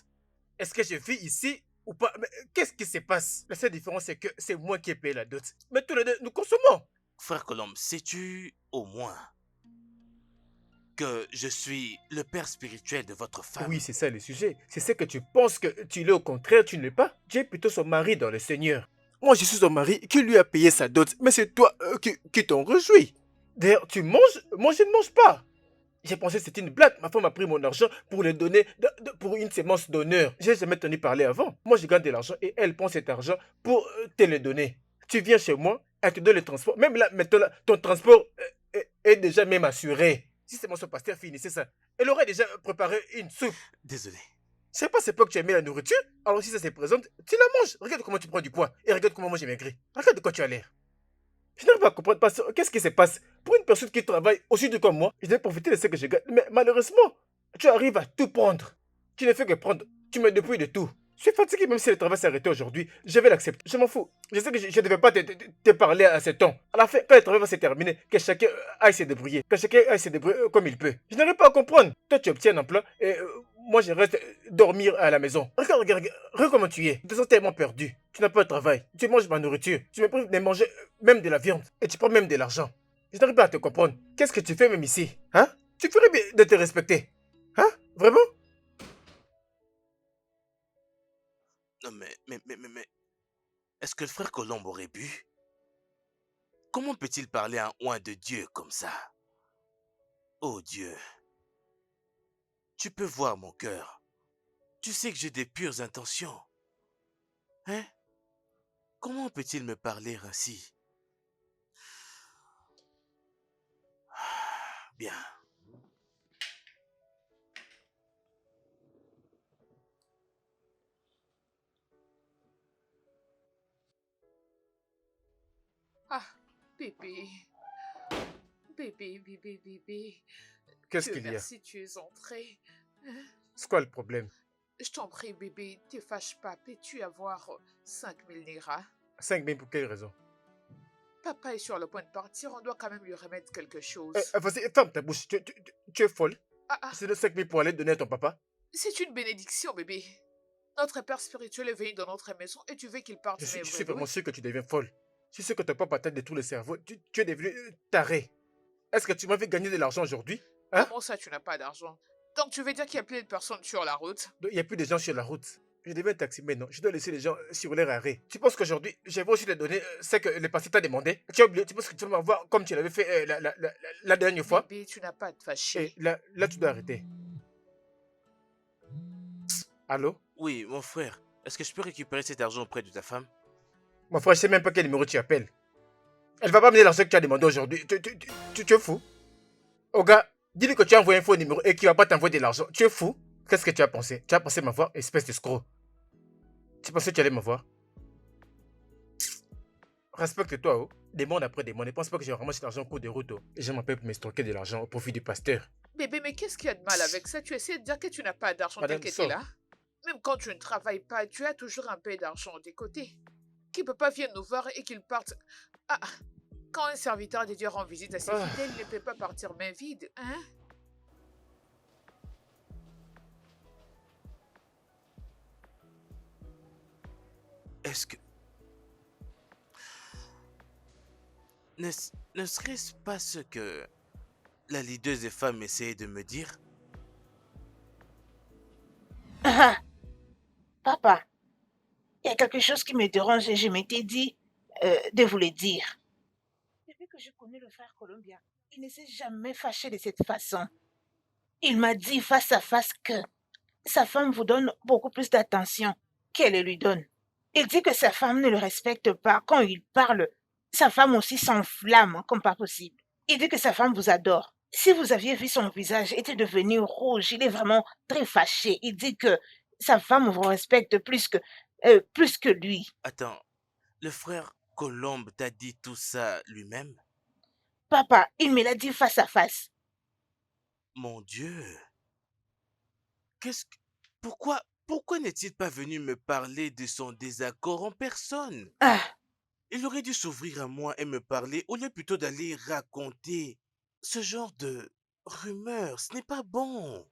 Est-ce que je vis ici ou pas? Mais qu'est-ce qui se passe? La seule différence, c'est que c'est moi qui ai payé la dot. Mais tous les deux, nous consommons. Frère Colombe, sais-tu au moins que je suis le père spirituel de votre femme? Oui, c'est ça le sujet. C'est ce que tu penses que tu l'es, au contraire, tu ne l'es pas. Tu es plutôt son mari dans le Seigneur. Moi, je suis son mari qui lui a payé sa dot, mais c'est toi qui t'en réjouis. D'ailleurs, tu manges, moi je ne mange pas. J'ai pensé que c'était une blague. Ma femme a pris mon argent pour le donner pour une sémence d'honneur. J'ai jamais entendu parler avant. Moi, je gagne de l'argent et elle prend cet argent pour te le donner. Tu viens chez moi, elle te donne le transport. Même là, maintenant, là, ton transport est déjà même assuré. Si c'est mon pasteur finissait ça, elle aurait déjà préparé une soupe. Désolé. Je sais pas c'est pas que tu as aimé la nourriture. Alors si ça se présente, tu la manges. Regarde comment tu prends du poids. Et regarde comment moi j'ai maigri. Regarde de quoi tu as l'air. Je n'arrive pas à comprendre qu'est-ce qui se passe. Pour une personne qui travaille aussi dur comme moi, je devais profiter de ce que je gagne. Mais malheureusement, tu arrives à tout prendre. Tu ne fais que prendre. Tu me dépouilles de tout. Je suis fatigué même si le travail s'arrêtait aujourd'hui. Je vais l'accepter. Je m'en fous. Je sais que je ne devais pas te parler à ce temps. À la fin, quand le travail va se terminer, que chacun aille se débrouiller. Que chacun aille se débrouiller comme il peut. Je n'arrive pas à comprendre. Toi, tu obtiens un emploi et moi, je reste dormir à la maison. Regarde comment tu es. Tu te sens tellement perdu. Tu n'as pas de travail. Tu manges ma nourriture. Tu me prives de manger même de la viande. Et tu prends même de l'argent. Je n'arrive pas à te comprendre. Qu'est-ce que tu fais même ici? Hein? Tu ferais bien de te respecter. Hein? Vraiment? Non mais... Est-ce que le frère Colombe aurait bu? Comment peut-il parler à un oint de Dieu comme ça? Oh Dieu. Tu peux voir mon cœur. Tu sais que j'ai des pures intentions. Hein? Comment peut-il me parler ainsi? Bien. Ah, bébé. Bébé. Qu'est-ce Dieu qu'il y a? merci, tu es entré. C'est quoi le problème? Je t'en prie, bébé, te fâche pas. Peux-tu avoir 5000 liras? 5 000 pour quelle raison? Papa est sur le point de partir, on doit quand même lui remettre quelque chose. Vas-y, ferme ta bouche. Tu es folle. C'est de 5 000 pour aller donner à ton papa? C'est une bénédiction, bébé. Notre père spirituel est venu dans notre maison et tu veux qu'il parte. Je suis vraiment sûr que tu deviens folle. Je suis sûr que ton papa t'a détruit le cerveau. Tu es devenu taré. Est-ce que tu m'avais gagné de l'argent aujourd'hui? Hein? Comment ça, tu n'as pas d'argent? Donc tu veux dire qu'il y a plein de personnes sur la route? Il n'y a plus de gens sur la route. Je deviens un taxi maintenant. Je dois laisser les gens sur leur arrêt. Tu penses qu'aujourd'hui, je vais aussi te donner ce que le passé t'a demandé? Tu as oublié? Tu penses que tu vas m'avoir comme tu l'avais fait la dernière fois? Bébé, tu n'as pas à te fâcher. Et là, tu dois arrêter. Allô? Oui, mon frère. Est-ce que je peux récupérer cet argent auprès de ta femme? Mon frère, je sais même pas quel numéro tu appelles. Elle va pas me donner l'argent que tu as demandé aujourd'hui. Tu es fou? Oh gars, dis-lui que tu as envoyé un faux numéro et qu'il va pas t'envoyer de l'argent. Tu es fou? Qu'est-ce que tu as pensé? Tu as pensé m'avoir, espèce d'escroc. Tu pensais que tu allais m'avoir? Respecte-toi, oh. Demande après demande. Ne pense pas que j'ai vraiment cet argent en cours de route, oh. Et je m'appelle pour m'estroquer de l'argent au profit du pasteur. Bébé, mais qu'est-ce qu'il y a de mal avec ça? Tu essaies de dire que tu n'as pas d'argent tel que tu es là? Même quand tu ne travailles pas, tu as toujours un peu d'argent de côté. Qui ne peut pas venir nous voir et qu'il parte... Quand un serviteur de Dieu rend visite à ses fidèles, il ne peut pas partir main vide, hein? Est-ce que... Ne serait-ce pas ce que la leaduse des femmes essayait de me dire? Papa, il y a quelque chose qui me dérange et je m'étais dit, de vous le dire. Depuis que je connais le frère Columbia, il ne s'est jamais fâché de cette façon. Il m'a dit face à face que sa femme vous donne beaucoup plus d'attention qu'elle lui donne. Il dit que sa femme ne le respecte pas. Quand il parle, sa femme aussi s'enflamme comme pas possible. Il dit que sa femme vous adore. Si vous aviez vu son visage, il était devenu rouge. Il est vraiment très fâché. Il dit que sa femme vous respecte plus que lui. Attends, le frère Colombe t'a dit tout ça lui-même? Papa, il me l'a dit face à face. Mon Dieu. Pourquoi n'est-il pas venu me parler de son désaccord en personne? Ah, Il aurait dû s'ouvrir à moi et me parler au lieu plutôt d'aller raconter ce genre de rumeurs. Ce n'est pas bon.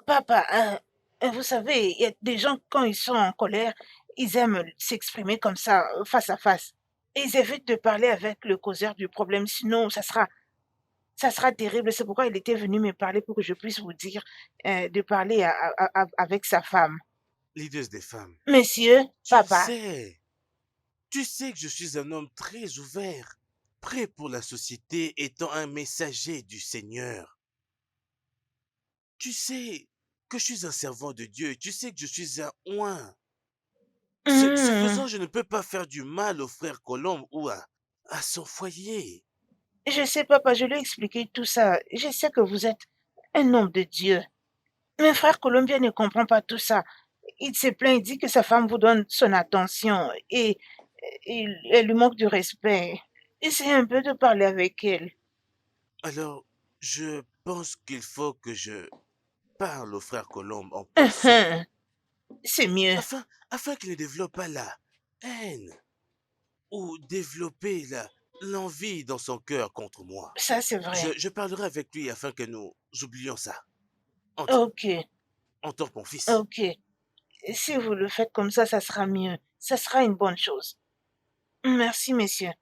papa, vous savez, il y a des gens, quand ils sont en colère, ils aiment s'exprimer comme ça, face à face. Et ils évitent de parler avec le causeur du problème, sinon ça sera terrible. C'est pourquoi il était venu me parler pour que je puisse vous dire de parler avec sa femme. Leaders des femmes. Monsieur, papa. Tu sais que je suis un homme très ouvert, prêt pour la société, étant un messager du Seigneur. Tu sais que je suis un servant de Dieu, tu sais que je suis un oint. Ce faisant, je ne peux pas faire du mal au frère Colombe ou à son foyer. Je sais, papa, je lui ai expliqué tout ça. Je sais que vous êtes un homme de Dieu. Mais frère Columbia ne comprend pas tout ça. Il se plaint, il dit que sa femme vous donne son attention et elle lui manque de respect. Essayez un peu de parler avec elle. Alors, je pense qu'il faut que je parle au frère Colombe en personne. C'est mieux. Afin qu'il ne développe pas la haine ou développer l'envie dans son cœur contre moi. Ça, c'est vrai. Je parlerai avec lui afin que nous oublions ça. Ok. Entends, mon fils. Ok. Si vous le faites comme ça sera mieux. Ça sera une bonne chose. Merci, messieurs.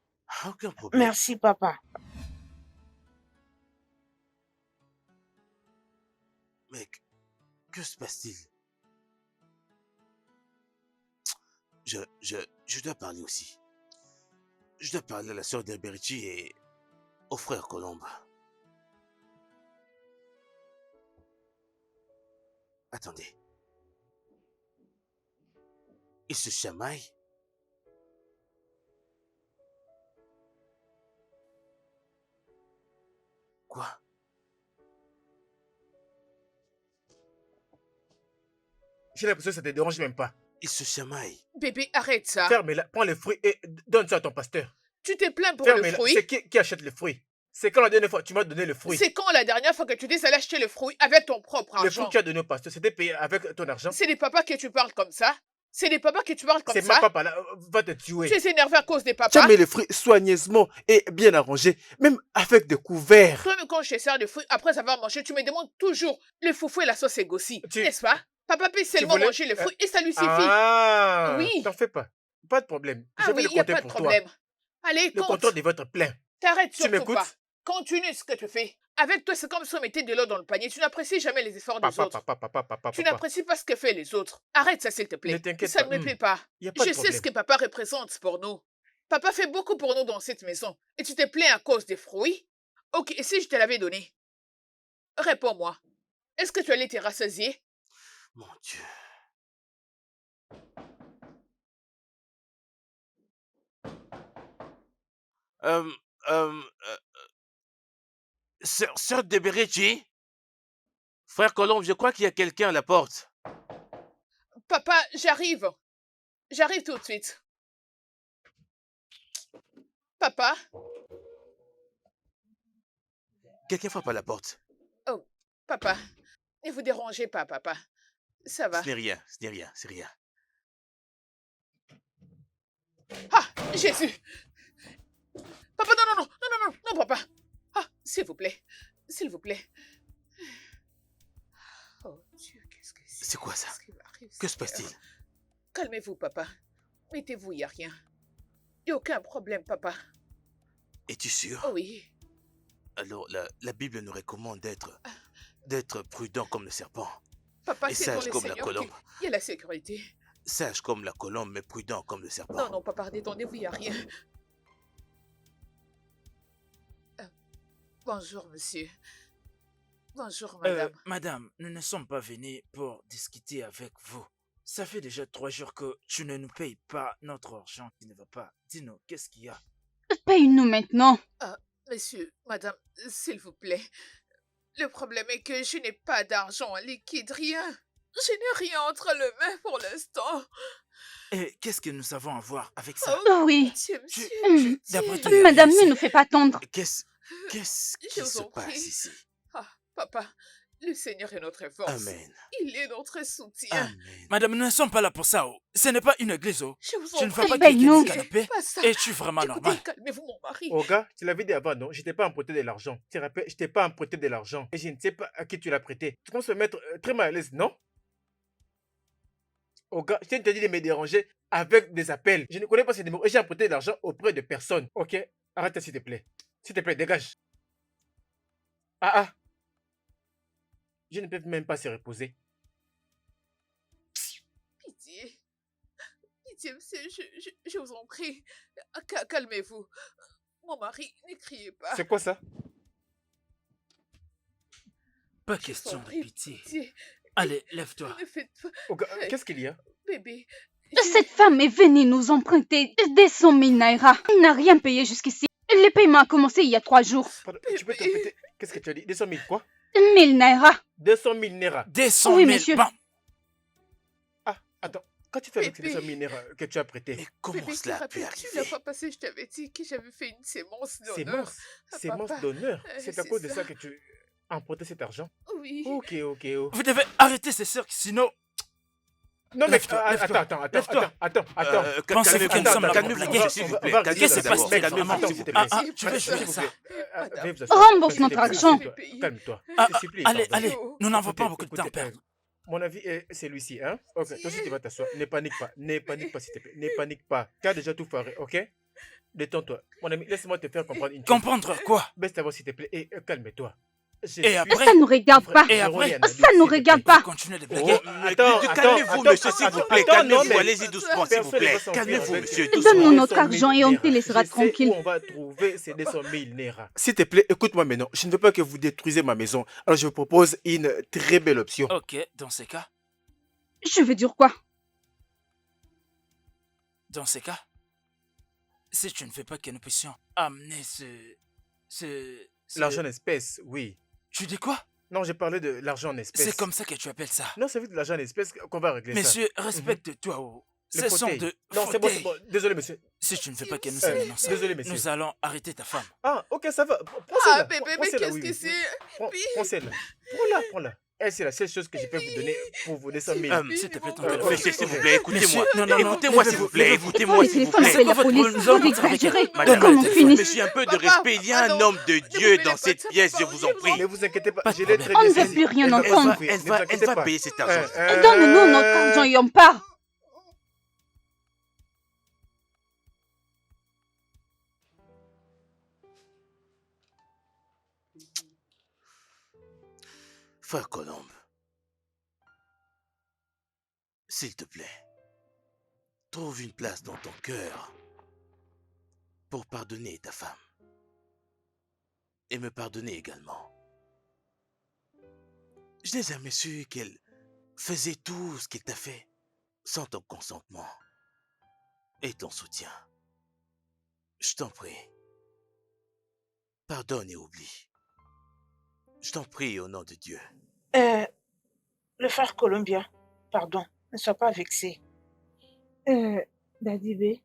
Aucun problème. Merci, papa. Mec, que se passe-t-il? Je dois parler aussi. Je dois parler à la sœur d'Alberti et au frère Colombe. Attendez. Ils se chamaillent? Quoi? J'ai l'impression que ça te dérange même pas. Ils se chamaillent. Bébé, arrête ça. Ferme-la, prends les fruits et donne ça à ton pasteur. Tu te plains pour le fruit? C'est qui achète les fruits? C'est quand la dernière fois tu m'as donné le fruit? C'est quand la dernière fois que tu dis allais acheter le fruit avec ton propre argent? Le fruit que tu as donné au pasteur, c'était payé avec ton argent? C'est des papas que tu parles comme ça? C'est des papas que tu parles comme ça? C'est ma papa là, va te tuer. Tu es énervé à cause des papas? Tu as mis les fruits soigneusement et bien arrangés, même avec des couverts. Toi-même, quand je te sers le fruit, après avoir mangé, tu me demandes toujours le foufou et la sauce égossie, n'est-ce pas? Papa peut seulement manger le fruit et ça lui suffit. Ah, oui. T'en fais pas. Pas de problème. Ah Je vais oui, le il n'y a compter pas de pour problème. toi. Allez, Le compte. compteur de votre plein. T'arrêtes surtout m'écoutes? pas. Continue ce que tu fais. Avec toi, c'est comme si on mettait de l'eau dans le panier. Tu n'apprécies jamais les efforts des autres. Tu n'apprécies pas ce que fait les autres. Arrête ça, s'il te plaît. Ne t'inquiète Ça pas. ne me plaît pas. Y a pas de Je sais problème. ce que papa représente pour nous. Papa fait beaucoup pour nous dans cette maison. Et tu te plains à cause des fruits? Ok, et si je te l'avais donné? Réponds-moi. Est-ce que tu allais te rassasier? Mon Dieu. Sœur de Berechi? Frère Colombe, je crois qu'il y a quelqu'un à la porte. Papa, j'arrive. J'arrive tout de suite. Papa? Quelqu'un frappe à la porte. Oh, papa. Ne vous dérangez pas, papa. Ça va. Ce n'est rien, c'est rien. Ah, Jésus! Papa, non, papa. Ah, s'il vous plaît. S'il vous plaît. Oh Dieu, qu'est-ce que c'est? C'est quoi ça? Qu'est-ce qui m'arrive, Que se passe-t-il? Calmez-vous, papa. Mettez-vous, il n'y a rien. Il n'y a aucun problème, papa. Es-tu sûr? Oh oui. Alors, la Bible nous recommande d'être prudent comme le serpent. Papa, et c'est dans sage le comme la Seigneur colombe. qu'il y a la sécurité. sage comme la colombe, mais prudent comme le serpent. Non, non, papa, détendez-vous, il n'y a rien. Bonjour, monsieur. Bonjour, madame. Madame, nous ne sommes pas venus pour discuter avec vous. Ça fait déjà 3 jours que tu ne nous payes pas notre argent qui ne va pas. Dis-nous, qu'est-ce qu'il y a? Paye-nous maintenant. Monsieur, madame, s'il vous plaît. Le problème est que je n'ai pas d'argent en liquide, rien. Je n'ai rien entre les mains pour l'instant. Et qu'est-ce que nous avons à voir avec ça? Oh oui. Pitié, monsieur, D'après toi, pitié. Madame, ne nous fais pas attendre. Qu'est-ce Je qui vous se en passe prie. ici? Ah, papa, le Seigneur est notre force. Amen. Il est notre soutien. Amen. Madame, nous ne sommes pas là pour ça. Oh. Ce n'est pas une église. Oh. Je vous Tu en ne vas prie. pas Ben cliquer non. du canapé. Pas ça. Es-tu vraiment Écoutez, normal? calmez-vous, mon mari. Oh gars, tu l'avais dit avant, non? Je t'ai pas emprunté de l'argent. Tu te rappelles, je t'ai pas emprunté de l'argent. Et je ne sais pas à qui tu l'as prêté. Tu commences à se mettre très mal à l'aise, non? Oh gars, je t'ai dit de me déranger avec des appels. Je ne connais pas ces numéros et j'ai emprunté de l'argent auprès de personne. Ok? Arrête s'il te plaît. S'il te plaît, dégage. Ah. Je ne peux même pas se reposer. Pitié. Pitié, monsieur, je vous en prie. Calmez-vous. Mon mari, ne criez pas. C'est quoi ça? Pas Je vous question en de prie, pitié. pitié. Allez, lève-toi. Ne faites pas. Oh gars, qu'est-ce qu'il y a? Bébé. Cette femme est venue nous emprunter des 100 000 naira. Elle n'a rien payé jusqu'ici. Le paiement a commencé il y a 3 jours. Pardon, tu peux te répéter? Qu'est-ce que tu as dit? 200 000 quoi? 1000 naira. 200 000 naira. Des 100 Oui, 000. monsieur. Bon. Ah, attends. Quand tu fais avec ces Bébé. 200 000 naira que tu as prêté, Mais comment Bébé, te cela a pu rappelles-tu arriver? la fois passée, je t'avais dit que j'avais fait une sémence c'est d'honneur. mince. C'est mince Papa, d'honneur. C'est à c'est cause de ça. ça que tu as emprunté cet argent. Oui. Ok. Vous devez arrêter ces cirques, sinon... Non, mais Lève-toi, lève-toi. attends. Pensez-vous que nous sommes là pour Calmez-vous, blaguer? s'il vous plaît. Qu'est-ce Qu'est-ce qui se passe Calmez-vous, s'il te plaît. tu veux jouer S'il vous ça? plaît. Rembourse notre argent. Calme-toi. Ah, Je te supplie, allez, pardon. allez, nous n'avons pas Écoutez, beaucoup de temps à écoutez, perdre. Mon avis est celui-ci, hein? Ok, toi aussi tu vas t'asseoir. Ne panique pas, s'il te plaît. Ne panique pas. Tu as déjà tout foiré, ok? Détends-toi. Mon ami, laisse-moi te faire comprendre une chose. Comprendre quoi? Baisse ta voix, s'il te plaît, et calme-toi. Et après? Ça nous regarde pas. Et après? Ça nous regarde pas. Continuez de blaguer. Calmez-vous, monsieur, s'il vous plaît. Calmez-vous, allez-y doucement, s'il vous plaît. Calmez-vous, monsieur, doucement. Donne-nous notre argent et on te laissera tranquille. Où on va trouver ces 200 000 naira. S'il te plaît, écoute-moi maintenant. Je ne veux pas que vous détruisez ma maison. Alors je vous propose une très belle option. Ok, dans ces cas, Je veux dire quoi? si tu ne fais pas que nous puissions amener L'argent en espèces, oui. Tu dis quoi? Non, j'ai parlé de l'argent en espèces. C'est comme ça que tu appelles ça. Non, c'est vite de l'argent en espèces qu'on va régler ça. Monsieur, respecte-toi. Oh. Le Ce sont fauteuil. de Non, c'est fauteuils. bon. Désolé, monsieur. Si tu ne fais pas que nous amenons ça, Désolé, monsieur. nous allons arrêter ta femme. Ah, ok, ça va. Prends Ah, celle-là. bébé, Prends mais celle-là, qu'est-ce oui, que oui. c'est? Prends celle-là. Prends-la. Elle, c'est la seule chose que je peux vous donner pour vous 200 000. S'il te plaît, ton Euh, téléphone. Monsieur, s'il vous plaît, écoutez-moi. Monsieur, non, Écoutez-moi, s'il vous plaît. Prends Écoutez-moi, le s'il vous téléphone, plaît. appelle la votre police. problème, nous allons Vous montrer avec exagérez. elle. Madame, Comment on finit? monsieur, un peu de Papa, respect. Il y a un pardon. homme de Ne Dieu vous dans mêlez cette pas de pièce, ça, je papa, vous en je vous en prie. Ne vous inquiétez pas, Pas de je l'ai problème. très On ne bien veut saisi. plus rien Elle va entendre. souffrir, ne vous Elle inquiétez va pas. payer cet argent. Donne-nous notre argent et on part. Frère Colombe, s'il te plaît, trouve une place dans ton cœur pour pardonner ta femme et me pardonner également. Je n'ai jamais su qu'elle faisait tout ce qu'elle t'a fait sans ton consentement et ton soutien. Je t'en prie, pardonne et oublie. Je t'en prie au nom de Dieu. Le frère colombien, pardon, ne sois pas vexé. Daddy B,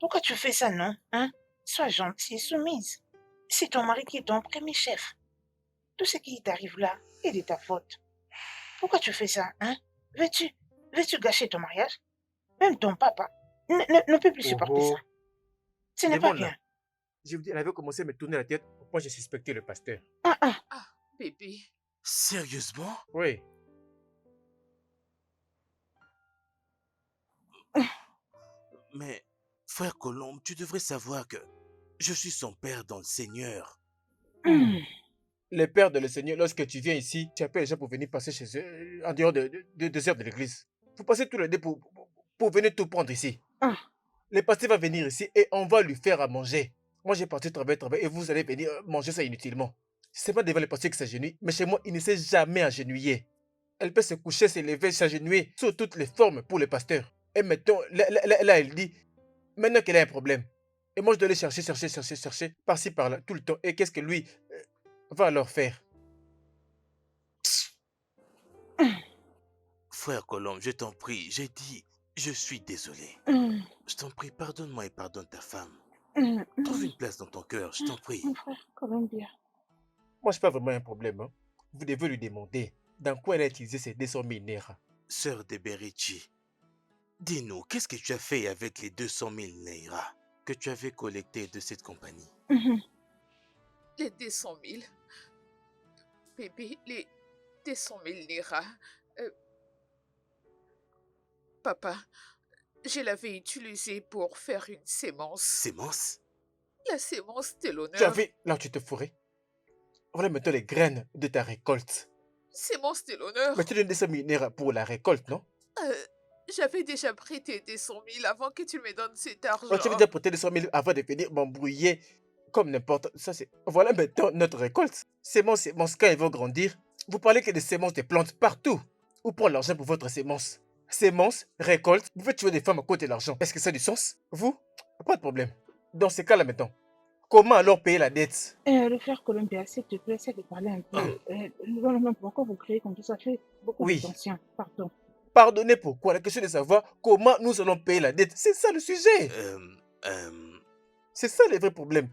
pourquoi tu fais ça, non? Hein? Sois gentil et soumise. C'est ton mari qui est ton premier chef. Tout ce qui t'arrive là est de ta faute. Pourquoi tu fais ça, hein? Veux-tu gâcher ton mariage? Même ton papa ne peut plus supporter ça. Ce n'est pas bien. Je vous dis, elle avait commencé à me tourner la tête. Moi, j'ai suspecté le pasteur. Ah, bébé. Sérieusement? Oui. Mais, frère Colombe, tu devrais savoir que je suis son père dans le Seigneur. Le père de le Seigneur, lorsque tu viens ici, tu appelles les gens pour venir passer chez eux en dehors de 2 heures de l'église. Vous passez tous les deux pour venir tout prendre ici. Ah, Le pasteur va venir ici et on va lui faire à manger. Moi, j'ai parti travailler et vous allez venir manger ça inutilement. C'est pas devant le pasteur qui s'agenouille, mais chez moi, il ne s'est jamais agenouillé. Elle peut se coucher, se lever, s'agenouiller sous toutes les formes pour le pasteur. Et maintenant, là, elle dit, maintenant qu'elle a un problème. Et moi, je dois aller chercher, par-ci, par-là, tout le temps. Et qu'est-ce que lui va alors faire? Frère Colombe, je t'en prie, j'ai dit, je suis désolé. Je t'en prie, pardonne-moi et pardonne ta femme. Trouve une place dans ton cœur, je t'en prie. mon frère Columbia. Moi, c'est pas vraiment un problème. Hein. Vous devez lui demander dans quoi elle a utilisé ces 200 000 naira. Sœur de Berichi, dis-nous, qu'est-ce que tu as fait avec les 200 000 naira que tu avais collectés de cette compagnie? Les 200 000. Bébé, les 200 000 naira. Papa, je l'avais utilisé pour faire une sémence. Sémence? La sémence de Tu l'honneur. avais, là où tu te fourrais. Voilà maintenant les graines de ta récolte. Sémence de l'honneur. Mais tu donnes 200 000 naira pour la récolte, non? J'avais déjà prêté 200 000 avant que tu me donnes cet argent. Tu avais déjà prêté 200 000 avant de venir m'embrouiller comme n'importe. Ça, c'est. Voilà maintenant notre récolte. Sémence, quand ils vont grandir, vous parlez que des sémences de plantes partout. Où prendre l'argent pour votre sémence? Sémence, récolte, vous faites tuer des femmes à côté de l'argent. Est-ce que ça a du sens? Vous? Pas de problème. Dans ces cas-là maintenant, comment alors payer la dette? Le frère Columbia, s'il te plaît, essaie de parler un peu. Non, pourquoi vous criez comme ça fait beaucoup Oui. de tension. Pardon. Pardonnez pourquoi? La question est de savoir comment nous allons payer la dette. C'est ça le sujet. C'est ça le vrai problème.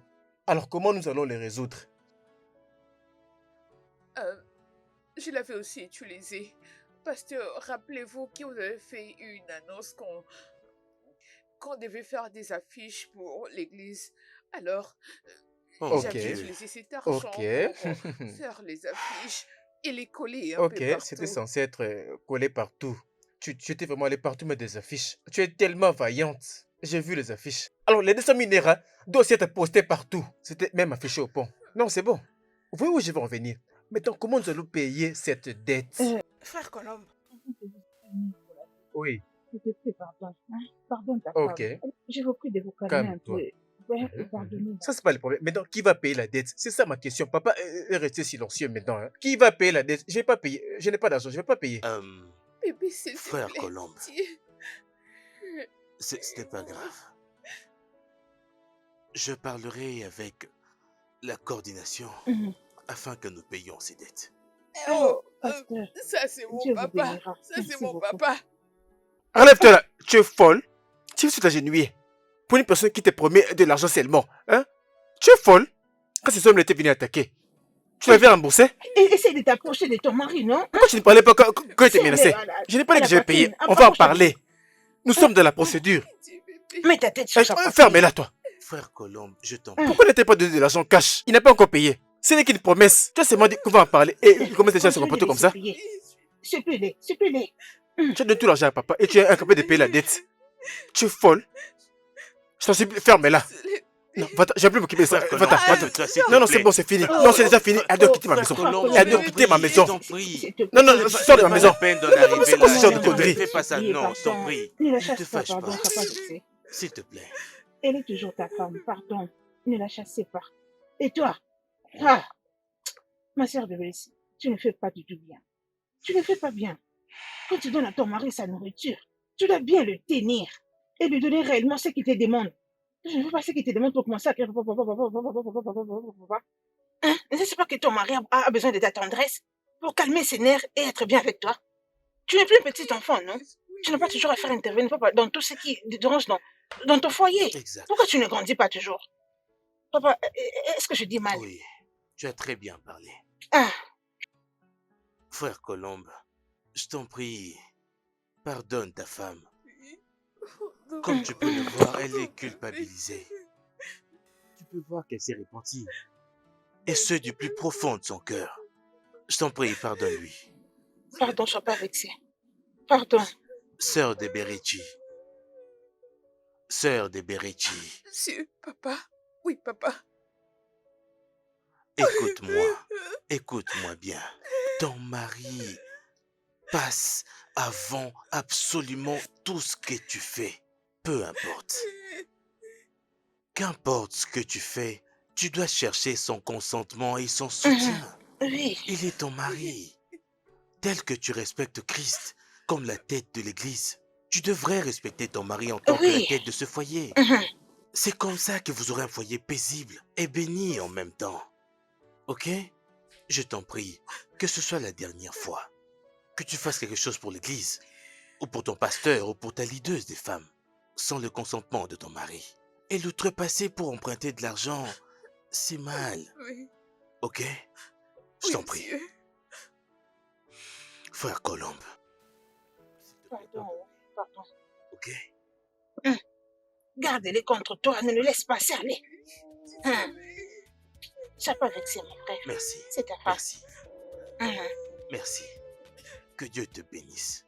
Alors comment nous allons les résoudre? Je l'avais aussi utilisé. Pasteur, rappelez-vous que vous avez fait une annonce qu'on devait faire des affiches pour l'église. Alors, j'avais utilisé cet argent pour faire les affiches et les coller un peu partout. C'était censé être collé partout. Tu étais vraiment allé partout mettre des affiches. Tu es tellement vaillante. J'ai vu les affiches. Alors, les 200 000 naira doivent aussi être postés partout. C'était même affiché au pont. Non, c'est bon. Vous voyez où je vais en venir. Maintenant, comment nous allons payer cette dette? Frère Colombe. Oui. S'il te plaît, pardon. Pardonne ta femme. Je vous prie de vous calmer un peu. Pardonnez-moi. Ça, c'est pas le problème. Maintenant, qui va payer la dette? C'est ça ma question. Papa est resté silencieux maintenant. Hein. Qui va payer la dette? Je vais pas payer. Je n'ai pas d'argent. Je vais pas payer. Bébé, s'il te Frère plaît. Colombe, ce n'est pas grave. Je parlerai avec la coordination afin que nous payions ces dettes. Oh, pasteur, ça c'est mon Dieu vous papa. bénira. Ça Merci c'est mon beaucoup. papa. Relève-toi là. Tu es folle. Tu veux t'agenouiller pour une personne qui te promet de l'argent seulement. Hein? Tu es folle. Quand ces hommes étaient venus attaquer, tu l'avais remboursé? Essaie de t'approcher de ton mari, non? Pourquoi tu ne parlais pas quand il était menacé? Serre-le Je n'ai pas dit que à je la vais payer. poitrine. On va en Approche-toi. parler. Nous sommes dans la procédure. Mets ta tête sur sa poitrine. Ferme-la, toi. Frère Colombe, je t'en prie. Pourquoi n'était pas donné de l'argent cash? Il n'a pas encore payé. Ce n'est qu'une promesse. Tu as seulement dit qu'on va en parler. Et il commence déjà à se comporter comme ça. Supplie-les, supplie-les. Tu as donné tout l'argent à papa et tu es incapable de payer la dette. Tu es folle. Je t'en supplie, ferme-la. Non, va-t'en, j'ai plus m'occuper de ça. Frère Va-t'en, Colombe, va-t'en. calme-toi, s'il te Non, non, plaît. c'est bon, c'est fini. Non, c'est déjà fini. Elle doit quitter ma maison. Elle doit quitter ma maison. Je t'en prie. Non, non, sors de ma maison. Pas la peine d'en arriver C'est quoi là. ce genre de Ne conneries? fais pas ça, non, je t'en prie. Ne la Ne chasse te pas, fâche pardon, pas. papa, je sais. S'il te plaît. Elle est toujours ta femme, pardon. Ne la chassez pas. Et toi? Ah, ma sœur de Bélis, tu ne fais pas du tout bien. Tu ne fais pas bien. Quand tu donnes à ton mari sa nourriture, tu dois bien le tenir et lui donner réellement ce qu'il te demande. Je ne veux pas ce qu'il te demande pour commencer à crier. Hein? Ne sais pas que ton mari a besoin de ta tendresse pour calmer ses nerfs et être bien avec toi. Tu n'es plus un petit enfant, non? Tu n'as pas toujours à faire intervenir papa dans tout ce qui dérange dans ton foyer. Exact. Pourquoi tu ne grandis pas toujours? Papa, est-ce que je dis mal? Oui, tu as très bien parlé. Ah, Frère Colombe, je t'en prie, pardonne ta femme. Comme tu peux le voir, elle est culpabilisée. Tu peux voir qu'elle s'est repentie. Et ce, du plus profond de son cœur. Je t'en prie, pardonne-lui. pardon, sois pas vexé. Pardon. Sœur de Berichi. Sœur de Berichi. Monsieur, papa. Oui, papa. Écoute-moi. Écoute-moi bien. Ton mari passe avant absolument tout ce que tu fais. Peu importe. Qu'importe ce que tu fais, tu dois chercher son consentement et son soutien. Oui. Il est ton mari. Tel que tu respectes Christ comme la tête de l'Église, tu devrais respecter ton mari en tant que la Oui. tête de ce foyer. C'est comme ça que vous aurez un foyer paisible et béni en même temps. Ok? Je t'en prie, que ce soit la dernière fois. Que tu fasses quelque chose pour l'Église, ou pour ton pasteur, ou pour ta leaduse des femmes, sans le consentement de ton mari. Et l'outrepasser pour emprunter de l'argent, c'est mal. Oui. Ok? Je t'en prie. Monsieur. Frère Colombe. Pardon, pardon. Ok? Garde-les contre toi, ne le laisse pas aller. Sois pas vexé, mon frère. Merci. C'est ta femme. Merci. Merci. Que Dieu te bénisse.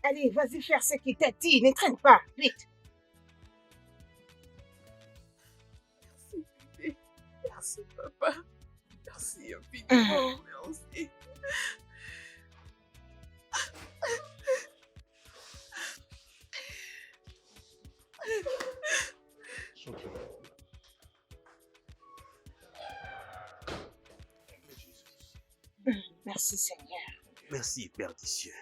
Allez, vas-y faire ce qu'il t'a dit. Ne traîne pas. Vite. Merci, bébé. Merci, papa. Merci infiniment. Merci. Merci, Seigneur. Merci, Père des cieux.